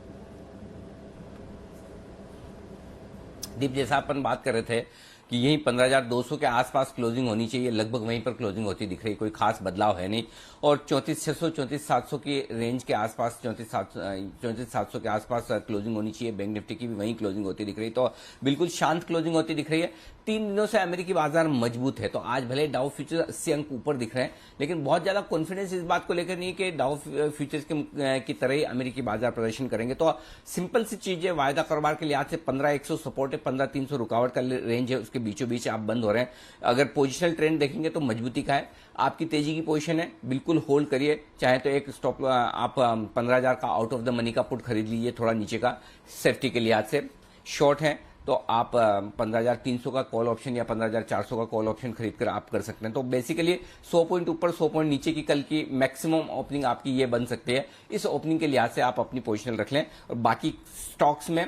दीप, जैसा अपन बात कर रहे थे कि यही 15,200 के आसपास क्लोजिंग होनी चाहिए, लगभग वहीं पर क्लोजिंग होती दिख रही, कोई खास बदलाव है नहीं। और 34,600 34,700 की रेंज के आसपास, 34,700 के आसपास क्लोजिंग होनी चाहिए। बैंक निफ्टी की भी वहीं क्लोजिंग होती दिख रही, तो बिल्कुल शांत क्लोजिंग होती दिख रही है। 3 दिनों से अमेरिकी बाजार मजबूत है, तो आज भले डाउ फ्यूचर 80 अंक ऊपर दिख रहे हैं, लेकिन बहुत ज्यादा कॉन्फिडेंस इस बात को लेकर नहीं है कि डाउ फ्यूचर्स की तरह ही अमेरिकी बाजार प्रदर्शन करेंगे। तो सिंपल सी चीज है, वायदा कारोबार के लिहाज से 15,100 सपोर्ट है, 15,300 रुकावट का रेंज है, उसके बीचों बीच आप बंद हो रहे हैं। अगर पोजिशनल ट्रेंड देखेंगे तो मजबूती का है। आपकी तेजी की पोजीशन है, बिल्कुल होल्ड करिए। चाहे तो एक स्टॉप आप 15,000 का आउट ऑफ द मनी का पुट खरीद लीजिए, थोड़ा नीचे का सेफ्टी के लिहाज से। शॉर्ट है तो आप 15,300 का कॉल ऑप्शन या 15,400 का कॉल ऑप्शन खरीद कर आप कर सकते हैं। तो बेसिकली 100 पॉइंट ऊपर 100 पॉइंट नीचे की कल की मैक्सिमम ओपनिंग आपकी ये बन सकती है। इस ओपनिंग के लिहाज से आप अपनी पोजीशन रख लें, और बाकी स्टॉक्स में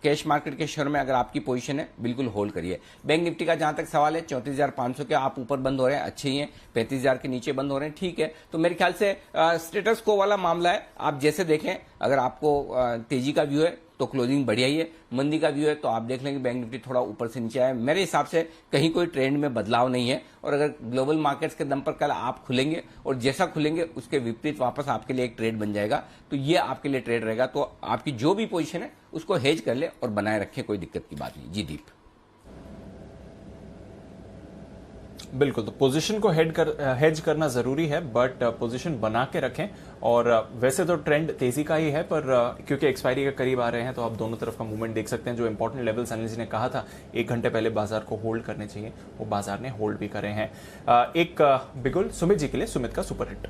कैश मार्केट के शेयर में अगर आपकी पोजीशन है बिल्कुल होल्ड करिए। बैंक निफ्टी का जहां तक सवाल है, 34,500 के आप ऊपर बंद हो रहे हैं, अच्छे ही हैं। 35,000 के नीचे बंद हो रहे हैं, ठीक है। तो मेरे ख्याल से स्टेटस को वाला मामला है। आप जैसे देखें, अगर आपको तेजी का व्यू है तो क्लोजिंग बढ़िया ही है, मंदी का व्यू है तो आप देख लेंगे बैंक निफ्टी थोड़ा ऊपर से नीचे आए। मेरे हिसाब से कहीं कोई ट्रेंड में बदलाव नहीं है, और अगर ग्लोबल मार्केट्स के दम पर कल आप खुलेंगे और जैसा खुलेंगे उसके विपरीत वापस आपके लिए एक ट्रेड बन जाएगा, तो ये आपके लिए ट्रेड रहेगा। तो आपकी जो भी पोजीशन है उसको हेज कर ले और बनाए रखें, कोई दिक्कत की बात नहीं। जी दीप। बिल्कुल, तो पोजीशन को हेज करना जरूरी है, बट पोजीशन बना के रखें। और वैसे तो ट्रेंड तेजी का ही है, पर क्योंकि एक्सपायरी के करीब आ रहे हैं तो आप दोनों तरफ का मूवमेंट देख सकते हैं। जो इंपॉर्टेंट लेवल्स एनालिस्ट ने कहा था 1 घंटे पहले बाजार को होल्ड करने चाहिए, वो बाजार ने होल्ड भी करे हैं। एक बिगुल सुमित जी के लिए, सुमित का सुपर हिट।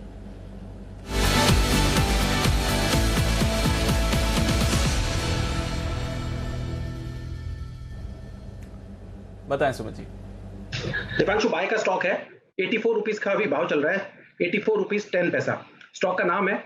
बताएं सुमित जी। दीपांशु, बाय का स्टॉक है, 84 रुपीज का अभी भाव चल रहा है, 84 रुपीज 10 पैसा। स्टॉक का नाम है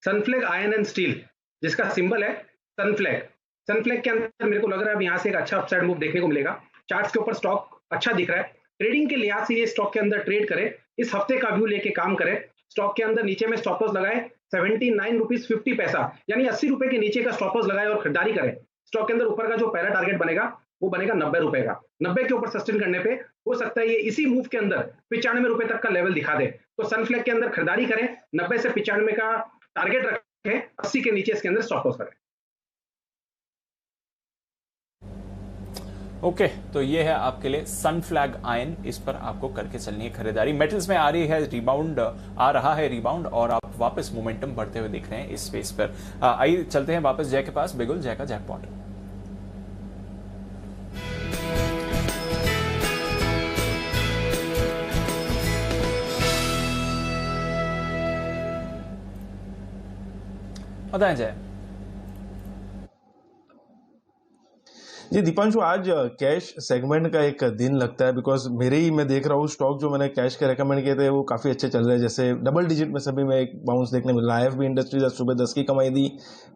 सनफ्लैग आयरन एंड स्टील, जिसका सिंबल है सनफ्लैग। सनफ्लैग के अंदर मेरे को लग रहा है अब यहाँ से एक अच्छा अपसाइड मूव देखने को मिलेगा। चार्ट्स के ऊपर स्टॉक अच्छा दिख रहा है। ट्रेडिंग के लिहाज से ये स्टॉक के अंदर ट्रेड करे, इस हफ्ते का व्यू लेके काम करे। स्टॉक के अंदर नीचे में स्टॉप लॉस लगाए 79 रुपीज 50 पैसा, यानी 80 रुपए के नीचे का स्टॉप लॉस लगाए और खरीदारी करे। स्टॉक के अंदर ऊपर का जो पहला टारगेट बनेगा वो बनेगा 90 रुपए का। 90 के ऊपर सस्टेन करने पे हो सकता है ये इसी मूव के अंदर 95 रुपए तक का लेवल दिखा दे। तो सनफ्लैग के अंदर खरीदारी करें, 90 से 95 का टारगेट रखें, 80 के नीचे इसके अंदर स्टॉप लॉस करें। ओके, तो ये है आपके लिए सनफ्लैग आयन, इस पर आपको करके चलनी है खरीदारी। मेटल्स में आ रही है रिबाउंड, आ रहा है रिबाउंड, और आप वापस मोमेंटम बढ़ते हुए दिख रहे हैं इस स्पेस पर। आइए चलते हैं वापस जय के पास। बिगुल, जय का जैकपॉट। बताएं जय। जी दीपांशु, आज कैश सेगमेंट का एक दिन लगता है, बिकॉज मेरे ही मैं देख रहा हूँ स्टॉक जो मैंने कैश के रेकमेंड किए थे वो काफी अच्छे चल रहे हैं। जैसे डबल डिजिट में सभी में एक बाउंस देखने मिल रहा है। IFB इंडस्ट्रीज आज सुबह 10 की कमाई दी,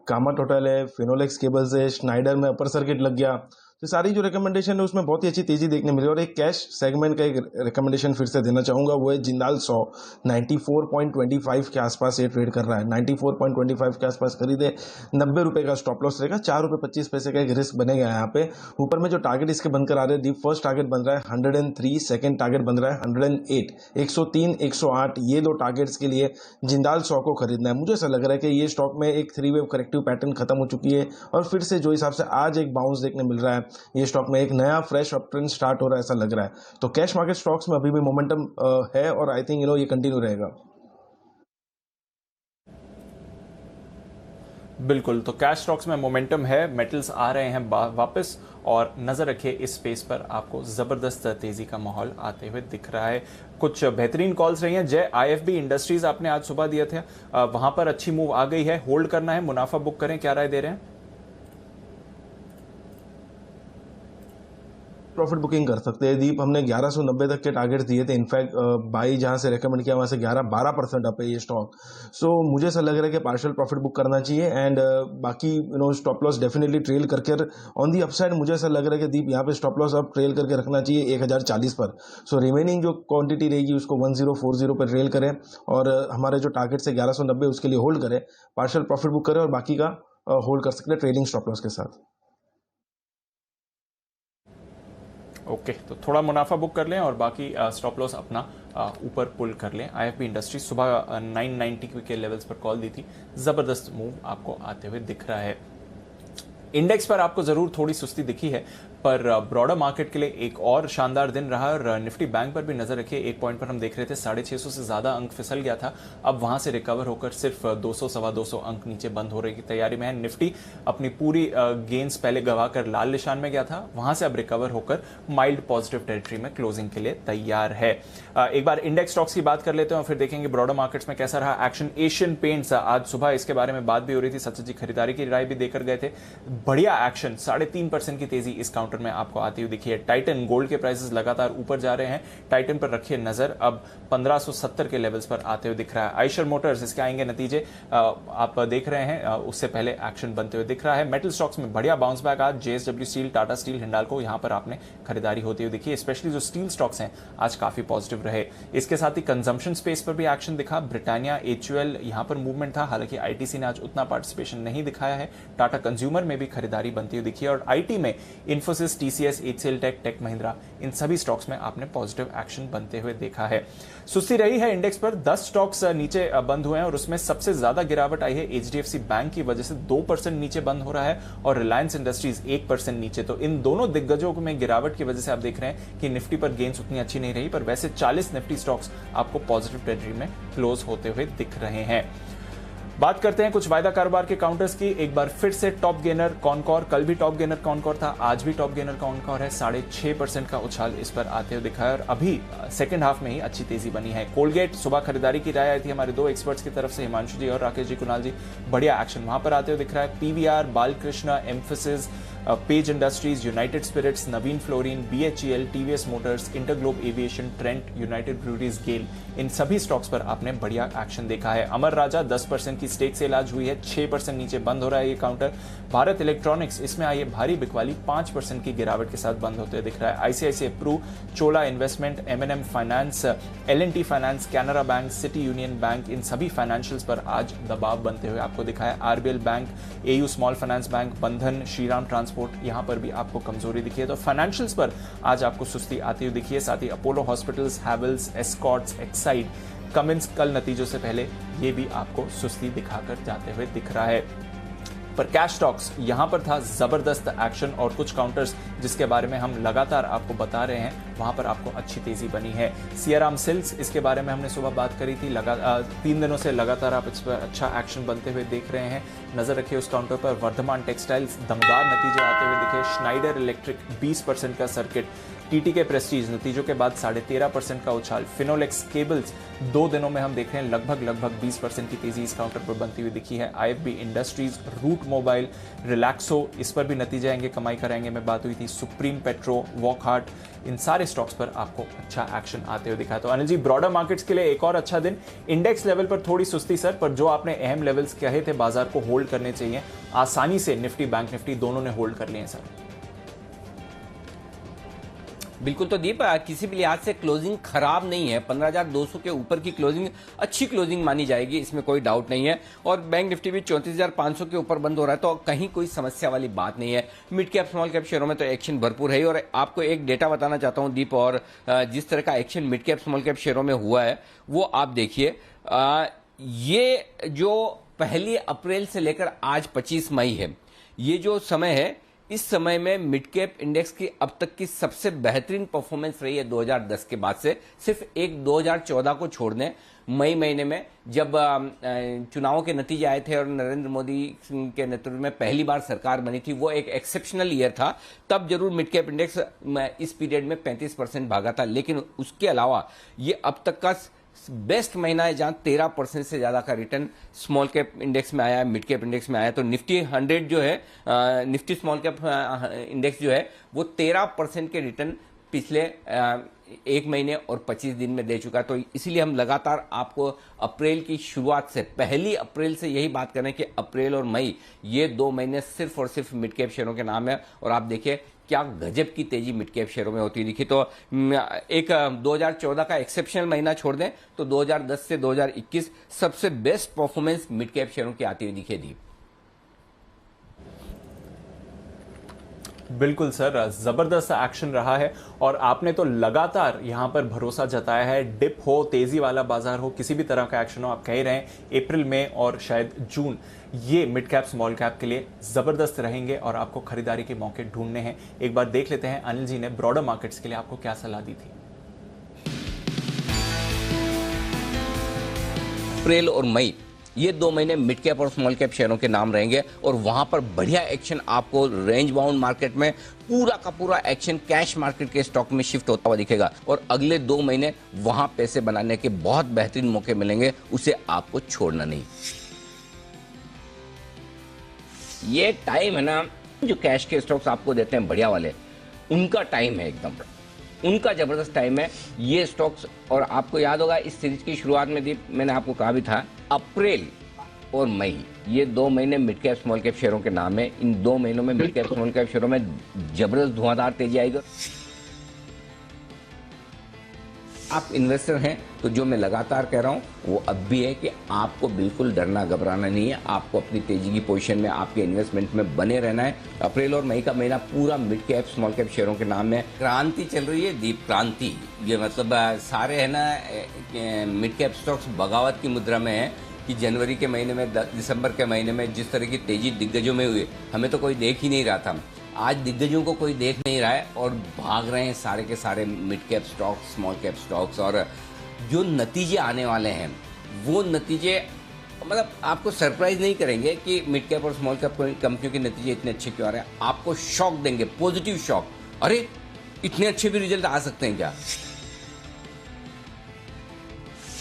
कामा टोटल है, फिनोलेक्स केबल्स है, स्नाइडर में अपर सर्किट लग गया। तो सारी जो रिकमेंडेशन है उसमें बहुत ही अच्छी तेजी देखने मिली। और एक कैश सेगमेंट का एक रिकमेंडेशन फिर से देना चाहूंगा, वो है जिंदाल 100, 94.25 के आसपास ये ट्रेड कर रहा है। 94.25 के आसपास खरीदे, 90 रुपए का स्टॉप लॉस रहेगा, 4 रुपए 25 पैसे का एक रिस्क बनेगा यहाँ पे। ऊपर में जो टारगेट इसके बनकर आ रहे हैं, फर्स्ट टारगेट बन रहा है 103, सेकंड टारगेट बन रहा है 108, 103, 108, ये 2 टारगेट्स के लिए जिंदाल 100 को खरीदना है। मुझे ऐसा लग रहा है कि ये स्टॉक में एक 3 वेव करेक्टिव पैटर्न खत्म हो चुकी है, और फिर से जो हिसाब से आज एक बाउंस देखने मिल रहा है, ये स्टॉक में एक नया फ्रेश अप ट्रेंड स्टार्ट हो रहा है ऐसा लग रहा है। तो कैश मार्केट स्टॉक्स में अभी भी मोमेंटम है, और आई थिंक ये कंटिन्यू रहेगा। बिल्कुल, तो कैश स्टॉक्स में मोमेंटम है, मेटल्स आ रहे हैं वापस, और नजर रखिए इस स्पेस पर, आपको जबरदस्त तेजी का माहौल आते हुए दिख रहा है। कुछ बेहतरीन कॉल्स रही हैं। जय, IFB इंडस्ट्रीज आपने आज सुबह दिए थे, वहां पर अच्छी मूव आ गई है, होल्ड करना है, मुनाफा बुक करें, क्या राय दे रहे हैं? प्रॉफिट बुकिंग कर सकते हैं। दीप, हमने 1190 तक के टारगेट दिए थे, इनफैक्ट बाई जहां से रेकमेंड किया वहां से 11-12% अप है ये स्टॉक। सो मुझे ऐसा लग रहा है कि पार्शियल प्रॉफिट बुक करना चाहिए एंड बाकी स्टॉप लॉस डेफिनेटली ट्रेल करके ऑन दी अपसाइड मुझे ऐसा लग रहा है कि दीप यहाँ पे स्टॉप लॉस अब ट्रेल करके रखना चाहिए 1040 पर। सो रिमेनिंग जो क्वांटिटी रहेगी उसको 1040 पर ट्रेल करें और हमारे जो टारगेट से 1190 उसके लिए होल्ड करें, पार्शियल प्रॉफिट बुक करें और बाकी का होल्ड कर सकते हैं ट्रेलिंग स्टॉप लॉस के साथ। ओके, तो थोड़ा मुनाफा बुक कर लें और बाकी स्टॉप लॉस अपना ऊपर पुल कर लें। आईएफबी इंडस्ट्रीज सुबह 990 के लेवल्स पर कॉल दी थी, जबरदस्त मूव आपको आते हुए दिख रहा है। इंडेक्स पर आपको जरूर थोड़ी सुस्ती दिखी है, पर ब्रॉडर मार्केट के लिए एक और शानदार दिन रहा और निफ्टी बैंक पर भी नजर रखिए। एक पॉइंट पर हम देख रहे थे 650 से ज्यादा अंक फिसल गया था, अब वहां से रिकवर होकर सिर्फ 200-250 अंक नीचे बंद हो रही की तैयारी में है। निफ्टी अपनी पूरी गेन्स पहले गवाकर लाल निशान में गया था, वहां से अब रिकवर होकर माइल्ड पॉजिटिव टेरिटरी में क्लोजिंग के लिए तैयार है। एक बार इंडेक्स स्टॉक्स की बात कर लेते हैं और फिर देखेंगे ब्रॉडर मार्केट्स में कैसा रहा एक्शन। एशियन पेंट्स, आज सुबह इसके बारे में बात भी हो रही थी, सचिन जी खरीदारी की राय भी देकर गए थे। बढ़िया एक्शन, 3.5% की तेजी इस काउंटर में आपको आती हुई दिखी है। टाइटन, गोल्ड के प्राइसेस लगातार ऊपर जा रहे हैं, टाइटन पर रखिए नजर, अब 1570 के लेवल्स पर आते हुए दिख रहा है। आइशर मोटर्स, इसके आएंगे नतीजे, आप देख रहे हैं, उससे पहले एक्शन बनते हुए दिख रहा है। मेटल स्टॉक्स में बढ़िया बाउंस बैक आज, JSW steel, Tata steel, Hindalco, यहां पर आपने खरीदारी होती हुई दिखी। स्पेशली जो स्टील स्टॉक्स हैं आज काफी पॉजिटिव रहे। इसके साथ ही कंजम्पशन स्पेस पर भी एक्शन दिखा, ब्रिटानिया, एचयूएल, यहां पर मूवमेंट था, हालांकि आईटीसी ने आज उतना पार्टिसिपेशन नहीं दिखाया है। टाटा कंज्यूमर में भी खरीदारी बनती हुई दिखी और आईटी में Infosys, TCS, HCL tech, tech Mahindra, इन सभी स्टॉक्स में आपने पॉजिटिव एक्शन बनते हुए देखा है। सुस्ती रही है इंडेक्स पर, 10 स्टॉक्स नीचे बंद हुए हैं और उसमें सबसे ज्यादा गिरावट आई है एचडीएफसी बैंक की वजह से, 2% नीचे बंद हो रहा है और रिलायंस इंडस्ट्रीज 1% नीचे। तो इन दोनों दिग्गजों में गिरावट की वजह से आप देख रहे हैं कि निफ्टी पर गेन्स उतनी अच्छी नहीं रही, पर वैसे 40 निफ्टी स्टॉक्स आपको पॉजिटिव टेरिटरी में क्लोज होते हुए दिख रहे हैं। बात करते हैं कुछ वायदा कारोबार के काउंटर्स की। एक बार फिर से टॉप गेनर कॉनकॉर, कल भी टॉप गेनर कॉनकॉर था, आज भी टॉप गेनर कॉनकॉर है। 6.5% का उछाल इस पर आते हुए दिखा है और अभी सेकंड हाफ में ही अच्छी तेजी बनी है। कोलगेट, सुबह खरीदारी की राय आई थी हमारे 2 एक्सपर्ट्स की तरफ से, हिमांशु जी और राकेश जी, कुणाल जी, बढ़िया एक्शन वहां पर आते हुए दिख रहा है। PVR, Balkrishna, Mphasis, Page Industries, United Spirits, Navin Fluorine, BHEL, TVS Motors, InterGlobe Aviation, Trent, United Breweries, GAIL, इन सभी स्टॉक्स पर आपने बढ़िया एक्शन देखा है। अमर राजा 10% की स्टेक सेल आज हुई है, 6% नीचे बंद हो रहा है ये काउंटर। भारत इलेक्ट्रॉनिक्स, इसमें आई है भारी बिकवाली, 5% की गिरावट के साथ बंद होते हुए दिख रहा है। ICICI Pru, Chola Investment, MNM Finance, LNT Finance, Canara Bank, City Union Bank, इन सभी फाइनेंशियल्स पर आज दबाव बनते हुए आपको दिखा है। RBL bank, AU small finance bank, बंधन, श्रीराम ट्रांसपोर्ट, यहां पर भी आपको कमजोरी दिखी है। तो फाइनेंशियल्स पर आज आपको सुस्ती आती हुई दिखी है। साथ ही Apollo Hospitals, Havells, Escorts, Exide, Cummins कल नतीजों से पहले ये भी आपको सुस्ती दिखाकर जाते हुए दिख रहा है। पर कैश स्टॉक्स, यहां पर था जबरदस्त एक्शन और कुछ काउंटर्स जिसके बारे में हम लगातार आपको बता रहे हैं, वहां पर आपको अच्छी तेजी बनी है। सियाराम सिल्क्स, इसके बारे में हमने सुबह बात करी थी, 3 दिनों से लगातार आप इस पर अच्छा एक्शन बनते हुए देख रहे हैं, नजर रखिए उस काउंटर पर। वर्धमान टेक्सटाइल्स, दमदार नतीजे आते हुए दिखे। श्नाइडर इलेक्ट्रिक, 20% का सर्किट। टीटीके प्रेस्टीज, नतीजों के बाद 13.5% का उछाल। फिनोलेक्स केबल्स, 2 दिनों में हम देख रहे हैं लगभग 20% की तेजी इस काउंटर पर बनती हुई दिखी है। IFB industries, route mobile, Relaxo, इस पर भी नतीजे आएंगे, कमाई कराएंगे, मैं बात हुई थी। सुप्रीम पेट्रो, वॉकहार्ट, इन सारे स्टॉक्स पर आपको अच्छा एक्शन आते हुए दिखा। तो अनिल जी, ब्रॉडर मार्केट्स के लिए एक और अच्छा दिन। इंडेक्स लेवल पर थोड़ी सुस्ती सर, पर जो आपने अहम लेवल्स कहे थे बाजार को होल्ड करने चाहिए, आसानी से निफ्टी, बैंक निफ्टी दोनों ने होल्ड कर लिए सर। बिल्कुल, तो दीप किसी भी लिहाज से क्लोजिंग खराब नहीं है, 15,200 के ऊपर की क्लोजिंग अच्छी क्लोजिंग मानी जाएगी, इसमें कोई डाउट नहीं है। और बैंक निफ्टी भी 34,500 के ऊपर बंद हो रहा है, तो कहीं कोई समस्या वाली बात नहीं है। मिड कैप स्मॉल कैप शेयरों में तो एक्शन भरपूर है। और आपको एक डेटा बताना चाहता हूं दीप, और जिस तरह का action mid cap small cap शेयरों में हुआ है वो आप देखिए। ये जो 1 अप्रैल से लेकर आज 25 मई है, ये जो समय है, इस समय में मिड कैप इंडेक्स की अब तक की सबसे बेहतरीन परफॉर्मेंस रही है 2010 के बाद से। सिर्फ एक 2014 को छोड़ दें, मई महीने में जब चुनावों के नतीजे आए थे और नरेंद्र मोदी के नेतृत्व में पहली बार सरकार बनी थी, वो एक एक्सेप्शनल ईयर था। तब जरूर मिड कैप इंडेक्स इस पीरियड में 35% भागा था, लेकिन उसके अलावा ये अब तक का बेस्ट महीना है जहां 13% से ज्यादा का रिटर्न स्मॉल कैप इंडेक्स में आया है, मिड कैप इंडेक्स में आया है। तो निफ्टी 100 जो है, निफ्टी स्मॉल कैप इंडेक्स जो है वो 13% के रिटर्न पिछले 1 महीने और 25 दिन में दे चुका है। तो इसीलिए हम लगातार आपको अप्रैल की शुरुआत से, 1 अप्रैल से यही बात कर रहे हैं कि अप्रैल और मई ये 2 महीने सिर्फ और सिर्फ मिड कैप शेयरों के नाम है। और आप देखिए क्या गजब की तेजी मिड कैप शेयरों में होती दिखी। तो एक 2014 का एक्सेप्शनल महीना छोड़ दें तो 2010 से 2021 सबसे बेस्ट परफॉर्मेंस मिड कैप शेयरों की आती हुई दिखे दी। बिल्कुल सर, जबरदस्त एक्शन रहा है और आपने तो लगातार यहां पर भरोसा जताया है। डिप हो, तेजी वाला बाजार हो, किसी भी तरह का एक्शन हो, आप कह रहे हैं अप्रैल में और शायद जून ये मिड कैप स्मॉल कैप के लिए जबरदस्त रहेंगे और आपको खरीदारी के मौके ढूंढने हैं। एक बार देख लेते हैं अनिल जी ने ब्रॉडर मार्केट्स के लिए आपको क्या सलाह दी थी। अप्रैल और मई ये 2 महीने मिड कैप और स्मॉल कैप शेयरों के नाम रहेंगे और वहां पर बढ़िया एक्शन आपको रेंज बाउंड मार्केट में पूरा का पूरा एक्शन कैश मार्केट के स्टॉक में शिफ्ट होता हुआ दिखेगा। और अगले 2 महीने वहां पैसे बनाने के बहुत बेहतरीन मौके मिलेंगे, उसे आपको छोड़ना नहीं। ये टाइम है ना जो कैश के स्टॉक्स आपको देते हैं बढ़िया वाले, उनका टाइम है, एकदम उनका जबरदस्त टाइम है ये स्टॉक्स। और आपको याद होगा इस सीरीज की शुरुआत में भी मैंने आपको कहा भी था, अप्रैल और मई ये 2 महीने मिड कैप स्मॉल कैप शेयरों के नाम है। इन 2 महीनों में मिड कैप स्मॉल कैप शेयरों में जबरदस्त धुआंधार तेजी आएगी। आप इन्वेस्टर हैं तो जो मैं लगातार कह रहा हूं वो अब भी है कि आपको बिल्कुल डरना घबराना नहीं है, आपको अपनी तेजी की पोजीशन में आपके इन्वेस्टमेंट में बने रहना है। अप्रैल और मई का महीना पूरा मिड कैप स्मॉल कैप शेयरों के नाम में क्रांति चल रही है, दीप क्रांति। ये मतलब सारे है ना मिड कैप स्टॉक्स बगावत की मुद्रा में है कि जनवरी के महीने में, दिसंबर के महीने में जिस तरह की तेजी दिग्गजों में हुई हमें तो कोई देख ही नहीं रहा था। आज दिग्गजों को कोई देख नहीं रहा है और भाग रहे हैं सारे के सारे mid cap stocks, small cap stocks. और जो नतीजे आने वाले हैं वो नतीजे मतलब आपको सरप्राइज नहीं करेंगे कि मिड कैप और स्मॉल कैप कंपनियों के नतीजे इतने अच्छे क्यों आ रहे हैं। आपको शॉक देंगे, पॉजिटिव शॉक। अरे इतने अच्छे भी रिजल्ट आ सकते हैं क्या।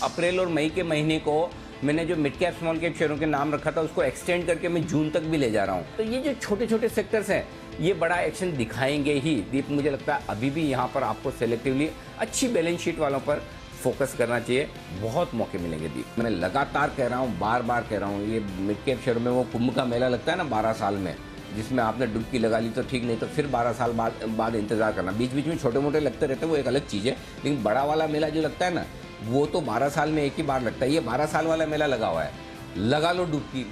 अप्रैल और मई के महीने को मैंने जो मिड कैप स्मॉल कैप शेयरों के नाम रखा था उसको एक्सटेंड करके मैं जून तक भी ले जा रहा हूं। तो ये जो छोटे छोटे सेक्टर्स हैं ये बड़ा एक्शन दिखाएंगे ही। दीप, मुझे लगता है अभी भी यहाँ पर आपको सेलेक्टिवली अच्छी बैलेंस शीट वालों पर फोकस करना चाहिए, बहुत मौके मिलेंगे। दीप, मैं लगातार कह रहा हूँ, बार बार कह रहा हूँ, ये मिड कैप शेयरों में वो कुंभ का मेला लगता है ना 12 साल में, जिसमें आपने डुबकी लगा ली तो ठीक, नहीं तो फिर 12 साल बाद इंतजार करना। बीच बीच में छोटे मोटे लगते रहते हैं, वो एक अलग चीज़ है, लेकिन बड़ा वाला मेला जो लगता है ना वो तो 12 साल में एक ही बार लगता है। ये 12 साल वाला मेला लगा हुआ है, लगा लो डुबकी।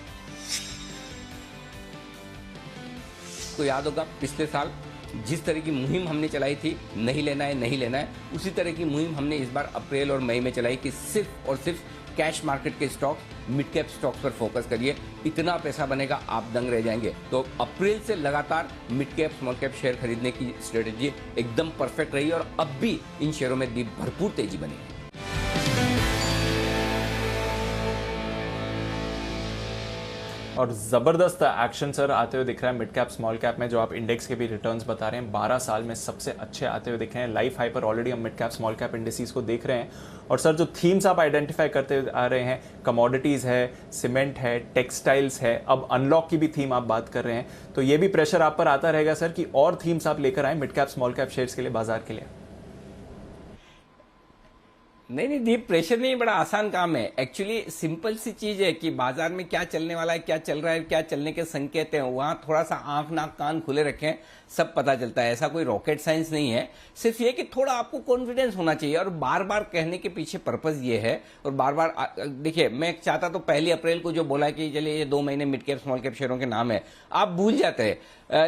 तो याद होगा पिछले साल जिस तरह की मुहिम हमने चलाई थी, नहीं लेना है नहीं लेना है, उसी तरह की मुहिम हमने इस बार अप्रैल और मई में चलाई कि सिर्फ और सिर्फ कैश मार्केट के स्टॉक्स, मिड कैप स्टॉक्स पर फोकस करिए, इतना पैसा बनेगा आप दंग रह जाएंगे। तो अप्रैल से लगातार mid cap small cap share खरीदने की स्ट्रेटेजी एकदम परफेक्ट रही और अब भी इन शेयरों में भरपूर तेजी बनेगी। और जबरदस्त एक्शन सर आते हुए दिख रहा है मिड कैप स्मॉल कैप में, जो आप इंडेक्स के भी रिटर्न्स बता रहे हैं 12 साल में सबसे अच्छे आते हुए दिख रहे हैं। लाइफ हाई पर ऑलरेडी हम mid cap small cap index को देख रहे हैं। और सर जो थीम्स आप आइडेंटिफाई करते हुए आ रहे हैं, कमोडिटीज है, सीमेंट है, टेक्सटाइल्स है, अब अनलॉक की भी थीम आप बात कर रहे हैं, तो ये भी प्रेशर आप पर आता रहेगा सर कि और थीम्स आप लेकर आए mid cap small cap shares के लिए, बाजार के लिए। नहीं दीप, प्रेशर नहीं, बड़ा आसान काम है। एक्चुअली सिंपल सी चीज है कि बाजार में क्या चलने वाला है, क्या चल रहा है, क्या चलने के संकेत हैं, वहां थोड़ा सा आंख नाक कान खुले रखें, सब पता चलता है। ऐसा कोई रॉकेट साइंस नहीं है, सिर्फ ये कि थोड़ा आपको कॉन्फिडेंस होना चाहिए। और बार बार कहने के पीछे पर्पज ये है, और बार बार देखिए, मैं चाहता तो 1 अप्रैल को जो बोला कि चलिए ये 2 महीने मिड कैप स्मॉल कैप शेयरों के नाम है, आप भूल जाते हैं।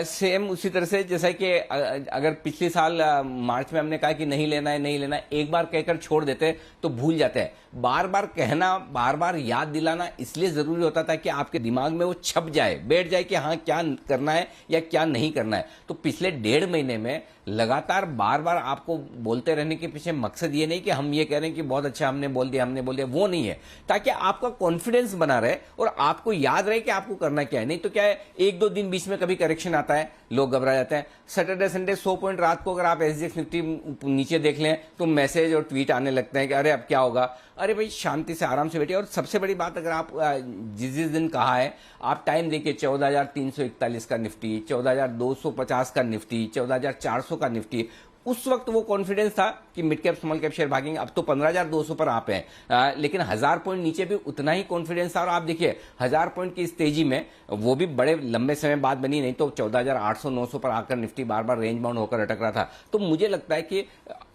सेम उसी तरह से जैसा कि अगर पिछले साल मार्च में हमने कहा कि नहीं लेना है नहीं लेना है, एक बार कहकर छोड़ देते तो भूल जाते हैं। बार बार कहना, बार बार याद दिलाना इसलिए जरूरी होता था कि आपके दिमाग में वो छप जाए, बैठ जाए कि हाँ क्या करना है या क्या नहीं करना है। तो पिछले 1.5 महीने में लगातार बार बार आपको बोलते रहने के पीछे मकसद ये नहीं कि हम ये कह रहे हैं कि बहुत अच्छा हमने बोल दिया, वो नहीं है, ताकि आपका कॉन्फिडेंस बना रहे और आपको याद रहे कि आपको करना क्या है। नहीं तो क्या है, 1-2 दिन बीच में कभी करेक्शन आता है, लोग घबरा जाते हैं। सैटरडे संडे 100 पॉइंट रात को अगर आप एसजीएक्स निफ्टी नीचे देख लें तो मैसेज और ट्वीट आने लगते हैं कि अरे अब क्या होगा। अरे भाई शांति से आराम से बैठिए। और सबसे बड़ी बात, अगर आप जिस दिन कहा है आप टाइम देखिए, 14,341 का निफ्टी, 14,250 का निफ्टी, 14,400 का निफ्टी, उस वक्त वो कॉन्फिडेंस था कि mid cap small cap share भागेंगे। अब तो 15,200 पर आप हैं, लेकिन 1000 पॉइंट नीचे भी उतना ही कॉन्फिडेंस था। और आप देखिए 1000 पॉइंट की इस तेजी में, वो भी बड़े लंबे समय बाद बनी, नहीं तो 14,800-900 पर आकर निफ्टी बार बार रेंज बाउंड होकर अटक रहा था। तो मुझे लगता है कि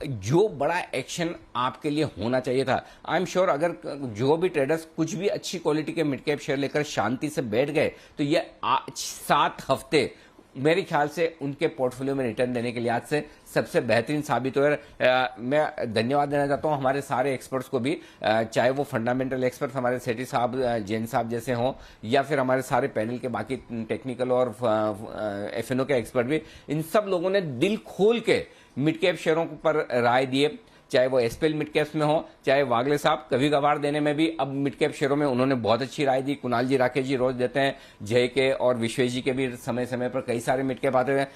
जो बड़ा एक्शन आपके लिए होना चाहिए था, आई एम श्योर अगर जो भी ट्रेडर्स कुछ भी अच्छी क्वालिटी के मिड कैप शेयर लेकर शांति से बैठ गए तो ये 7 हफ्ते मेरे ख्याल से उनके पोर्टफोलियो में रिटर्न देने के लिहाज से सबसे बेहतरीन साबित हुए। मैं धन्यवाद देना चाहता हूं हमारे सारे एक्सपर्ट्स को भी, चाहे वो फंडामेंटल एक्सपर्ट्स हमारे सेठी साहब, जैन साहब जैसे हों, या फिर हमारे सारे पैनल के बाकी टेक्निकल और एफएनओ के एक्सपर्ट भी। इन सब लोगों ने दिल खोल के मिड कैप शेयरों पर राय दिए, चाहे वो एसपीएल मिड कैप्स में हो, चाहे वागले साहब कभी कभार देने में भी अब मिड कैप शेयरों में उन्होंने बहुत अच्छी राय दी। कुणाल जी, राकेश जी रोज देते हैं, जय के और विश्वेश जी के भी समय समय पर कई सारे मिड कैप आते हैं।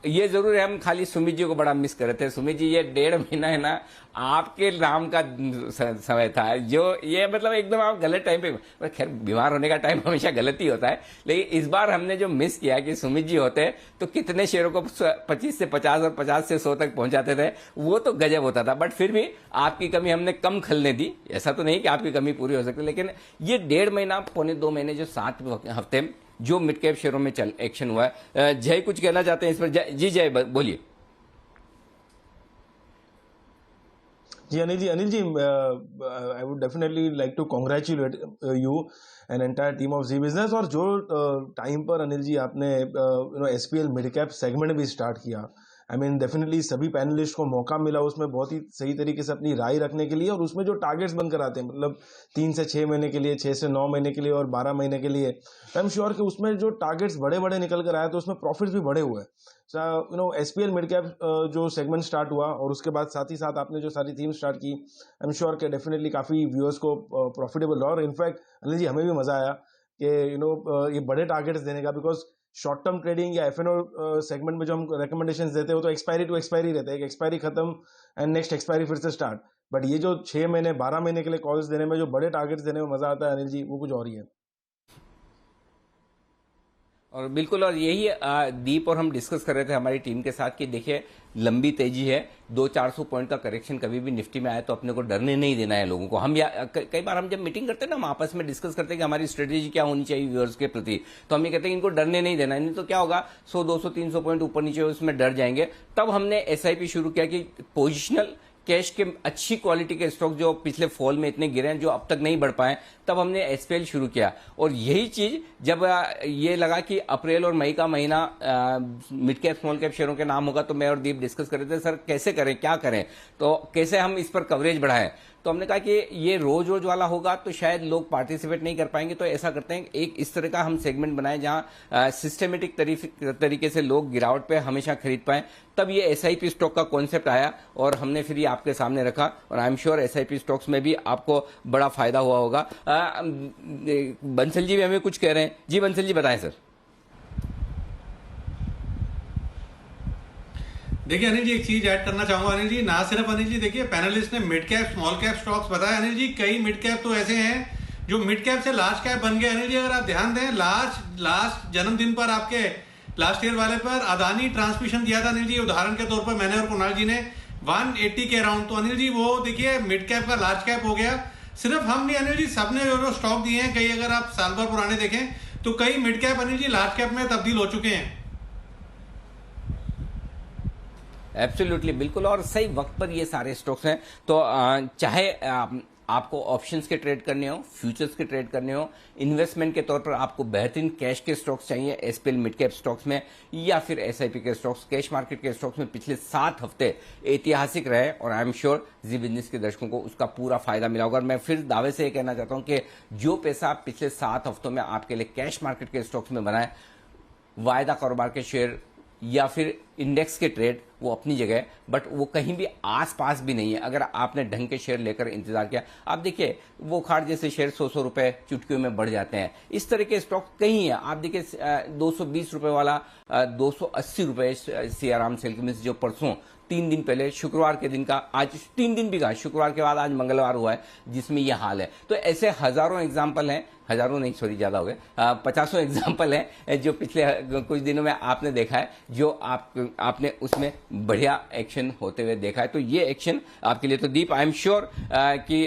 ये जरूर है, हम खाली सुमित जी को बड़ा मिस कर रहे थे। सुमित जी, ये 1.5 महीना है ना आपके नाम का समय था, जो ये मतलब एकदम आप गलत टाइम पे, खैर बीमार होने का टाइम हमेशा गलत ही होता है, लेकिन इस बार हमने जो मिस किया कि सुमित जी होते तो कितने शेयरों को 25 से 50 और 50 से 100 तक पहुंचाते थे, वो तो गजब होता था। बट फिर भी आपकी कमी हमने कम खलने दी। ऐसा तो नहीं कि आपकी कमी पूरी हो सकती, लेकिन ये 1.5 महीना, 1.25 महीने, जो 7 हफ्ते जो मिड कैप शेयरों में एक्शन हुआ है। जय कुछ कहना चाहते हैं इस पर? जी जय, बोलिए। जी Anil ji, I would definitely like to congratulate you and entire team of Zee Business. और जो टाइम पर अनिल जी आपने एसपीएल मिड कैप सेगमेंट भी स्टार्ट किया, आई मीन डेफिनेटली सभी पैनलिस्ट को मौका मिला उसमें बहुत ही सही तरीके से अपनी राय रखने के लिए, और उसमें जो टारगेट्स बनकर आते हैं, मतलब 3 से 6 महीने के लिए, 6 से 9 महीने के लिए और 12 महीने के लिए, आई एम श्योर कि उसमें जो टारगेट्स बड़े बड़े निकल कर आए तो उसमें प्रॉफिट्स भी बड़े हुए। एसपीएल मिड कैप जो सेगमेंट स्टार्ट हुआ और उसके बाद साथ ही साथ आपने जो सारी थीम स्टार्ट की, आई एम श्योर कि डेफिनेटली काफ़ी व्यूअर्स को प्रॉफिटेबल रहा। और इनफैक्ट अनिल जी हमें भी मज़ा आया कि ये बड़े टारगेट्स देने का, बिकॉज शॉर्ट टर्म ट्रेडिंग या एफएनओ सेगमेंट में जो हम रिकमेंडेशंस देते हो तो एक्सपायरी टू एक्सपायरी रहता है, एक एक्सपायरी खत्म एंड नेक्स्ट एक्सपायरी फिर से स्टार्ट। बट ये जो 6 महीने 12 महीने के लिए कॉल्स देने में जो बड़े टारगेट्स देने में मजा आता है अनिल जी, वो कुछ और ही है। और बिल्कुल, और यही दीप और हम डिस्कस कर रहे थे हमारी टीम के साथ कि देखिए लंबी तेजी है, 200-400 पॉइंट का करेक्शन कभी भी निफ्टी में आए तो अपने को डरने नहीं देना है लोगों को। हम कई बार हम जब मीटिंग करते हैं ना, हम आपस में डिस्कस करते हैं कि हमारी स्ट्रेटेजी क्या होनी चाहिए व्यूअर्स के प्रति, तो हम ये कहते हैं इनको डरने नहीं देना है, नहीं तो क्या होगा 100, 200, 300 पॉइंट ऊपर नीचे उसमें डर जाएंगे। तब हमने एसआईपी शुरू किया कि पोजिशनल कैश के अच्छी क्वालिटी के स्टॉक जो पिछले फॉल में इतने गिरे हैं, जो अब तक नहीं बढ़ पाए, तब हमने एसपीएल शुरू किया। और यही चीज जब ये लगा कि अप्रैल और मई का महीना मिड कैप स्मॉल कैप शेयरों के नाम होगा, तो मैं और दीप डिस्कस कर रहे थे सर कैसे करें, क्या करें, तो कैसे हम इस पर कवरेज बढ़ाएं। तो हमने कहा कि ये रोज रोज वाला होगा तो शायद लोग पार्टिसिपेट नहीं कर पाएंगे, तो ऐसा करते हैं एक इस तरह का हम सेगमेंट बनाएं जहां सिस्टमेटिक तरीके से लोग गिरावट पे हमेशा खरीद पाएं। तब ये एसआईपी स्टॉक का कॉन्सेप्ट आया और हमने फिर ये आपके सामने रखा, और I am sure SIP stocks में भी आपको बड़ा फायदा हुआ होगा। बंसल जी भी हमें कुछ कह रहे हैं। जी बंसल जी बताएं सर। देखिए अनिल जी, एक चीज ऐड करना चाहूंगा अनिल जी, ना सिर्फ अनिल जी, देखिए पैनलिस्ट ने mid cap small cap stocks बताया अनिल जी, कई मिड कैप तो ऐसे हैं जो मिड कैप से लार्ज कैप बन गए अनिल जी। अगर आप ध्यान दें, लास्ट जन्मदिन पर आपके लास्ट ईयर वाले पर अदानी ट्रांसमिशन दिया था अनिल जी, उदाहरण के तौर पर मैंने और कुणाल जी ने 180 के अराउंड, तो अनिल जी वो देखिए मिड कैप का लार्ज कैप हो गया। सिर्फ हम नहीं अनिल जी, सबने जो स्टॉक दिए हैं, कई अगर आप साल भर पुराने देखें तो कई mid cap Anil ji large cap में तब्दील हो चुके हैं। एब्सोल्युटली, बिल्कुल, और सही वक्त पर ये सारे स्टॉक्स हैं। तो चाहे आपको ऑप्शंस के ट्रेड करने हो, फ्यूचर्स के ट्रेड करने हो, इन्वेस्टमेंट के तौर पर आपको बेहतरीन कैश के स्टॉक्स चाहिए एसपीएल मिड कैप स्टॉक्स में, या फिर एसआईपी के स्टॉक्स, कैश मार्केट के स्टॉक्स में पिछले 7 हफ्ते ऐतिहासिक रहे, और I am sure Zee business के दर्शकों को उसका पूरा फायदा मिला होगा। और मैं फिर दावे से ये कहना चाहता हूं कि जो पैसा आप पिछले 7 हफ्तों में आपके लिए कैश मार्केट के स्टॉक्स में बनाए, वायदा कारोबार के शेयर या फिर इंडेक्स के ट्रेड वो अपनी जगह है, बट वो कहीं भी आसपास भी नहीं है। अगर आपने ढंग के शेयर लेकर इंतजार किया, आप देखिए वो खाड़ जैसे शेयर 100 रुपए चुटकियों में बढ़ जाते हैं। इस तरह के स्टॉक कहीं है। आप देखिए 220 रुपए वाला 280 रुपए सियाराम सिल्क मिल्स जो परसों 3 दिन पहले शुक्रवार के दिन का, आज 3 दिन भी कहा, शुक्रवार के बाद आज मंगलवार हुआ है, जिसमें यह हाल है। तो ऐसे हजारों एग्जाम्पल हैं, हजारों नहीं सॉरी ज्यादा हो गए, 50 एग्जाम्पल हैं जो पिछले कुछ दिनों में आपने देखा है, जो आपने उसमें बढ़िया एक्शन होते हुए देखा है। तो ये एक्शन आपके लिए, तो दीप आई एम श्योर कि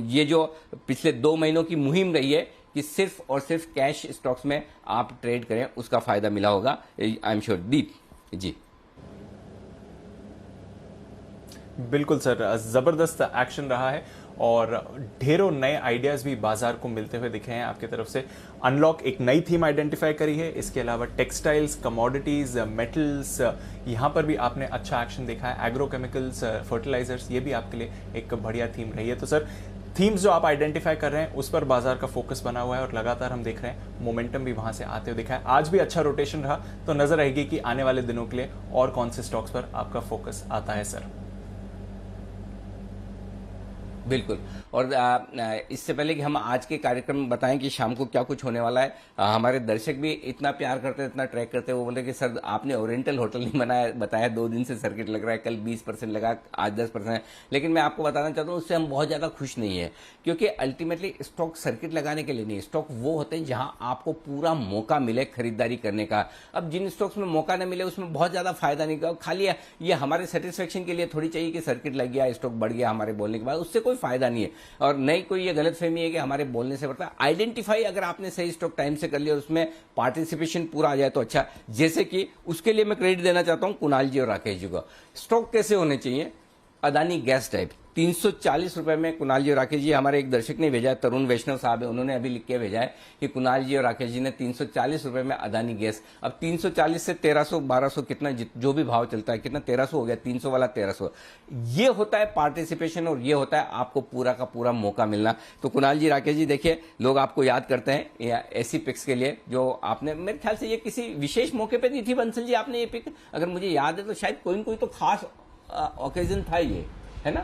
ये जो पिछले 2 महीनों की मुहिम रही है कि सिर्फ और सिर्फ कैश स्टॉक्स में आप ट्रेड करें, उसका फायदा मिला होगा, आई एम श्योर। दीप जी। बिल्कुल सर, जबरदस्त एक्शन रहा है और ढेरों नए आइडियाज भी बाजार को मिलते हुए दिखे हैं आपकी तरफ से। अनलॉक एक नई थीम आइडेंटिफाई करी है, इसके अलावा टेक्सटाइल्स, कमोडिटीज, मेटल्स, यहां पर भी आपने अच्छा एक्शन देखा है। एग्रोकेमिकल्स, फर्टिलाइजर्स, ये भी आपके लिए एक बढ़िया थीम रही है। तो सर थीम्स जो आप आइडेंटिफाई कर रहे हैं उस पर बाजार का फोकस बना हुआ है और लगातार हम देख रहे हैं मोमेंटम भी वहां से आते हुए दिखा है। आज भी अच्छा रोटेशन रहा, तो नजर रहेगी कि आने वाले दिनों के लिए और कौन से स्टॉक्स पर आपका फोकस आता है सर। बिल्कुल, और इससे पहले कि हम आज के कार्यक्रम में बताएं कि शाम को क्या कुछ होने वाला है, हमारे दर्शक भी इतना प्यार करते हैं, इतना ट्रैक करते हैं। वो बोले कि सर आपने ओरिएंटल होटल नहीं बताया, 2 दिन से सर्किट लग रहा है, कल 20% लगा, आज 10% है। लेकिन मैं आपको बताना चाहता हूँ उससे हम बहुत ज्यादा खुश नहीं है, क्योंकि अल्टीमेटली स्टॉक सर्किट लगाने के लिए नहीं, स्टॉक वो होते हैं जहां आपको पूरा मौका मिले खरीदारी करने का। अब जिन स्टॉक्स में मौका न मिले उसमें बहुत ज्यादा फायदा नहीं, खाली ये हमारे सेटिस्फेक्शन के लिए थोड़ी चाहिए कि सर्किट लग गया, स्टॉक बढ़ गया हमारे बोलने के बाद, उससे कोई फायदा नहीं है। और नहीं कोई ये गलतफहमी है कि हमारे बोलने से बढ़ता है। आइडेंटिफाई अगर आपने सही स्टॉक टाइम से कर लिया और उसमें पार्टिसिपेशन पूरा आ जाए तो अच्छा। जैसे कि उसके लिए मैं क्रेडिट देना चाहता हूं कुणाल जी और राकेश जी को। स्टॉक कैसे होने चाहिए? अदानी गैस टाइप 340 रुपए में। कुणाल जी और राकेश जी, हमारे एक दर्शक ने भेजा है, तरुण वैष्णव साहब है, उन्होंने अभी लिख के भेजा है कि कुणाल जी और राकेश जी ने 340 रुपए में अदानी गैस। अब 340 से 1300 1200 कितना जो भी भाव चलता है, कितना 1300 हो गया, 300 वाला 1300। ये होता है पार्टिसिपेशन और ये होता है आपको पूरा का पूरा मौका मिलना। तो कुणाल जी, राकेश जी, देखिए लोग आपको याद करते हैं ऐसी पिक्स के लिए जो आपने, मेरे ख्याल से ये किसी विशेष मौके पर दी थी बंसल जी आपने ये पिक, अगर मुझे याद है तो शायद कोई न कोई तो खास ओकेजन था ये, है ना?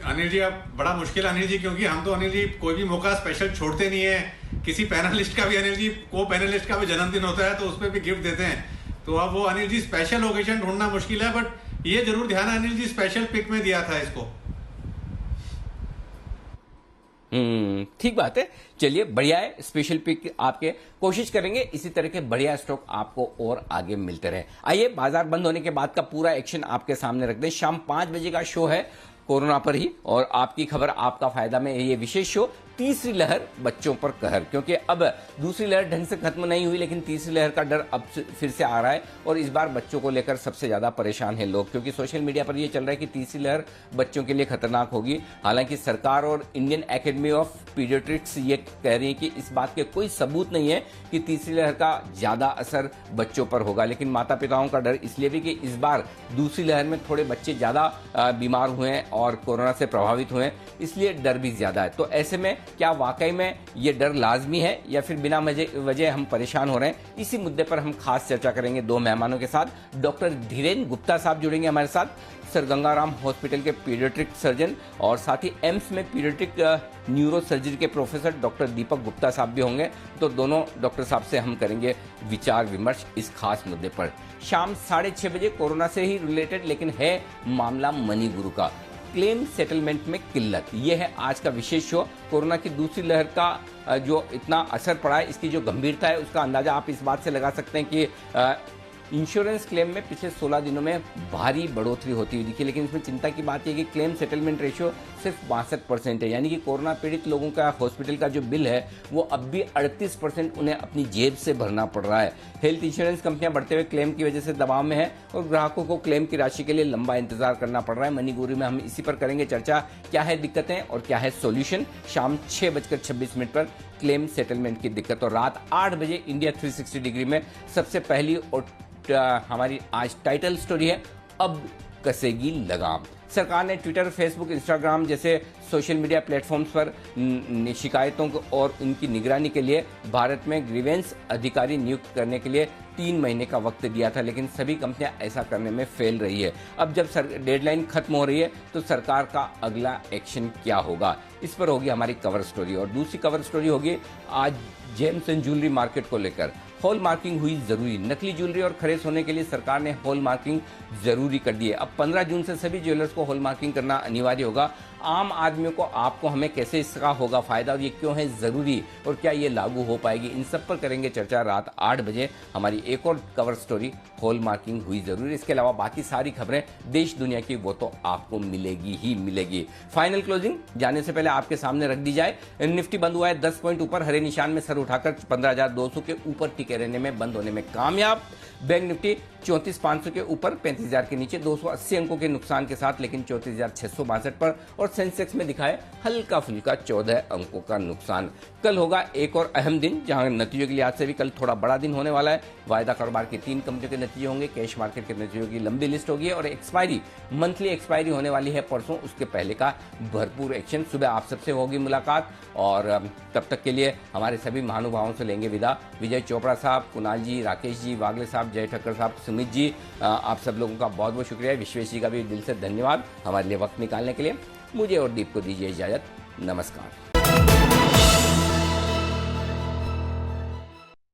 अनिल जी, अब बड़ा मुश्किल अनिल जी, क्योंकि हम तो अनिल जी कोई भी मौका स्पेशल छोड़ते नहीं है। किसी पैनलिस्ट का भी अनिल जी, को पैनलिस्ट का भी जन्मदिन होता है तो उसमें भी गिफ्ट देते हैं। तो अब वो अनिल जी स्पेशल ओकेजन ढूंढना मुश्किल है, बट ये जरूर ध्यान है अनिल जी स्पेशल पिक में दिया था इसको। ठीक बात है। चलिए बढ़िया है, स्पेशल पिक आपके, कोशिश करेंगे इसी तरह के बढ़िया स्टॉक आपको और आगे मिलते रहे। आइए बाजार बंद होने के बाद का पूरा एक्शन आपके सामने रख दें। शाम 5 बजे का शो है कोरोना पर ही, और आपकी खबर आपका फायदा में ये विशेष शो तीसरी लहर बच्चों पर कहर, क्योंकि अब दूसरी लहर ढंग से खत्म नहीं हुई लेकिन तीसरी लहर का डर अब फिर से आ रहा है, और इस बार बच्चों को लेकर सबसे ज्यादा परेशान है लोग, क्योंकि सोशल मीडिया पर ये चल रहा है कि तीसरी लहर बच्चों के लिए खतरनाक होगी। हालांकि सरकार और इंडियन एकेडमी ऑफ पीडियाट्रिक्स ये कह रही है कि इस बात के कोई सबूत नहीं है कि तीसरी लहर का ज्यादा असर बच्चों पर होगा, लेकिन माता पिताओं का डर इसलिए भी कि इस बार दूसरी लहर में थोड़े बच्चे ज्यादा बीमार हुए हैं और कोरोना से प्रभावित हुए हैं, इसलिए डर भी ज्यादा है। तो ऐसे में क्या वाकई में ये डर लाजमी है या फिर बिना वजह हम परेशान हो रहे हैं? इसी मुद्दे पर हम खास चर्चा करेंगे 2 मेहमानों के साथ। डॉक्टर धीरेन्द्र गुप्ता साहब जुड़ेंगे हमारे साथ, सर गंगाराम हॉस्पिटल के पीडियाट्रिक सर्जन, और साथ ही एम्स में पीडियाट्रिक न्यूरो सर्जरी के प्रोफेसर डॉक्टर दीपक गुप्ता साहब भी होंगे। तो दोनों डॉक्टर साहब से हम करेंगे विचार विमर्श इस खास मुद्दे पर। शाम 6:30 बजे कोरोना से ही रिलेटेड लेकिन है मामला मनी गुरु का, क्लेम सेटलमेंट में किल्लत, यह है आज का विशेष शो। कोरोना की दूसरी लहर का जो इतना असर पड़ा है, इसकी जो गंभीरता है उसका अंदाजा आप इस बात से लगा सकते हैं कि इंश्योरेंस क्लेम में पिछले 16 दिनों में भारी बढ़ोतरी होती हुई दिखी, लेकिन इसमें चिंता की बात यह कि क्लेम सेटलमेंट रेशियो सिर्फ 62% है, यानी कि कोरोना पीड़ित लोगों का हॉस्पिटल का जो बिल है वो अब भी 38% उन्हें अपनी जेब से भरना पड़ रहा है। हेल्थ इंश्योरेंस कंपनियां बढ़ते हुए क्लेम की वजह से दबाव में है और ग्राहकों को क्लेम की राशि के लिए लंबा इंतजार करना पड़ रहा है। मनी गुरु में हम इसी पर करेंगे चर्चा, क्या है दिक्कतें और क्या है सोल्यूशन। शाम 6:26 पर क्लेम सेटलमेंट की दिक्कत, और रात 8 बजे इंडिया 360 डिग्री में सबसे पहली और हमारी आज टाइटल स्टोरी है, अब कसेगी लगाम। सरकार ने ट्विटर, फेसबुक, इंस्टाग्राम जैसे सोशल मीडिया प्लेटफॉर्म्स पर शिकायतों को और इनकी निगरानी के लिए भारत में ग्रीवेंस अधिकारी नियुक्त करने के लिए 3 महीने का वक्त दिया था, लेकिन सभी कंपनियां ऐसा करने में फेल रही है। अब जब डेडलाइन खत्म हो रही है तो सरकार का अगला एक्शन क्या होगा, इस पर होगी हमारी कवर स्टोरी। और दूसरी कवर स्टोरी होगी आज जेम्स एंड ज्वेलरी मार्केट को लेकर। हॉल मार्किंग हुई जरूरी। नकली ज्वेलरी और खड़े सोने के लिए सरकार ने हॉल मार्किंग जरूरी कर दी है। अब 15 जून से सभी ज्वेलर्स को हॉल मार्किंग करना अनिवार्य होगा। आम आदमियों को, आपको, हमें कैसे इसका होगा फायदा और ये क्यों है जरूरी और क्या ये लागू हो पाएगी, इन सब पर करेंगे चर्चा रात 8 बजे। हमारी एक और कवर स्टोरी हॉल मार्किंग हुई जरूरी। इसके अलावा बाकी सारी खबरें देश दुनिया की वो तो आपको मिलेगी ही मिलेगी। फाइनल क्लोजिंग जाने से पहले आपके सामने रख दी जाए। निफ्टी बंद हुआ है 10 पॉइंट ऊपर, हरे निशान में सर उठाकर 15,200 के ऊपर टिके रहने में बंद होने में कामयाब। बैंक निफ्टी 34,500 के ऊपर, 35,000 के नीचे 280 अंकों के नुकसान के साथ, लेकिन 34,662 पर। और सेंसेक्स में दिखाए हल्का फुल्का 14 अंकों का नुकसान। कल होगा एक और अहम दिन, जहां नतीजों के लिहाज से भी कल थोड़ा बड़ा दिन होने वाला है। वायदा कारोबार की 3 कंपनियों के नतीजे होंगे, कैश मार्केट के नतीजों की लंबी लिस्ट होगी और एक्सपायरी, मंथली एक्सपायरी होने वाली है परसों, उसके पहले का भरपूर एक्शन। सुबह आप सबसे होगी मुलाकात और तब तक के लिए हमारे सभी महानुभावों से लेंगे विदा। विजय चोपड़ा साहब, कुणाल जी, राकेश जी, वागले साहब, जय ठक्कर साहब, सुमित जी, आप सब लोगों का बहुत बहुत शुक्रिया। विश्वेश जी का भी दिल से धन्यवाद हमारे लिए वक्त निकालने के लिए। मुझे और दीप को दीजिए इजाजत। नमस्कार।